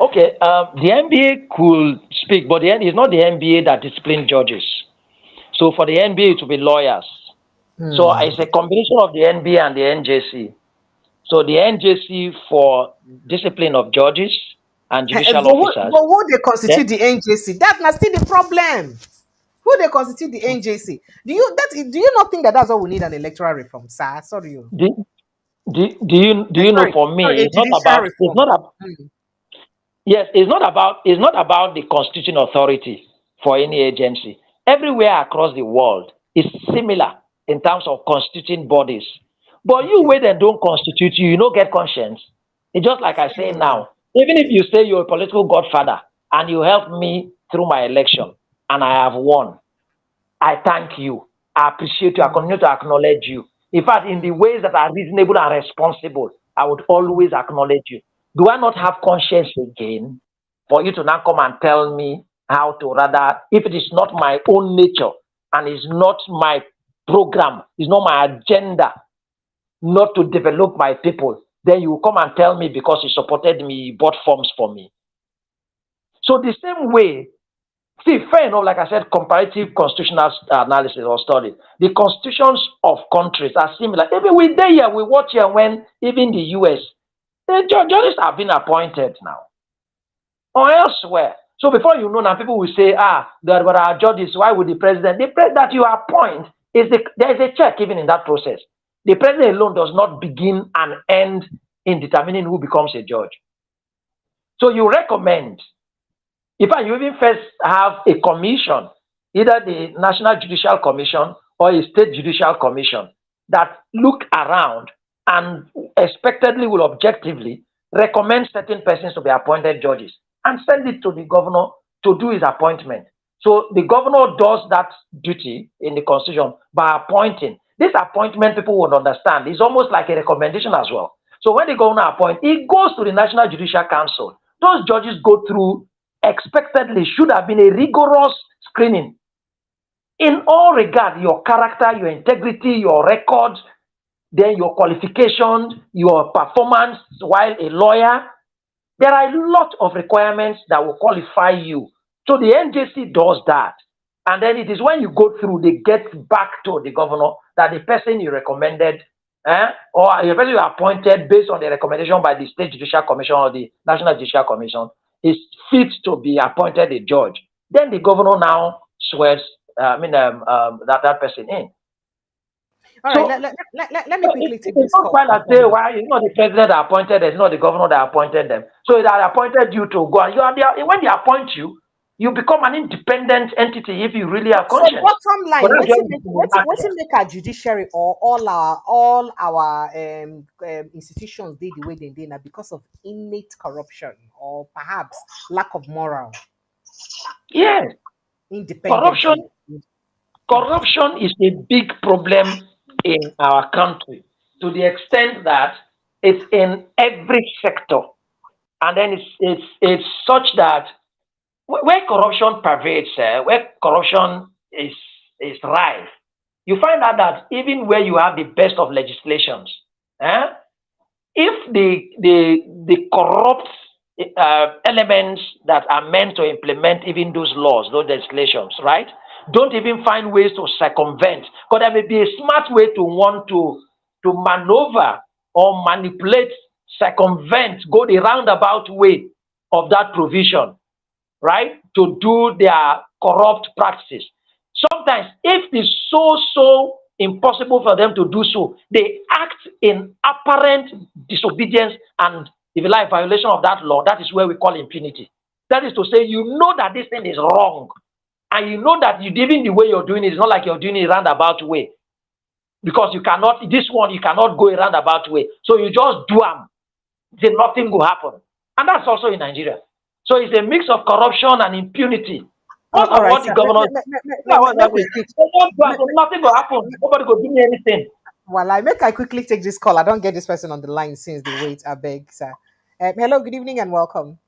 Okay, the NBA could speak, but it's not the NBA that disciplines judges. So for the NBA to be lawyers. So it's a combination of the NBA and the NJC. So the NJC for discipline of judges and judicial officers. But who they constitute the NJC? That must be the problem. Who they constitute the NJC? Do you not think that that's what we need an electoral reform, sir? Sorry, you. Do you know? For me, a judicial reform. Yes, it's not about the constituting authority for any agency. Everywhere across the world is similar in terms of constituting bodies. But you wait and don't constitute you don't get conscience. It's just like I say now. Even if you say you're a political godfather and you help me through my election and I have won, I thank you. I appreciate you. I continue to acknowledge you. In fact, in the ways that are reasonable and responsible, I would always acknowledge you. Do I not have conscience again for you to now come and tell me how to rather, if it is not my own nature and it's not my program, it's not my agenda, not to develop my people, then you will come and tell me because you supported me, you bought forms for me. So the same way, see, fair enough, like I said, comparative constitutional analysis or study. The constitutions of countries are similar. Even we there here, we watch here when even the U.S. the judges have been appointed now or elsewhere. So before you know now, people will say, there were our judges. Why would the president that you appoint there is a check even in that process. The president alone does not begin and end in determining who becomes a judge. So you recommend. In fact, you even first have a commission, either the National Judicial Commission or a State Judicial Commission, that look around and expectedly will objectively recommend certain persons to be appointed judges and send it to the governor to do his appointment. So the governor does that duty in the constitution by appointing. This appointment, people would understand, is almost like a recommendation as well. So when the governor appoints, it goes to the National Judicial Council. Those judges go through, expectedly should have been a rigorous screening in all regard, your character, your integrity, your records, then your qualifications, your performance while a lawyer. There are a lot of requirements that will qualify you. So the NJC does that. And then it is when you go through, they get back to the governor that the person you recommended or the person you appointed based on the recommendation by the State Judicial Commission or the National Judicial Commission is fit to be appointed a judge. Then the governor now swears that person in. All right, let me quickly take this call. I say why it's not the president that appointed them, it's not the governor that appointed them. So they appointed you to go, and you are there. When they appoint you, you become an independent entity if you really have conscience. So bottom line, what's make our judiciary or all our institutions did the way they did now because of innate corruption or perhaps lack of moral? Yes. Independent. Corruption is a big problem in our country to the extent that it's in every sector, and then it's such that where corruption pervades, where corruption is rife, you find out that even where you have the best of legislations, if the corrupt elements that are meant to implement even those laws, those legislations, right, don't even find ways to circumvent, because there may be a smart way to want to maneuver or manipulate, circumvent, go the roundabout way of that provision, right, to do their corrupt practices. Sometimes, if it's so impossible for them to do so, they act in apparent disobedience and if you like, violation of that law, that is where we call impunity. That is to say, you know that this thing is wrong, and you know that even the way you're doing it is not like you're doing it roundabout way, because you cannot, this one, you cannot go a roundabout way. So you just do them, then nothing will happen. And that's also in Nigeria. So it's a mix of corruption and impunity. Most all of right, what the sir. governors, nothing will happen. Nobody will give me anything. Well, I make I quickly take this call. I don't get this person on the line since they wait. I beg, sir. Hello, good evening, and welcome.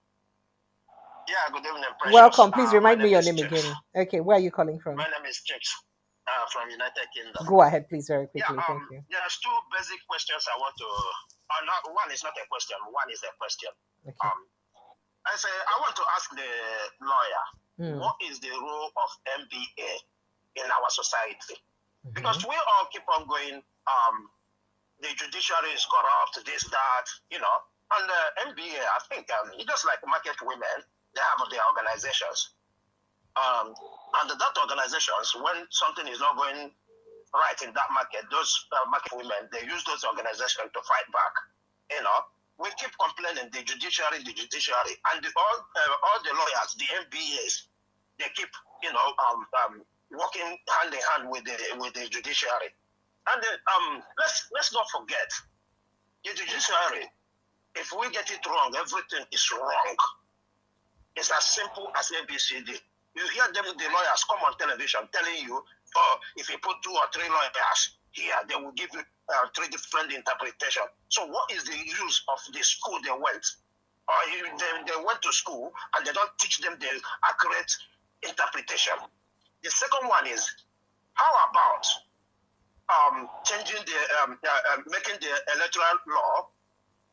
Yeah, good evening, Precious. Welcome. Please My remind me name your is name Chicks. again. Okay, where are you calling from? My name is Chicks from United Kingdom. Go ahead, please, very Yeah, quickly. Thank you. there's two basic questions I want to. One is not a question. One is a question. Okay. I want to ask the lawyer, what is the role of MBA in our society? Because we all keep on going. The judiciary is corrupt. This, that, you know. And the MBA, I think, just like market women, they have their organizations. And that organizations, when something is not going right in that market, those market women, they use those organizations to fight back. You know, we keep complaining the judiciary, and all the lawyers, the MBAs, they keep, you know, working hand in hand with the judiciary. And let's not forget, the judiciary, if we get it wrong, everything is wrong. It's as simple as ABCD. You hear them, the lawyers come on television telling you, oh, if you put 2 or 3 lawyers here, they will give you 3 different interpretations. So what is the use of the school they went? Or they went to school and they don't teach them the accurate interpretation. The second one is, how about changing making the electoral law?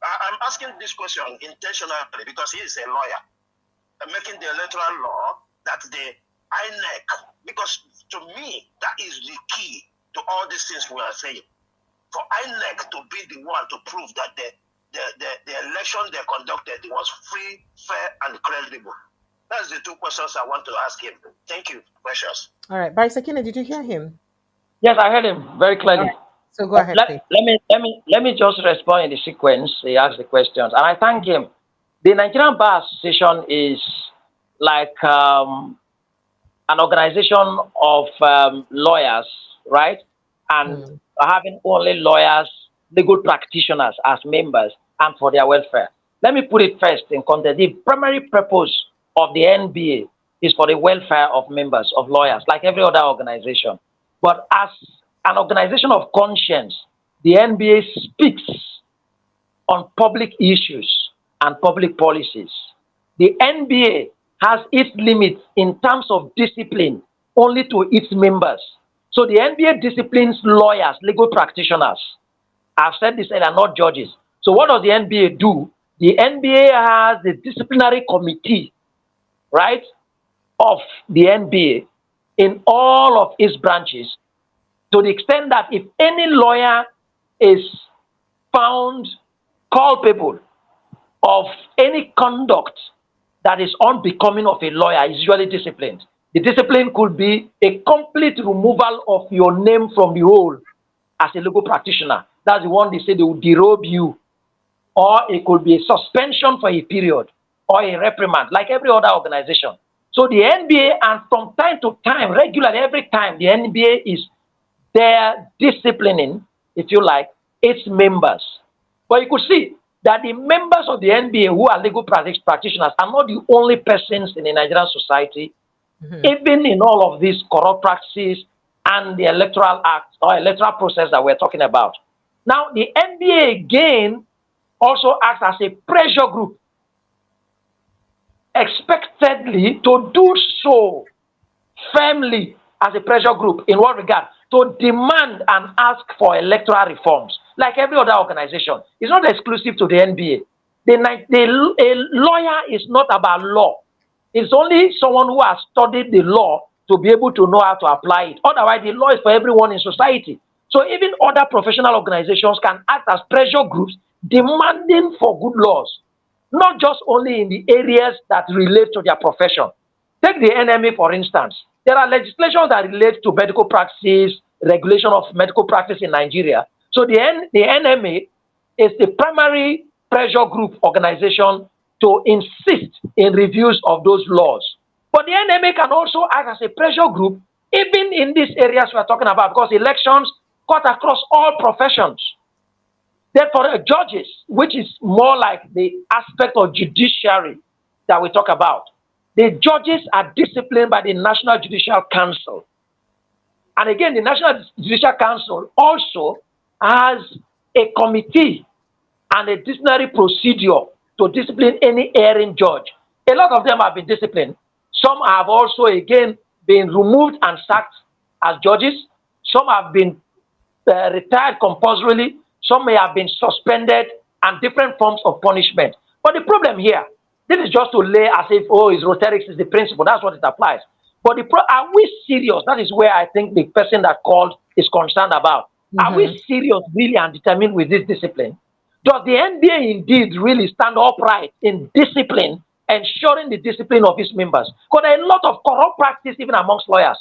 I'm asking this question intentionally because he is a lawyer. Making the electoral law that the INEC, because to me, that is the key to all these things we are saying. For INEC to be the one to prove that the election they conducted was free, fair, and credible. That's the 2 questions I want to ask him. Thank you, Precious. All right, Barisakina, did you hear him? Yes, I heard him very clearly. So go ahead, please. Let me just respond in the sequence. He asked the questions, and I thank him. The Nigerian Bar Association is like an organization of lawyers, right? And having only lawyers, legal practitioners as members, and for their welfare. Let me put it first in context. The primary purpose of the NBA is for the welfare of members, of lawyers, like every other organization. But as an organization of conscience, the NBA speaks on public issues and public policies. The NBA has its limits in terms of discipline only to its members. So the NBA disciplines lawyers, legal practitioners. I've said this earlier, not judges. So what does the NBA do? The NBA has the disciplinary committee, right, of the NBA in all of its branches, to the extent that if any lawyer is found culpable of any conduct that is unbecoming of a lawyer, is usually disciplined. The discipline could be a complete removal of your name from the role as a legal practitioner. That's the one they say they will derobe you. Or it could be a suspension for a period or a reprimand, like every other organization. So the NBA, and from time to time, regularly, every time, the NBA is there disciplining, if you like, its members. But you could see that the members of the NBA who are legal practitioners are not the only persons in the Nigerian society, even in all of these corrupt practices and the electoral act or electoral process that we're talking about. Now, the NBA again also acts as a pressure group, expectedly to do so firmly as a pressure group. In what regard? To demand and ask for electoral reforms, like every other organization. It's not exclusive to the NBA. A lawyer is not about law. It's only someone who has studied the law to be able to know how to apply it. Otherwise, the law is for everyone in society. So even other professional organizations can act as pressure groups demanding for good laws, not just only in the areas that relate to their profession. Take the NMA, for instance. There are legislations that relate to medical practices, regulation of medical practice in Nigeria. So the NMA is the primary pressure group organization to insist in reviews of those laws. But the NMA can also act as a pressure group, even in these areas we are talking about, because elections cut across all professions. Therefore, judges, which is more like the aspect of judiciary that we talk about, the judges are disciplined by the National Judicial Council. And again, the National Judicial Council also has a committee and a disciplinary procedure to discipline any erring judge. A lot of them have been disciplined. Some have also, again, been removed and sacked as judges. Some have been retired compulsorily. Some may have been suspended and different forms of punishment. But the problem here, this is just to lay as if, oh, it's rhetorics is the principle. That's what it applies. But are we serious? That is where I think the person that called is concerned about. Are we serious really and determined with this discipline? Does the NBA indeed really stand upright in discipline, ensuring the discipline of its members? Because there are a lot of corrupt practice even amongst lawyers.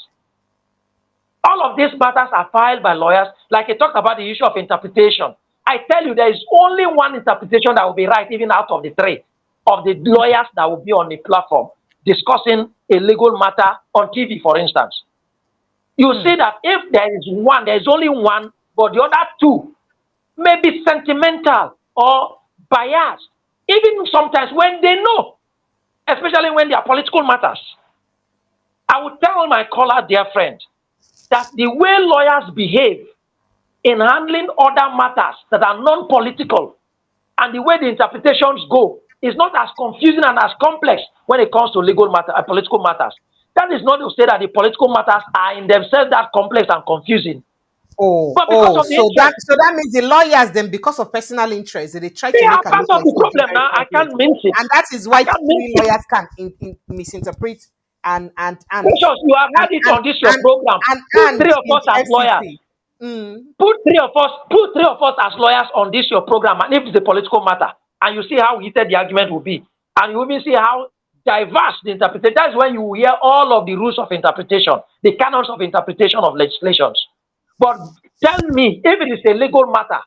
All of these matters are filed by lawyers. Like I talked about the issue of interpretation. I tell you, there is only one interpretation that will be right, even out of the three of the lawyers that will be on the platform discussing a legal matter on TV, for instance. You see that if there is one, there is only one, but the other two may be sentimental or biased, even sometimes when they know, especially when they are political matters. I would tell my caller, dear friend, that the way lawyers behave in handling other matters that are non-political and the way the interpretations go is not as confusing and as complex when it comes to legal matter, political matters. That is not to say that the political matters are in themselves that complex and confusing. But because of the interest, so that means the lawyers then, because of personal interest, they try they to are make a part look of like the something problem very now. I complex. can't mince it. And that is why I can't mince it. lawyers can misinterpret and Precious, you have had it on this your program. Put three of us as lawyers. Put three of us as lawyers on this your program, and if it's a political matter, and you see how heated the argument will be, and you even see how diverse the interpretation. That's when you will hear all of the rules of interpretation, the canons of interpretation of legislations. But tell me, if it is a legal matter,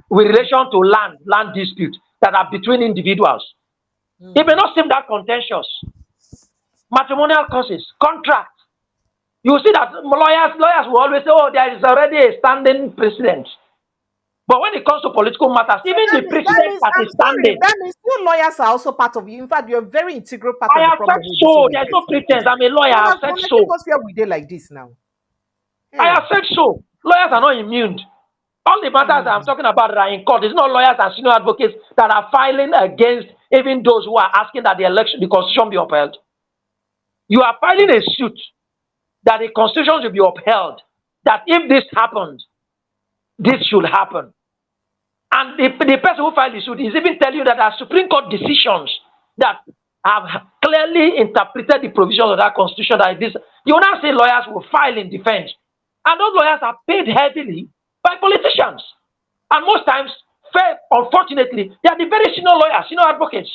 with relation to land dispute that are between individuals, it may not seem that contentious. Matrimonial causes, contract. You see that lawyers will always say, oh, there is already a standing precedent. But when it comes to political matters, even the precedent that is standing. That means you lawyers are also part of you. In fact, you're a very integral part of I the have problem. said so. There's no pretense. I'm a lawyer. I have said so. Where we did like this now. I have said so. Lawyers are not immune. All the matters that I'm talking about that are in court. It's not lawyers and senior advocates that are filing against even those who are asking that the constitution be upheld. You are filing a suit that the constitution should be upheld, that if this happens, this should happen. And the person who filed the suit is even telling you that there are Supreme Court decisions that have clearly interpreted the provisions of that constitution that this. You will now say lawyers will file in defense. And those lawyers are paid heavily by politicians. And most times, unfortunately, they are the very senior lawyers, senior advocates.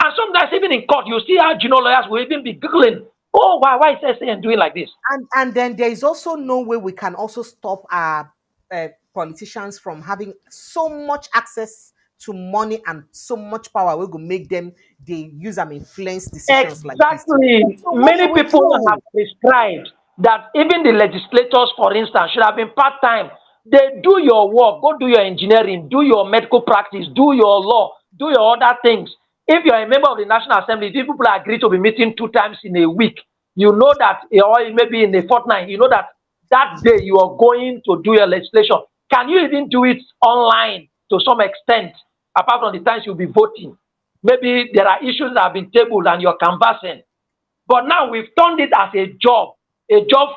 And sometimes even in court, you see how junior lawyers will even be giggling. Oh, why is SAN doing like this? And then there is also no way we can also stop our politicians from having so much access to money and so much power. We will make them they use and influence decisions like this. Exactly. So many people have prescribed that even the legislators, for instance, should have been part-time. They do your work, go do your engineering, do your medical practice, do your law, do your other things. If you're a member of the National Assembly, if people agree to be meeting 2 times in a week, you know that, or maybe in a fortnight, you know that that day you are going to do your legislation. Can you even do it online to some extent, apart from the times you'll be voting? Maybe there are issues that have been tabled and you're canvassing. But now we've turned it as a job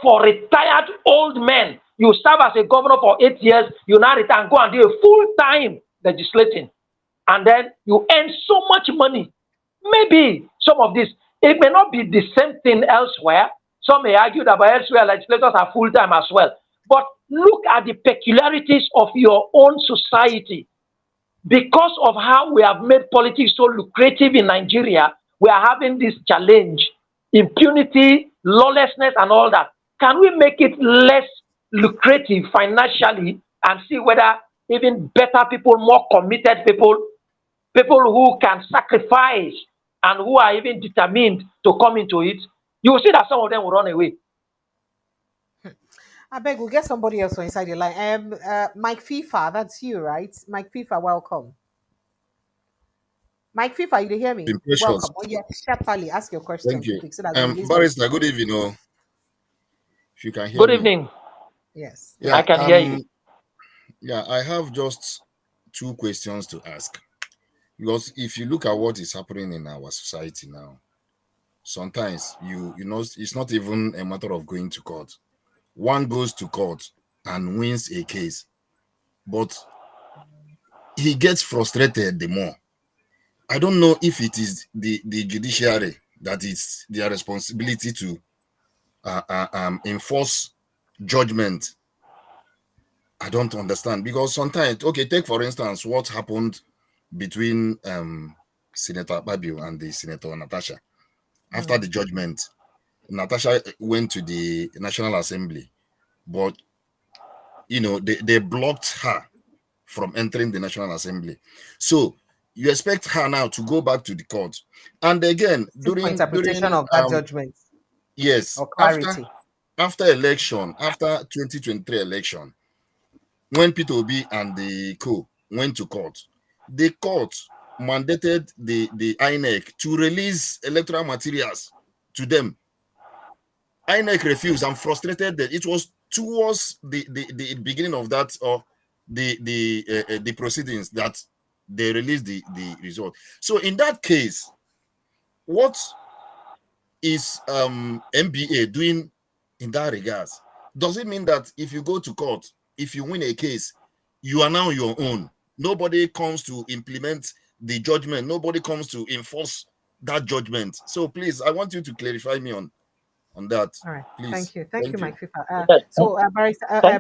for retired old men. You serve as a governor for 8 years, you now retire and go and do a full-time legislating. And then you earn so much money. Maybe some of this, it may not be the same thing elsewhere. Some may argue that by elsewhere legislators are full-time as well. But look at the peculiarities of your own society. Because of how we have made politics so lucrative in Nigeria, we are having this challenge, impunity, lawlessness, and all that. Can we make it less lucrative financially and see whether even better people, more committed people, people who can sacrifice and who are even determined to come into it, you will see that some of them will run away. I beg we'll get somebody else inside the line. Mike FIFA, that's you, right? Mike FIFA, welcome. Mike FIFA, you hear me? Precious. Welcome. Oh yeah, sharply ask your question. Thank you. Quick, so that we release Barrister, good evening. Oh, if you can hear Good me. evening. Yes. Yeah, I can hear you. Yeah, I have just two questions to ask. Because if you look at what is happening in our society now, sometimes you know it's not even a matter of going to court. One goes to court and wins a case, but he gets frustrated the more. I don't know if it is the judiciary that is their responsibility to enforce judgment. I don't understand, because sometimes, okay, take for instance what happened between Senator Babio and the Senator Natasha. After the judgment, Natasha went to the National Assembly, but they blocked her from entering the National Assembly. So you expect her now to go back to the court, and again during interpretation of that judgment. Yes, or clarity. after election, after 2023 election, when Peter Obi and the co went to court, the court mandated the INEC to release electoral materials to them. INEC refused. I'm frustrated that it was towards the beginning of that, or the proceedings, that they released the result. So in that case, what is MBA doing in that regards? Does it mean that if you go to court, if you win a case, you are now your own? Nobody comes to implement the judgment. Nobody comes to enforce that judgment. So please, I want you to clarify me on that. All right. Please. Thank you, Mike FIFA.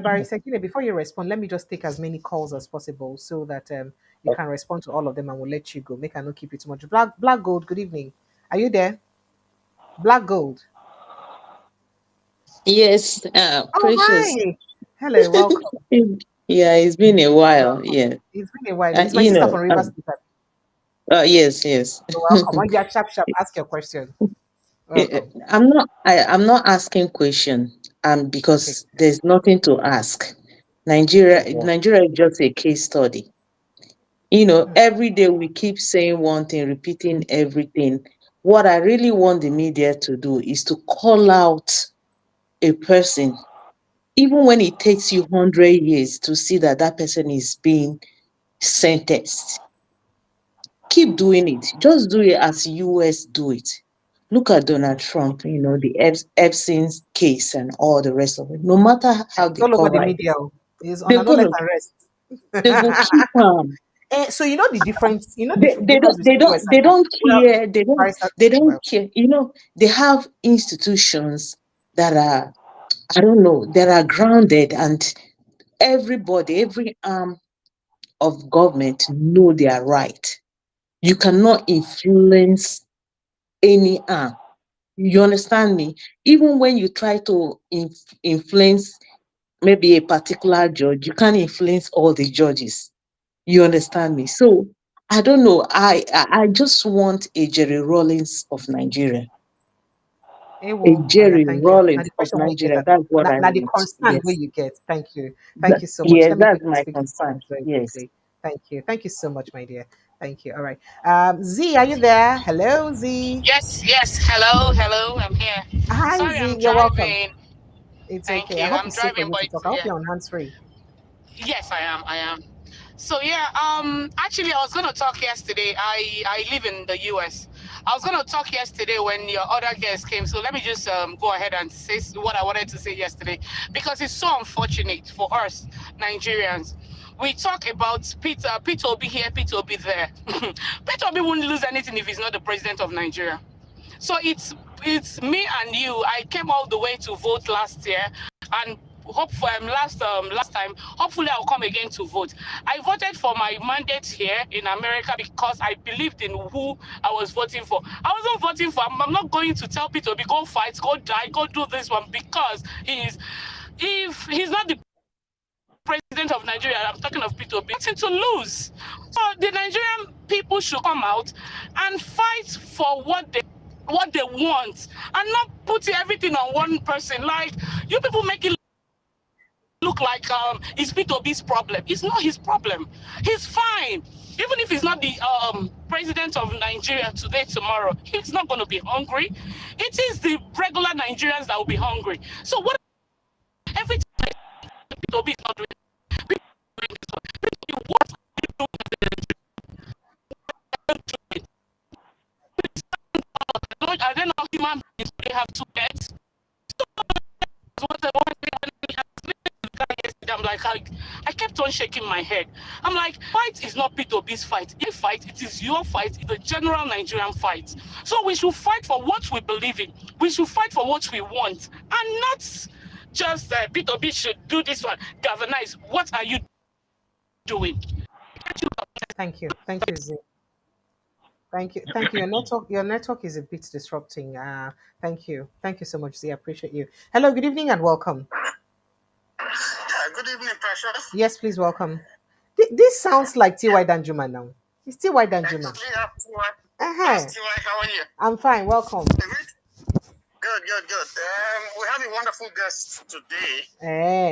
Barry Sekine, before you respond, let me just take as many calls as possible so that you can respond to all of them, and we'll let you go. Make I not keep you too much. Black Gold, good evening. Are you there? Black Gold. Yes, Precious. Hi. Hello, welcome. Yeah, it's been a while. Yeah, it's been a while. It's my sister from Rivers. Yes. You're welcome. When you're sharp, ask your question. Welcome. I'm not asking question, because there's nothing to ask. Nigeria is just a case study. Every day we keep saying one thing, repeating everything. What I really want the media to do is to call out a person, even when it takes you 100 years to see that person is being sentenced. Keep doing it. Just do it as U.S. do it. Look at Donald Trump, the Epstein's case and all the rest of it. No matter how they all over the cover media, is on they another arrest. they will keep so you know the difference. You know they don't care. They don't care. They have institutions that are, I don't know, that are grounded, and everybody, every arm of government know their right. You cannot influence any arm. You understand me? Even when you try to influence maybe a particular judge, you can't influence all the judges. You understand me? So I don't know. I just want a Jerry Rawlings of Nigeria. A Jerry Rawlings of Nigeria. That's what I want. The constant way you get. Thank you so much. Yeah, that's my concern. Yes. Thank you so much, my dear. Thank you. All right. Z, are you there? Hello, Z. Yes. Hello. I'm here. Hi, Sorry, Z. I'm You're driving. welcome. It's Thank okay. you. I hope I'm it's safe for driving, you to but talk. I hope you're on hands free. Yes, I am. So yeah, actually I was gonna talk yesterday. I live in the US. I was gonna talk yesterday when your other guest came. So let me just go ahead and say what I wanted to say yesterday, because it's so unfortunate for us Nigerians. We talk about Peter Obi here, Peter Obi there. Peter Obi won't lose anything if he's not the president of Nigeria. So it's me and you. I came all the way to vote last year, and hopefully last time, hopefully I'll come again to vote. I voted for my mandate here in America because I believed in who I was voting for. I wasn't voting for, I'm not going to tell people to go fight, go die, go do this one, because if he's not the president of Nigeria, I'm talking of Peter Obi, nothing to lose. So the Nigerian people should come out and fight for what they want and not put everything on one person. Like, you people make it look like it's Peter Obi's problem. It's not his problem. He's fine. Even if he's not the president of Nigeria today, tomorrow, he's not going to be hungry. It is the regular Nigerians that will be hungry. So what? Every time Peter Obi is not doing I don't know human beings really have two heads. I'm like, I kept on shaking my head. I'm like, fight is not Peter Obi's fight. If fight, it is your fight, it's the general Nigerian fight. So we should fight for what we believe in. We should fight for what we want, and not just Peter Obi should do this one. Galvanize. What are you doing? Thank you, Z. Thank you. Your network is a bit disrupting. Thank you so much, Z. I appreciate you. Hello, good evening, and welcome. Good evening, Precious. Yes, please welcome. This sounds like T.Y. Danjuma now. It's T.Y. Danjuma. How are you? I'm fine. Welcome. Good. We have a wonderful guest today.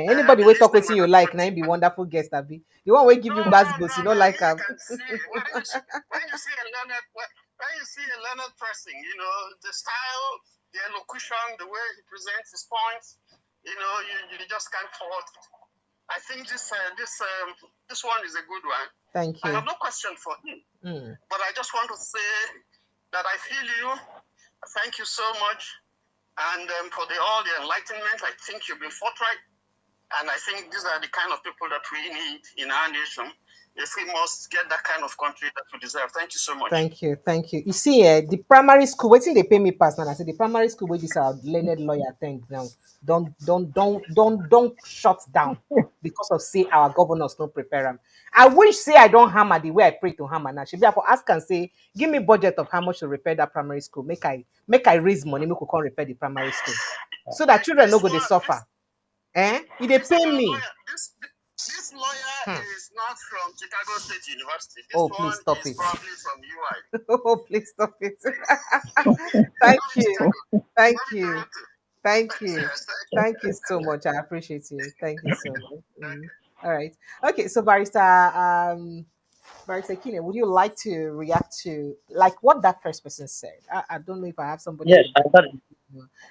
Anybody will talk with you like now be wonderful guest, Abby. The one will give you basketballs, you don't like her. When you see a learned person, you know, the style, the elocution, the way he presents his points, you know, you just can't fault it. I think this one is a good one. Thank you. I have no question for him, but I just want to say that I feel you. Thank you so much, and for all the enlightenment. I think you've been forthright, and I think these are the kind of people that we need in our nation if we must get that kind of country that we deserve. Thank you so much. Thank you. You see, the primary school, waiting they pay me pass now. I said the primary school where this our learned lawyer thing now. Don't shut down because of say our governors don't prepare them. I wish say I don't hammer the way I pray to hammer now. Should be for ask and say, give me budget of how much to repair that primary school. Make I raise money, make we can repair the primary school. So that children no go they suffer. They pay me. This lawyer is not from Chicago State University. This oh, please stop is it. probably from UI. Oh, please stop it. Thank you so much. I appreciate you. Thank you so much. All right. Okay, so Barrister Kine, would you like to react to like what that first person said? I don't know if I have somebody. Yes, I got it.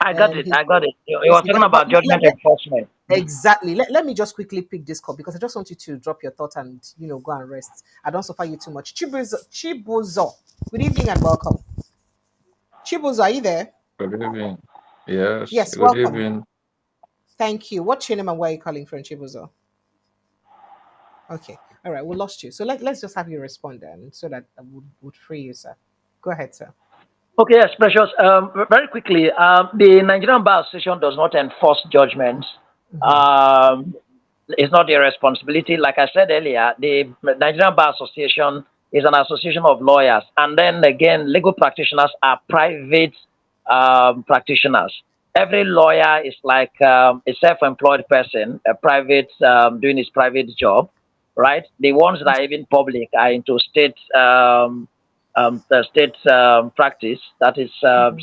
I got it. You were talking about judgment enforcement. Exactly. Let me just quickly pick this call because I just want you to drop your thoughts and go and rest. I don't suffer you too much. Chibuzo. Good evening and welcome. Chibuzo, are you there? Good evening. Yes. Good welcome. Evening. Thank you. What's your name and where are you calling from, Chibuzo? Okay. All right. We lost you. So let's just have you respond then so that I would free you, sir. Go ahead, sir. Okay, yes, Precious. Very quickly, the Nigerian Bar Association does not enforce judgments. It's not their responsibility. Like I said earlier, the Nigerian Bar Association is an association of lawyers. And then again, legal practitioners are private practitioners. Every lawyer is like a self-employed person, a private, doing his private job, right? The ones that are even public are into state practice, that is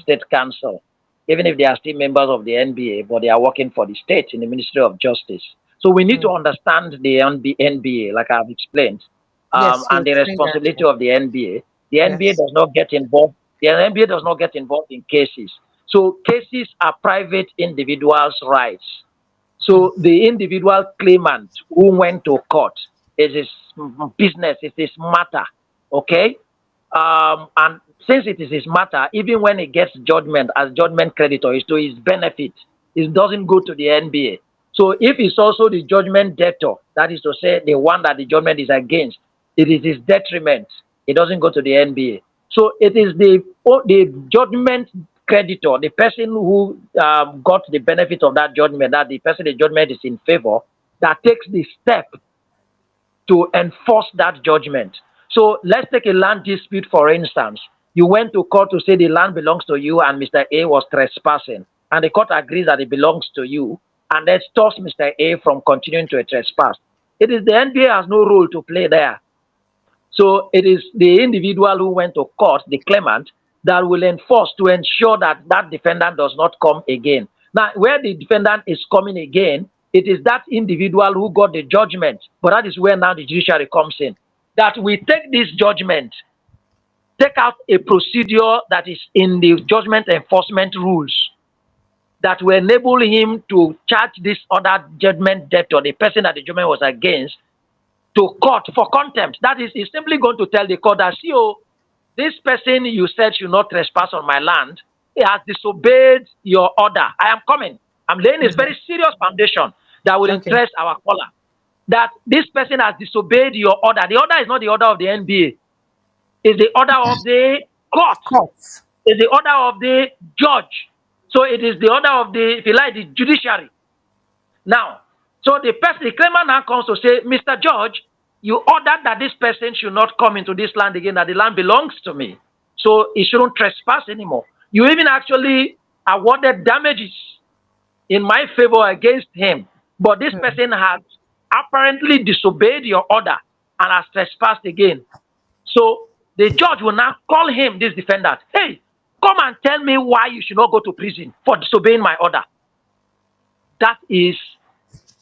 state council, even if they are still members of the NBA, but they are working for the state in the Ministry of Justice. So we need to understand the NBA, like I've explained, and the responsibility of the NBA. The NBA does not get involved. The NBA does not get involved in cases. So cases are private individuals' rights. So the individual claimant who went to court is his business, it is matter, okay? And since it is his matter, even when he gets judgment as judgment creditor, is to his benefit. It doesn't go to the NBA. So if it's also the judgment debtor, that is to say the one that the judgment is against, it is his detriment. It doesn't go to the NBA. So it is the judgment creditor, the person who got the benefit of that judgment, that the person the judgment is in favor, that takes the step to enforce that judgment. So let's take a land dispute, for instance. You went to court to say the land belongs to you and Mr. A was trespassing. And the court agrees that it belongs to you and then stops Mr. A from continuing to trespass. It is the NBA has no role to play there. So it is the individual who went to court, the claimant, that will enforce to ensure that that defendant does not come again. Now, where the defendant is coming again, it is that individual who got the judgment. But that is where now the judiciary comes in. That we take this judgment, take out a procedure that is in the judgment enforcement rules that will enable him to charge this other judgment debtor, the person that the judgment was against, to court for contempt. That is, he's simply going to tell the court that, see, oh, this person you said should not trespass on my land, he has disobeyed your order. I am coming. I'm laying a very serious foundation that will interest our caller. That this person has disobeyed your order. The order is not the order of the NBA. It's the order of the court. It's the order of the judge. So it is the order of the, if you like, the judiciary. Now, so the person, the claimant now comes to say, Mr. Judge, you ordered that this person should not come into this land again, that the land belongs to me. So he shouldn't trespass anymore. You even actually awarded damages in my favor against him. But this person has apparently disobeyed your order and has trespassed again. So the judge will now call him, this defendant, hey, come and tell me why you should not go to prison for disobeying my order. That is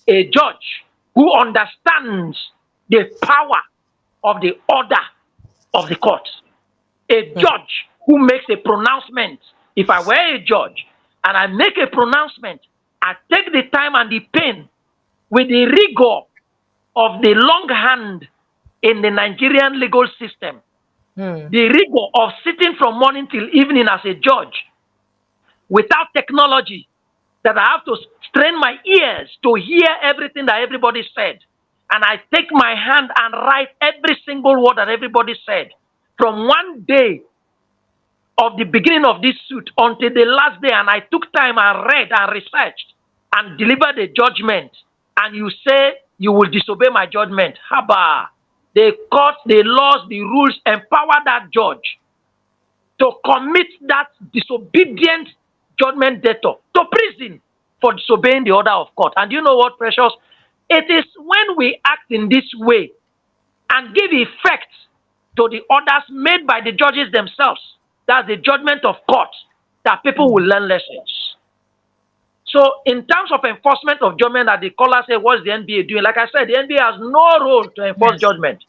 a judge who understands the power of the order of the court. A judge who makes a pronouncement. If I were a judge and I make a pronouncement, I take the time and the pain with the rigor of the long hand in the Nigerian legal system. The rigor of sitting from morning till evening as a judge without technology, that I have to strain my ears to hear everything that everybody said. And I take my hand and write every single word that everybody said. From one day of the beginning of this suit until the last day, and I took time and read and researched and delivered a judgment, and you say you will disobey my judgment. Haba. The court, the laws, the rules empower that judge to commit that disobedient judgment debtor to prison for disobeying the order of court. And you know what, Precious? It is when we act in this way and give effect to the orders made by the judges themselves, that's the judgment of court, that people will learn lessons. So in terms of enforcement of judgment, that the caller said, what's the NBA doing? Like I said, the NBA has no role to enforce judgment.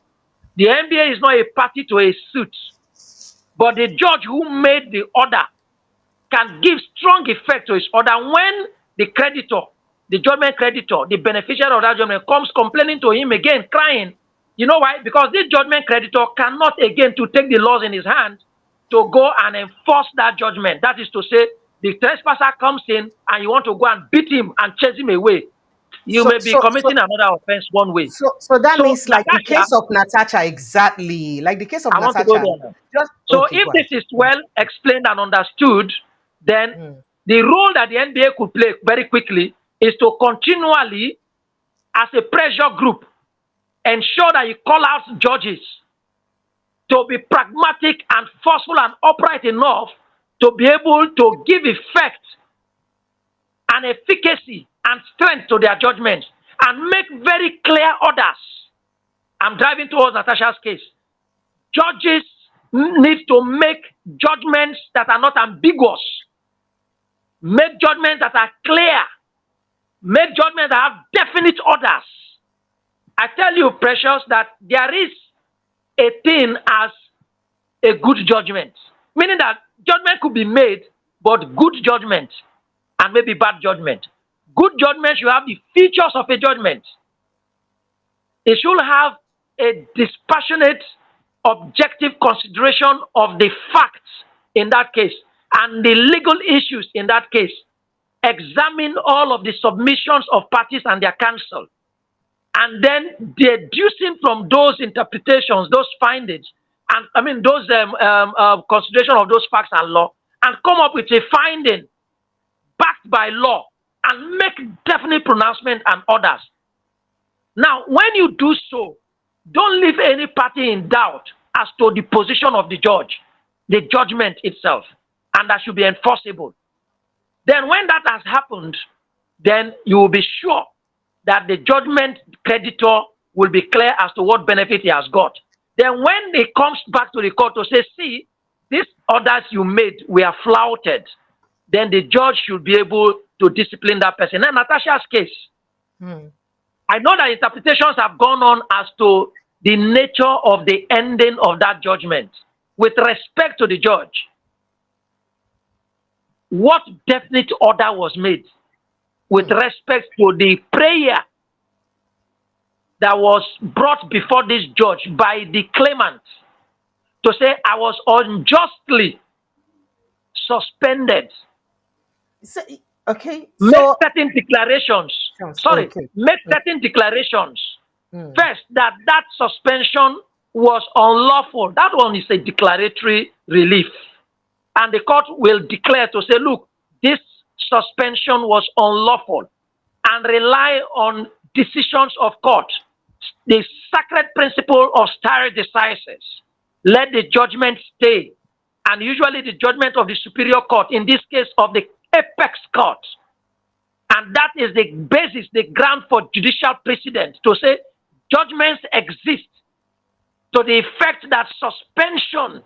The NBA is not a party to a suit. But the judge who made the order can give strong effect to his order when the creditor, the judgment creditor, the beneficiary of that judgment comes complaining to him again, crying. You know why? Because this judgment creditor cannot again to take the laws in his hand to go and enforce that judgment. That is to say, the trespasser comes in and you want to go and beat him and chase him away. You may be committing another offense one way. So that means like Natasha, the case of Natasha, exactly. Like the case of Natasha. If this is well explained and understood, then the role that the NBA could play very quickly is to continually, as a pressure group, ensure that you call out judges to be pragmatic and forceful and upright enough to be able to give effect and efficacy and strength to their judgments and make very clear orders. I'm driving towards Natasha's case. Judges need to make judgments that are not ambiguous. Make judgments that are clear. Make judgments that have definite orders. I tell you, Precious, that there is a thing as a good judgment. Meaning that judgment could be made, but good judgment and maybe bad judgment. Good judgment should have the features of a judgment. It should have a dispassionate, objective consideration of the facts in that case and the legal issues in that case. Examine all of the submissions of parties and their counsel, and then deducing from those interpretations, those findings, and I mean those consideration of those facts and law, and come up with a finding backed by law and make definite pronouncement and orders. Now, when you do so, don't leave any party in doubt as to the position of the judge, the judgment itself, and that should be enforceable. Then when that has happened, then you will be sure that the judgment creditor will be clear as to what benefit he has got. Then when he comes back to the court to say, see, these orders you made were flouted, then the judge should be able to discipline that person. In Natasha's case, I know that interpretations have gone on as to the nature of the ending of that judgment. With respect to the judge, what definite order was made with respect to the prayer that was brought before this judge by the claimant to say, I was unjustly suspended. So, okay. Make certain declarations. Make certain declarations. First, that suspension was unlawful. That one is a declaratory relief. And the court will declare to say, look, this suspension was unlawful, and rely on decisions of court. The sacred principle of stare decisis. Let the judgment stay. And usually the judgment of the superior court, in this case of the apex court. And that is the basis, the ground for judicial precedent to say judgments exist to the effect that suspension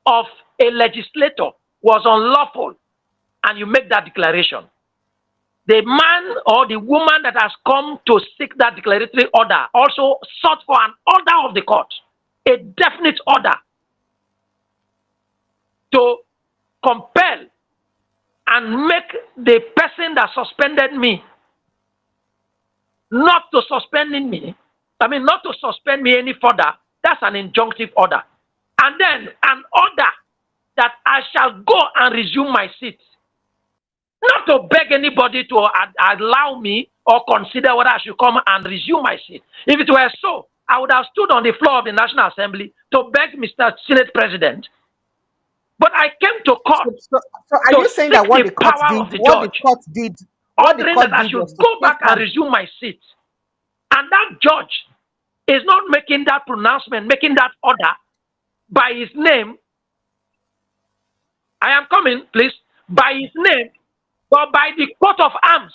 of a legislator was unlawful, and you make that declaration. The man or the woman that has come to seek that declaratory order also sought for an order of the court, a definite order to compel and make the person that suspended me not to suspend me any further. That's an injunctive order. And then an order that I shall go and resume my seat. Not to beg anybody to allow me or consider whether I should come and resume my seat. If it were so, I would have stood on the floor of the National Assembly to beg Mr. Senate President. But I came to court. So are you saying that what the court did, ordering that I should go back and resume my seat? And that judge is not making that pronouncement, making that order by his name. I am coming, please. By his name, but by the coat of arms.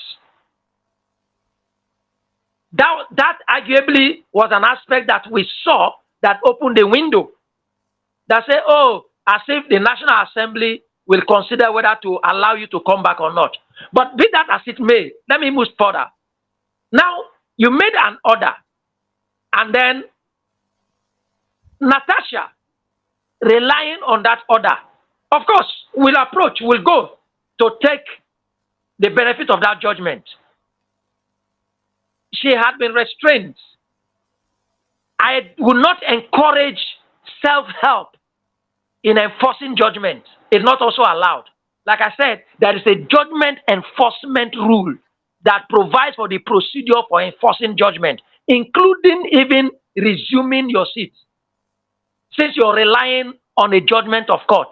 That arguably was an aspect that we saw that opened the window. That said, oh, as if the National Assembly will consider whether to allow you to come back or not. But be that as it may, let me move further. Now, you made an order, and then Natasha, relying on that order, of course, will go to take the benefit of that judgment. She had been restrained. I would not encourage self-help in enforcing judgment. It's not also allowed. Like I said, there is a judgment enforcement rule that provides for the procedure for enforcing judgment, including even resuming your seat, since you're relying on a judgment of court.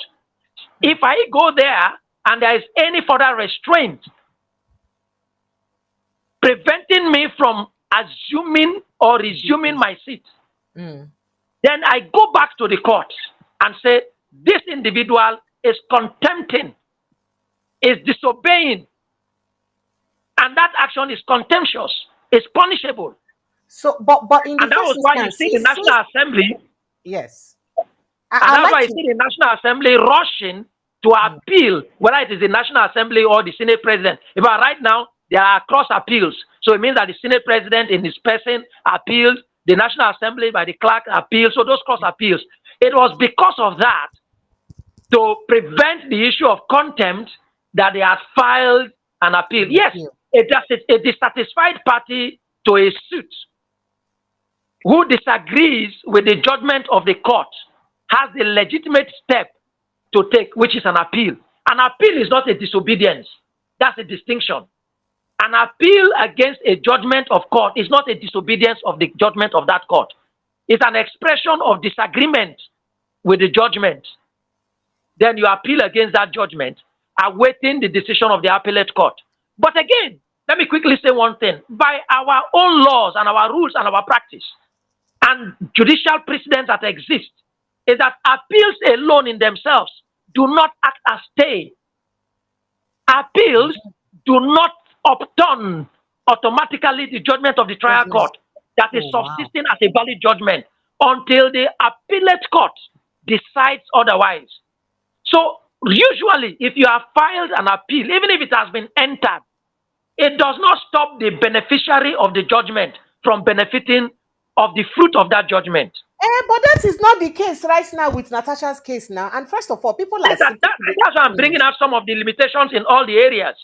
If I go there and there is any further restraint preventing me from assuming or resuming my seat, then I go back to the court and say, this individual is contempting, is disobeying, and that action is contemptuous, is punishable. So, but in the and that was why you see the National Assembly. Yes. And that's why you see the National Assembly rushing to appeal, whether it is the National Assembly or the Senate President. If right now, there are cross appeals. So it means that the Senate President in his person appealed, the National Assembly by the clerk appealed. So those cross appeals. It was because of that, to prevent the issue of contempt, that they had filed an appeal. Yes, a dissatisfied party to a suit who disagrees with the judgment of the court has the legitimate step to take, which is an appeal. An appeal is not a disobedience. That's a distinction. An appeal against a judgment of court is not a disobedience of the judgment of that court. It's an expression of disagreement with the judgment. Then you appeal against that judgment, awaiting the decision of the appellate court. But again, let me quickly say one thing. By our own laws and our rules and our practice and judicial precedents that exist, is that appeals alone in themselves do not act as stay. Appeals do not upturn automatically the judgment of the trial court. that is subsisting as a valid judgment until the appellate court decides otherwise. So usually, if you have filed an appeal, even if it has been entered, it does not stop the beneficiary of the judgment from benefiting of the fruit of that judgment. But that is not the case right now with Natasha's case now. And first of all, people are that's why I'm bringing out some of the limitations in all the areas.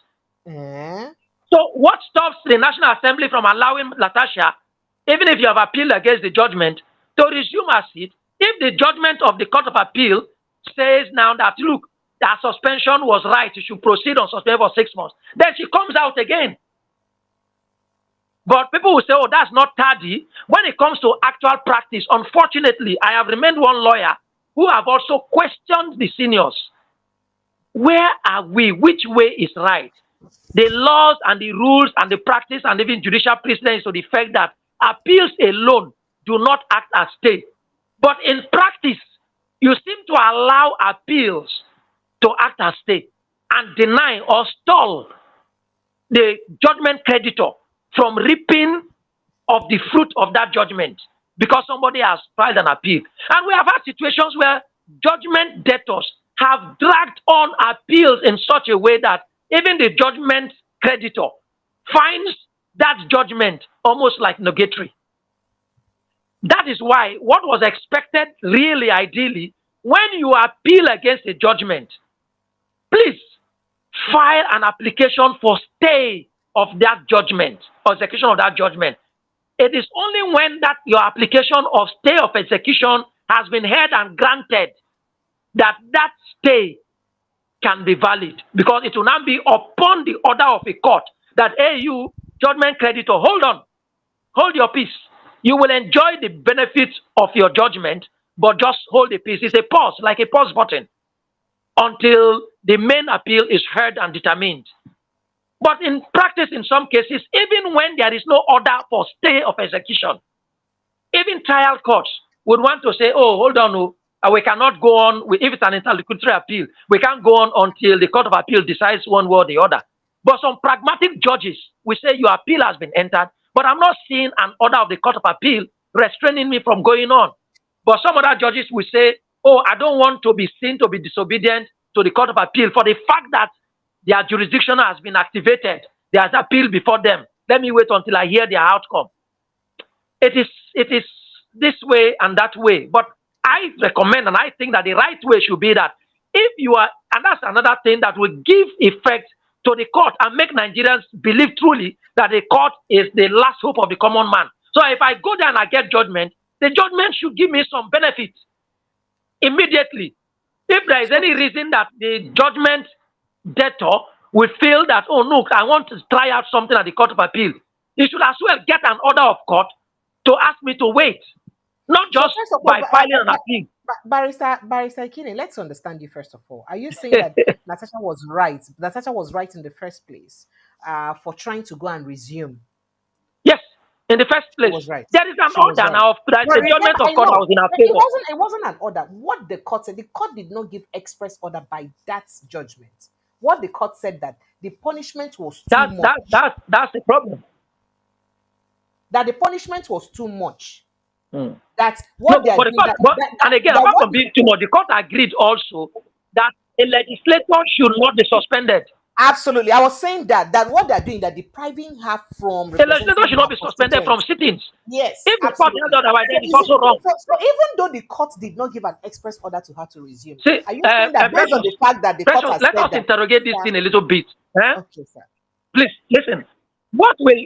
So what stops the National Assembly from allowing Natasha, even if you have appealed against the judgment, to resume her seat if the judgment of the Court of Appeal says now that, look, that suspension was right, you should proceed on suspension for 6 months. Then she comes out again. But people will say, oh, that's not tardy. When it comes to actual practice, unfortunately, I have remained one lawyer who have also questioned the seniors. Where are we? Which way is right? The laws and the rules and the practice and even judicial precedents to the fact that appeals alone do not act as stay. But in practice, you seem to allow appeals to act as stay and deny or stall the judgment creditor from reaping of the fruit of that judgment because somebody has filed an appeal. And we have had situations where judgment debtors have dragged on appeals in such a way that even the judgment creditor finds that judgment almost like nugatory. That is why what was expected really ideally, when you appeal against a judgment, please file an application for stay of that judgment or execution of that judgment. It is only when that your application of stay of execution has been heard and granted that that stay can be valid, because it will now be upon the order of a court that, hey, you judgment creditor, hold on, hold your peace. You will enjoy the benefits of your judgment, but just hold the peace. It's a pause, like a pause button, until the main appeal is heard and determined. But in practice, in some cases, even when there is no order for stay of execution, even trial courts would want to say, oh, hold on, we cannot go on, if it's an interlocutory appeal, we can't go on until the Court of Appeal decides one way or the other. But some pragmatic judges will say your appeal has been entered, but I'm not seeing an order of the Court of Appeal restraining me from going on. But some other judges will say, oh, I don't want to be seen to be disobedient to the Court of Appeal for the fact that their jurisdiction has been activated. There's appeal before them. Let me wait until I hear their outcome. It is this way and that way. But I recommend and I think that the right way should be that if you are, and that's another thing that will give effect to the court and make Nigerians believe truly that the court is the last hope of the common man. So if I go there and I get judgment, the judgment should give me some benefit immediately. If there is any reason that the judgment debtor will feel that, oh, look, I want to try out something at the Court of Appeal, he should as well get an order of court to ask me to wait, not just by filing an appeal. Barrister Kine, let's understand you first of all. Are you saying that Natasha was right? Natasha was right in the first place for trying to go and resume? Yes, in the first place. Was right. There is an order now. There is a judgment of court that was in our favor. It wasn't an order. What the court said, the court did not give express order by that judgment. What the court said that the punishment was too much. That's the problem. That the punishment was too much. That's what they are doing. And again, apart from being too much, the court agreed also that a legislator should not be suspended. Absolutely. I was saying that what they're doing, that depriving her from... The legislator should not be suspended from sittings. Yes. If the court held otherwise, then it's also wrong. So even though the court did not give an express order to her to resume, are you saying that based on the fact that the court has let us interrogate this thing a little bit. Okay, sir. Please, listen. What will...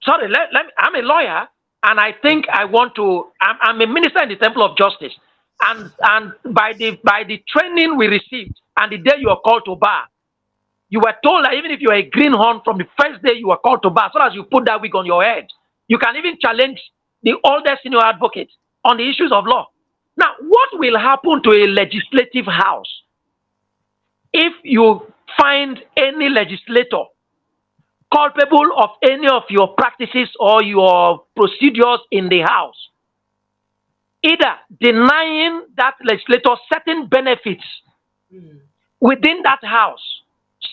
Sorry, I'm a lawyer, and I think I want to... I'm a minister in the Temple of Justice. And by the training we received, and the day you are called to bar, you were told that even if you are a greenhorn from the first day you are called to bar, as soon as you put that wig on your head, you can even challenge the oldest senior advocate on the issues of law. Now, what will happen to a legislative house if you find any legislator culpable of any of your practices or your procedures in the house, either denying that legislator certain benefits within that house,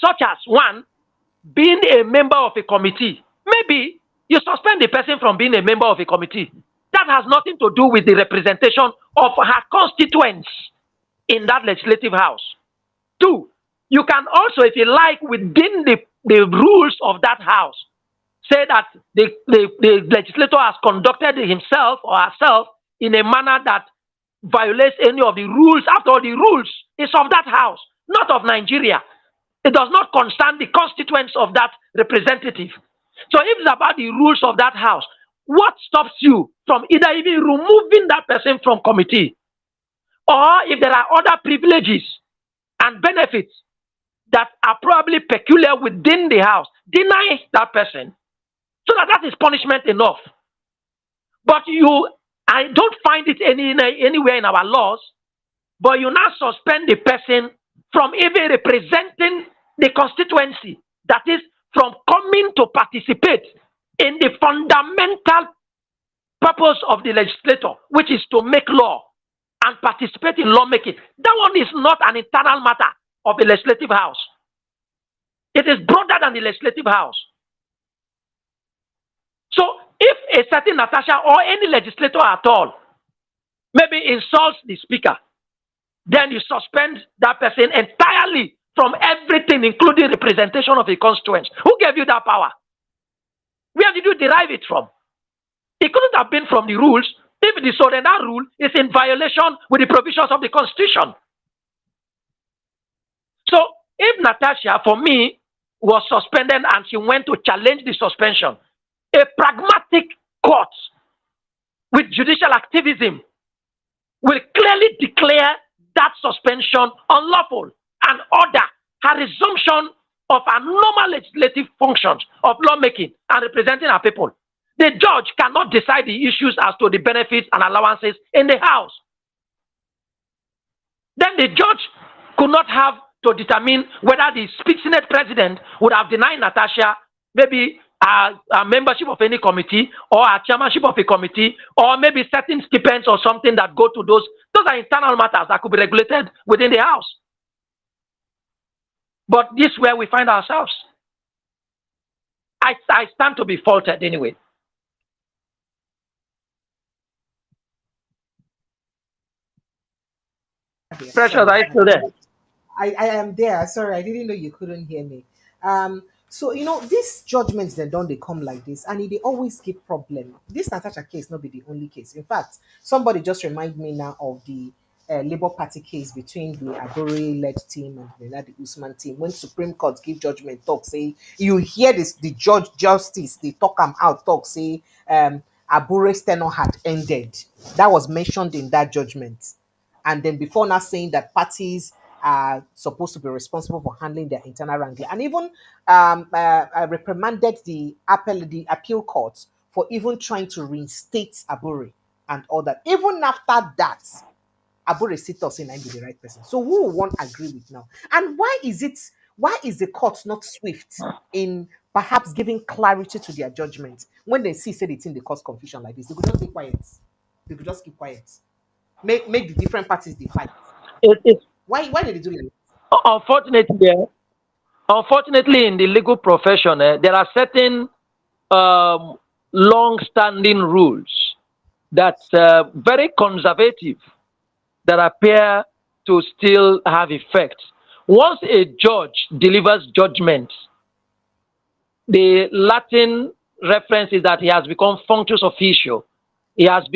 such as one, being a member of a committee? Maybe You suspend the person from being a member of a committee. That has nothing to do with the representation of her constituents in that legislative house. 2, you can also, if you like, within the rules of that house, say that the legislator has conducted himself or herself in a manner that violates any of the rules. After all, the rules is of that house, not of Nigeria. It does not concern the constituents of that representative. So if it's about the rules of that house, what stops you from either even removing that person from committee, or if there are other privileges and benefits that are probably peculiar within the house, deny that person, so that is punishment enough. But I don't find it anywhere in our laws, but you now suspend the person from even representing the constituency, that is, from coming to participate in the fundamental purpose of the legislator, which is to make law and participate in lawmaking. That one is not an internal matter of the legislative house. It is broader than the legislative house. So if a certain Natasha or any legislator at all maybe insults the speaker, then you suspend that person entirely from everything, including representation of a constituent. Who gave you that power? Where did you derive it from? It couldn't have been from the rules if the surrender rule is in violation with the provisions of the Constitution. So if Natasha, for me, was suspended and she went to challenge the suspension, a pragmatic court with judicial activism will clearly declare that suspension unlawful and order her resumption of her normal legislative functions of lawmaking and representing her people. The judge cannot decide the issues as to the benefits and allowances in the House. Then the judge could not have to determine whether the Senate president would have denied Natasha maybe a membership of any committee or a chairmanship of a committee, or maybe certain stipends or something that go to those. Those are internal matters that could be regulated within the House. But this is where we find ourselves. I stand to be faulted anyway. Precious, are you still there? I am there. Sorry, I didn't know you couldn't hear me. So these judgments they come like this, and they always give problem. This Natasha case not be the only case. In fact, somebody just remind me now of the Labour Party case between the Abure-led team and the Usman team. When Supreme Court give judgment, talk say you hear this, the justice they talk them out, talk say Abure's tenure had ended. That was mentioned in that judgment. And then before now saying that parties are supposed to be responsible for handling their internal wrangling, and even reprimanded the appeal court for even trying to reinstate Abure and all that. Even after that, Abure sit us in and be the right person. So who won't agree with now? And why is the court not swift in perhaps giving clarity to their judgment when they see it's in the cause confusion like this? They could just be quiet. They could just keep quiet. Make the different parties fight. Why did they do that? Unfortunately, in the legal profession, there are certain long-standing rules that's very conservative that appear to still have effect. Once a judge delivers judgment, the Latin reference is that he has become functus officio. He has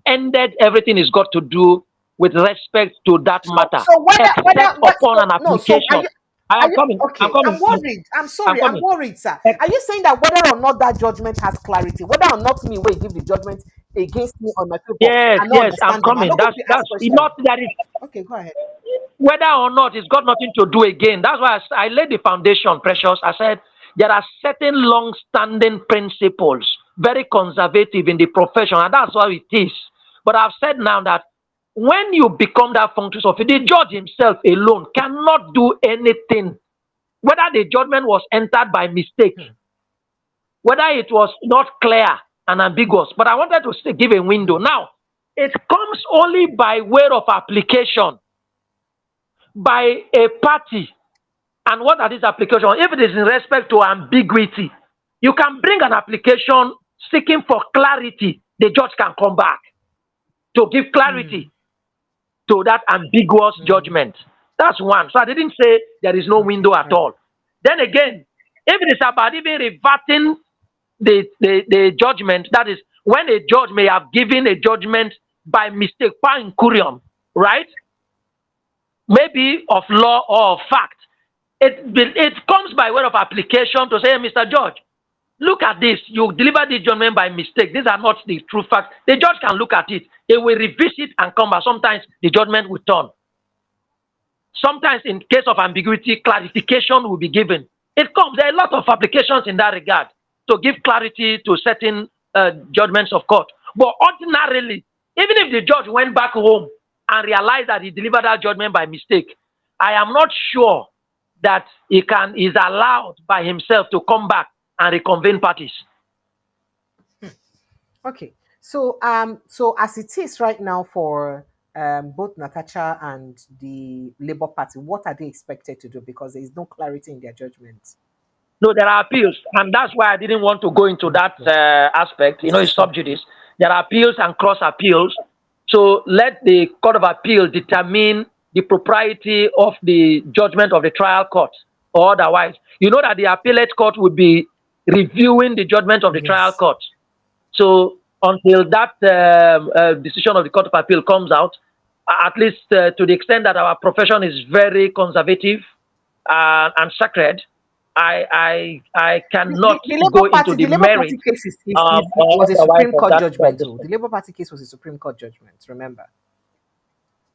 ended everything he's got to do with respect to that matter. So upon an application. I'm coming. I'm worried. I'm sorry. I'm worried, sir. Are you saying that whether or not that judgment has clarity, whether or not me will give the judgment against me on my people? Yes, I'm coming. That's not that is. Okay, go ahead. Whether or not, it's got nothing to do again. That's why I laid the foundation, Precious. I said there are certain long-standing principles, very conservative in the profession, and that's what it is. But I've said now that when you become that functus officio, the judge himself alone cannot do anything, whether the judgment was entered by mistake, whether it was not clear and ambiguous. But I wanted to give a window. Now, it comes only by way of application by a party. And what are these applications? If it is in respect to ambiguity, you can bring an application seeking for clarity. The judge can come back to give clarity to that ambiguous judgment. That's one. So I didn't say there is no window at all. Then again, if it is about even reverting the judgment, that is when a judge may have given a judgment by mistake, par incurium, right? Maybe of law or of fact. It comes by way of application to say, hey, Mr. Judge, look at this. You delivered this judgment by mistake. These are not the true facts. The judge can look at it. They will revisit and come back. Sometimes the judgment will turn. Sometimes in case of ambiguity, clarification will be given. It comes. There are a lot of applications in that regard to give clarity to certain judgments of court. But ordinarily, even if the judge went back home and realized that he delivered that judgment by mistake, I am not sure that he is allowed by himself to come back and reconvene parties. Okay. So so as it is right now for both Natasha and the Labour Party, what are they expected to do? Because there is no clarity in their judgments. No, there are appeals, and that's why I didn't want to go into that aspect. You know, it's sub judice. There are appeals and cross appeals. So let the Court of Appeal determine the propriety of the judgment of the trial court, or otherwise. You know that the appellate court would be reviewing the judgment of the trial court. So until that decision of the Court of Appeal comes out, at least to the extent that our profession is very conservative and sacred, I cannot go into the merits. Was a Supreme Court judgment. The Labour Party case was a Supreme Court judgment. Remember?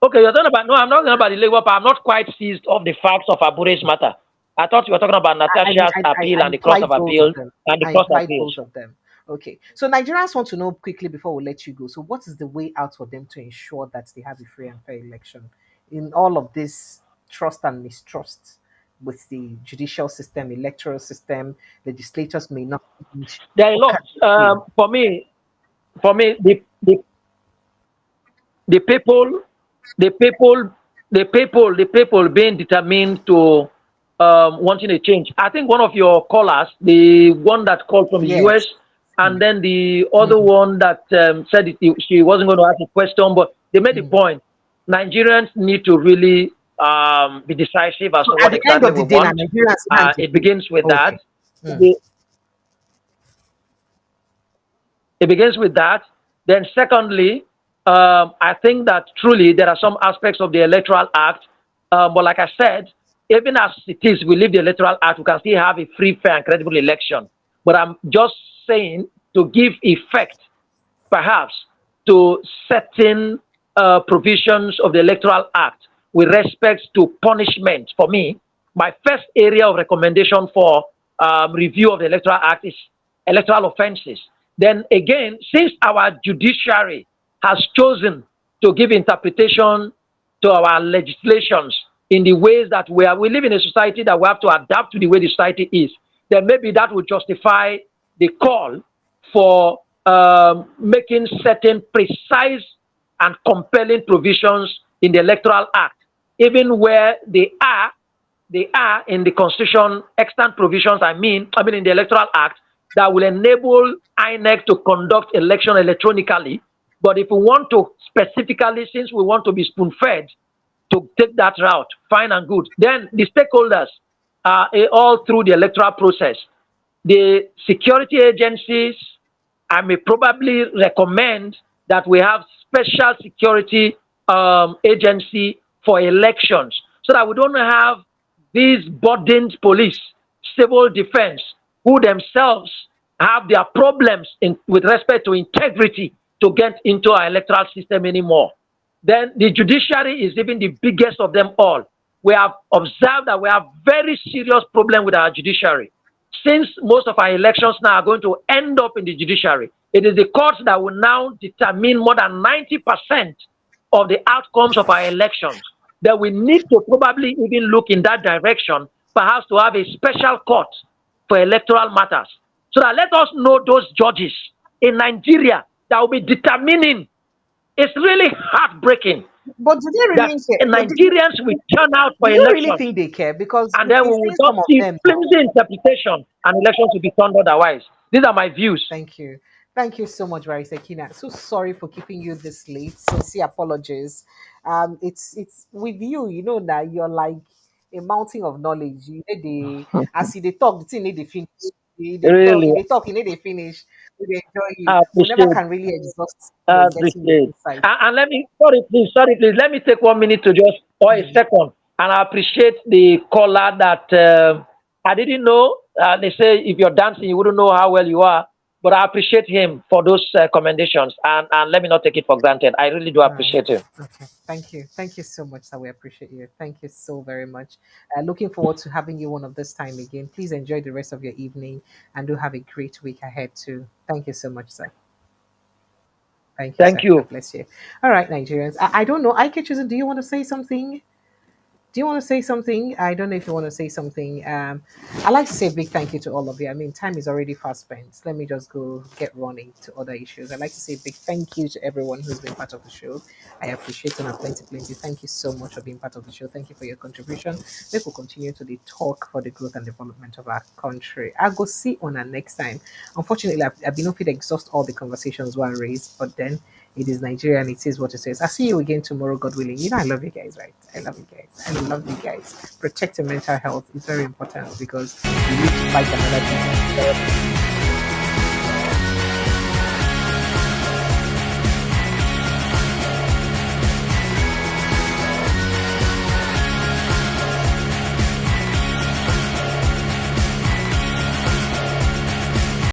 Okay, you're talking about, no, I'm not talking about the Labour Party. I'm not quite seized of the facts of Abure's matter. I thought you were talking about Natasha's appeal and the cross of appeal and the cross appeals. Both of them. Okay, so Nigerians want to know quickly before we let you go. So, what is the way out for them to ensure that they have a free and fair election in all of this trust and mistrust with the judicial system, electoral system? Legislators may not. There are lots. For me, the people being determined to wanting a change. I think one of your callers, the one that called from the U.S. and then the other one that said she wasn't going to ask a question, but they made the point. Nigerians need to really be decisive as to what exactly we want. It begins with that. It begins with that. Then secondly, I think that truly there are some aspects of the Electoral Act, but like I said, even as it is, we leave the Electoral Act, we can still have a free, fair, and credible election. But I'm just saying to give effect, perhaps, to certain provisions of the Electoral Act with respect to punishment. For me, my first area of recommendation for review of the Electoral Act is electoral offenses. Then again, since our judiciary has chosen to give interpretation to our legislations in the ways that we live in a society that we have to adapt to the way the society is, then maybe that would justify the call for making certain precise and compelling provisions in the Electoral Act, even where they are in the Constitution, extant provisions, I mean in the Electoral Act, that will enable INEC to conduct election electronically. But if we want to specifically, since we want to be spoon-fed, to take that route, fine and good. Then the stakeholders all through the electoral process. The security agencies, I may probably recommend that we have special security agency for elections so that we don't have these burdened police, civil defense, who themselves have their problems with respect to integrity to get into our electoral system anymore. Then the judiciary is even the biggest of them all. We have observed that we have very serious problem with our judiciary. Since most of our elections now are going to end up in the judiciary, it is the courts that will now determine more than 90% of the outcomes of our elections. That we need to probably even look in that direction, perhaps to have a special court for electoral matters. So that let us know those judges in Nigeria that will be determining. It's really heartbreaking But do they that really care? Nigerians will turn out Do for you really elections, think they care? Because and we've then we been will seeing some just of see them now. flimsy interpretation, and elections will be turned otherwise. These are my views. Thank you. Thank you so much, Barista Kina. So sorry for keeping you this late. Sincere apologies. It's with you, you know that you're like a mountain of knowledge. You need the as you they talk, the thing need they finish. Really, They talk, you need they finish. We dey enjoy you. I We never appreciate. can really exhaust you I and getting your appreciate. insight. And let me, sorry, please. Let me take 1 minute to just, or a second. And I appreciate the caller that I didn't know. They say if you're dancing, you wouldn't know how well you are. But I appreciate him for those commendations. And let me not take it for granted. I really do All right. appreciate him. Okay. Thank you. Thank you so much, sir. We appreciate you. Thank you so very much. Looking forward to having you one of this time again. Please enjoy the rest of your evening and do have a great week ahead too. Thank you so much, sir. Thank you, Thank sir. you. God bless you. All right, Nigerians. I don't know. I can choose. Do you want to say something? Do you want to say something? I don't know if you want to say something. I'd like to say a big thank you to all of you. I mean, time is already fast spent. Let me just go get running to other issues. I'd like to say a big thank you to everyone who's been part of the show. I appreciate and plenty. Thank you so much for being part of the show. Thank you for your contribution. We will continue to the talk for the growth and development of our country. I'll go see on our next time. Unfortunately, I've been able to exhaust all the conversations one raised, but then it is Nigeria and it is what it says. I'll see you again tomorrow, God willing. You know, I love you guys, right? I love you guys. I love you guys. Protect your mental health. It's very important because we need to fight another disease.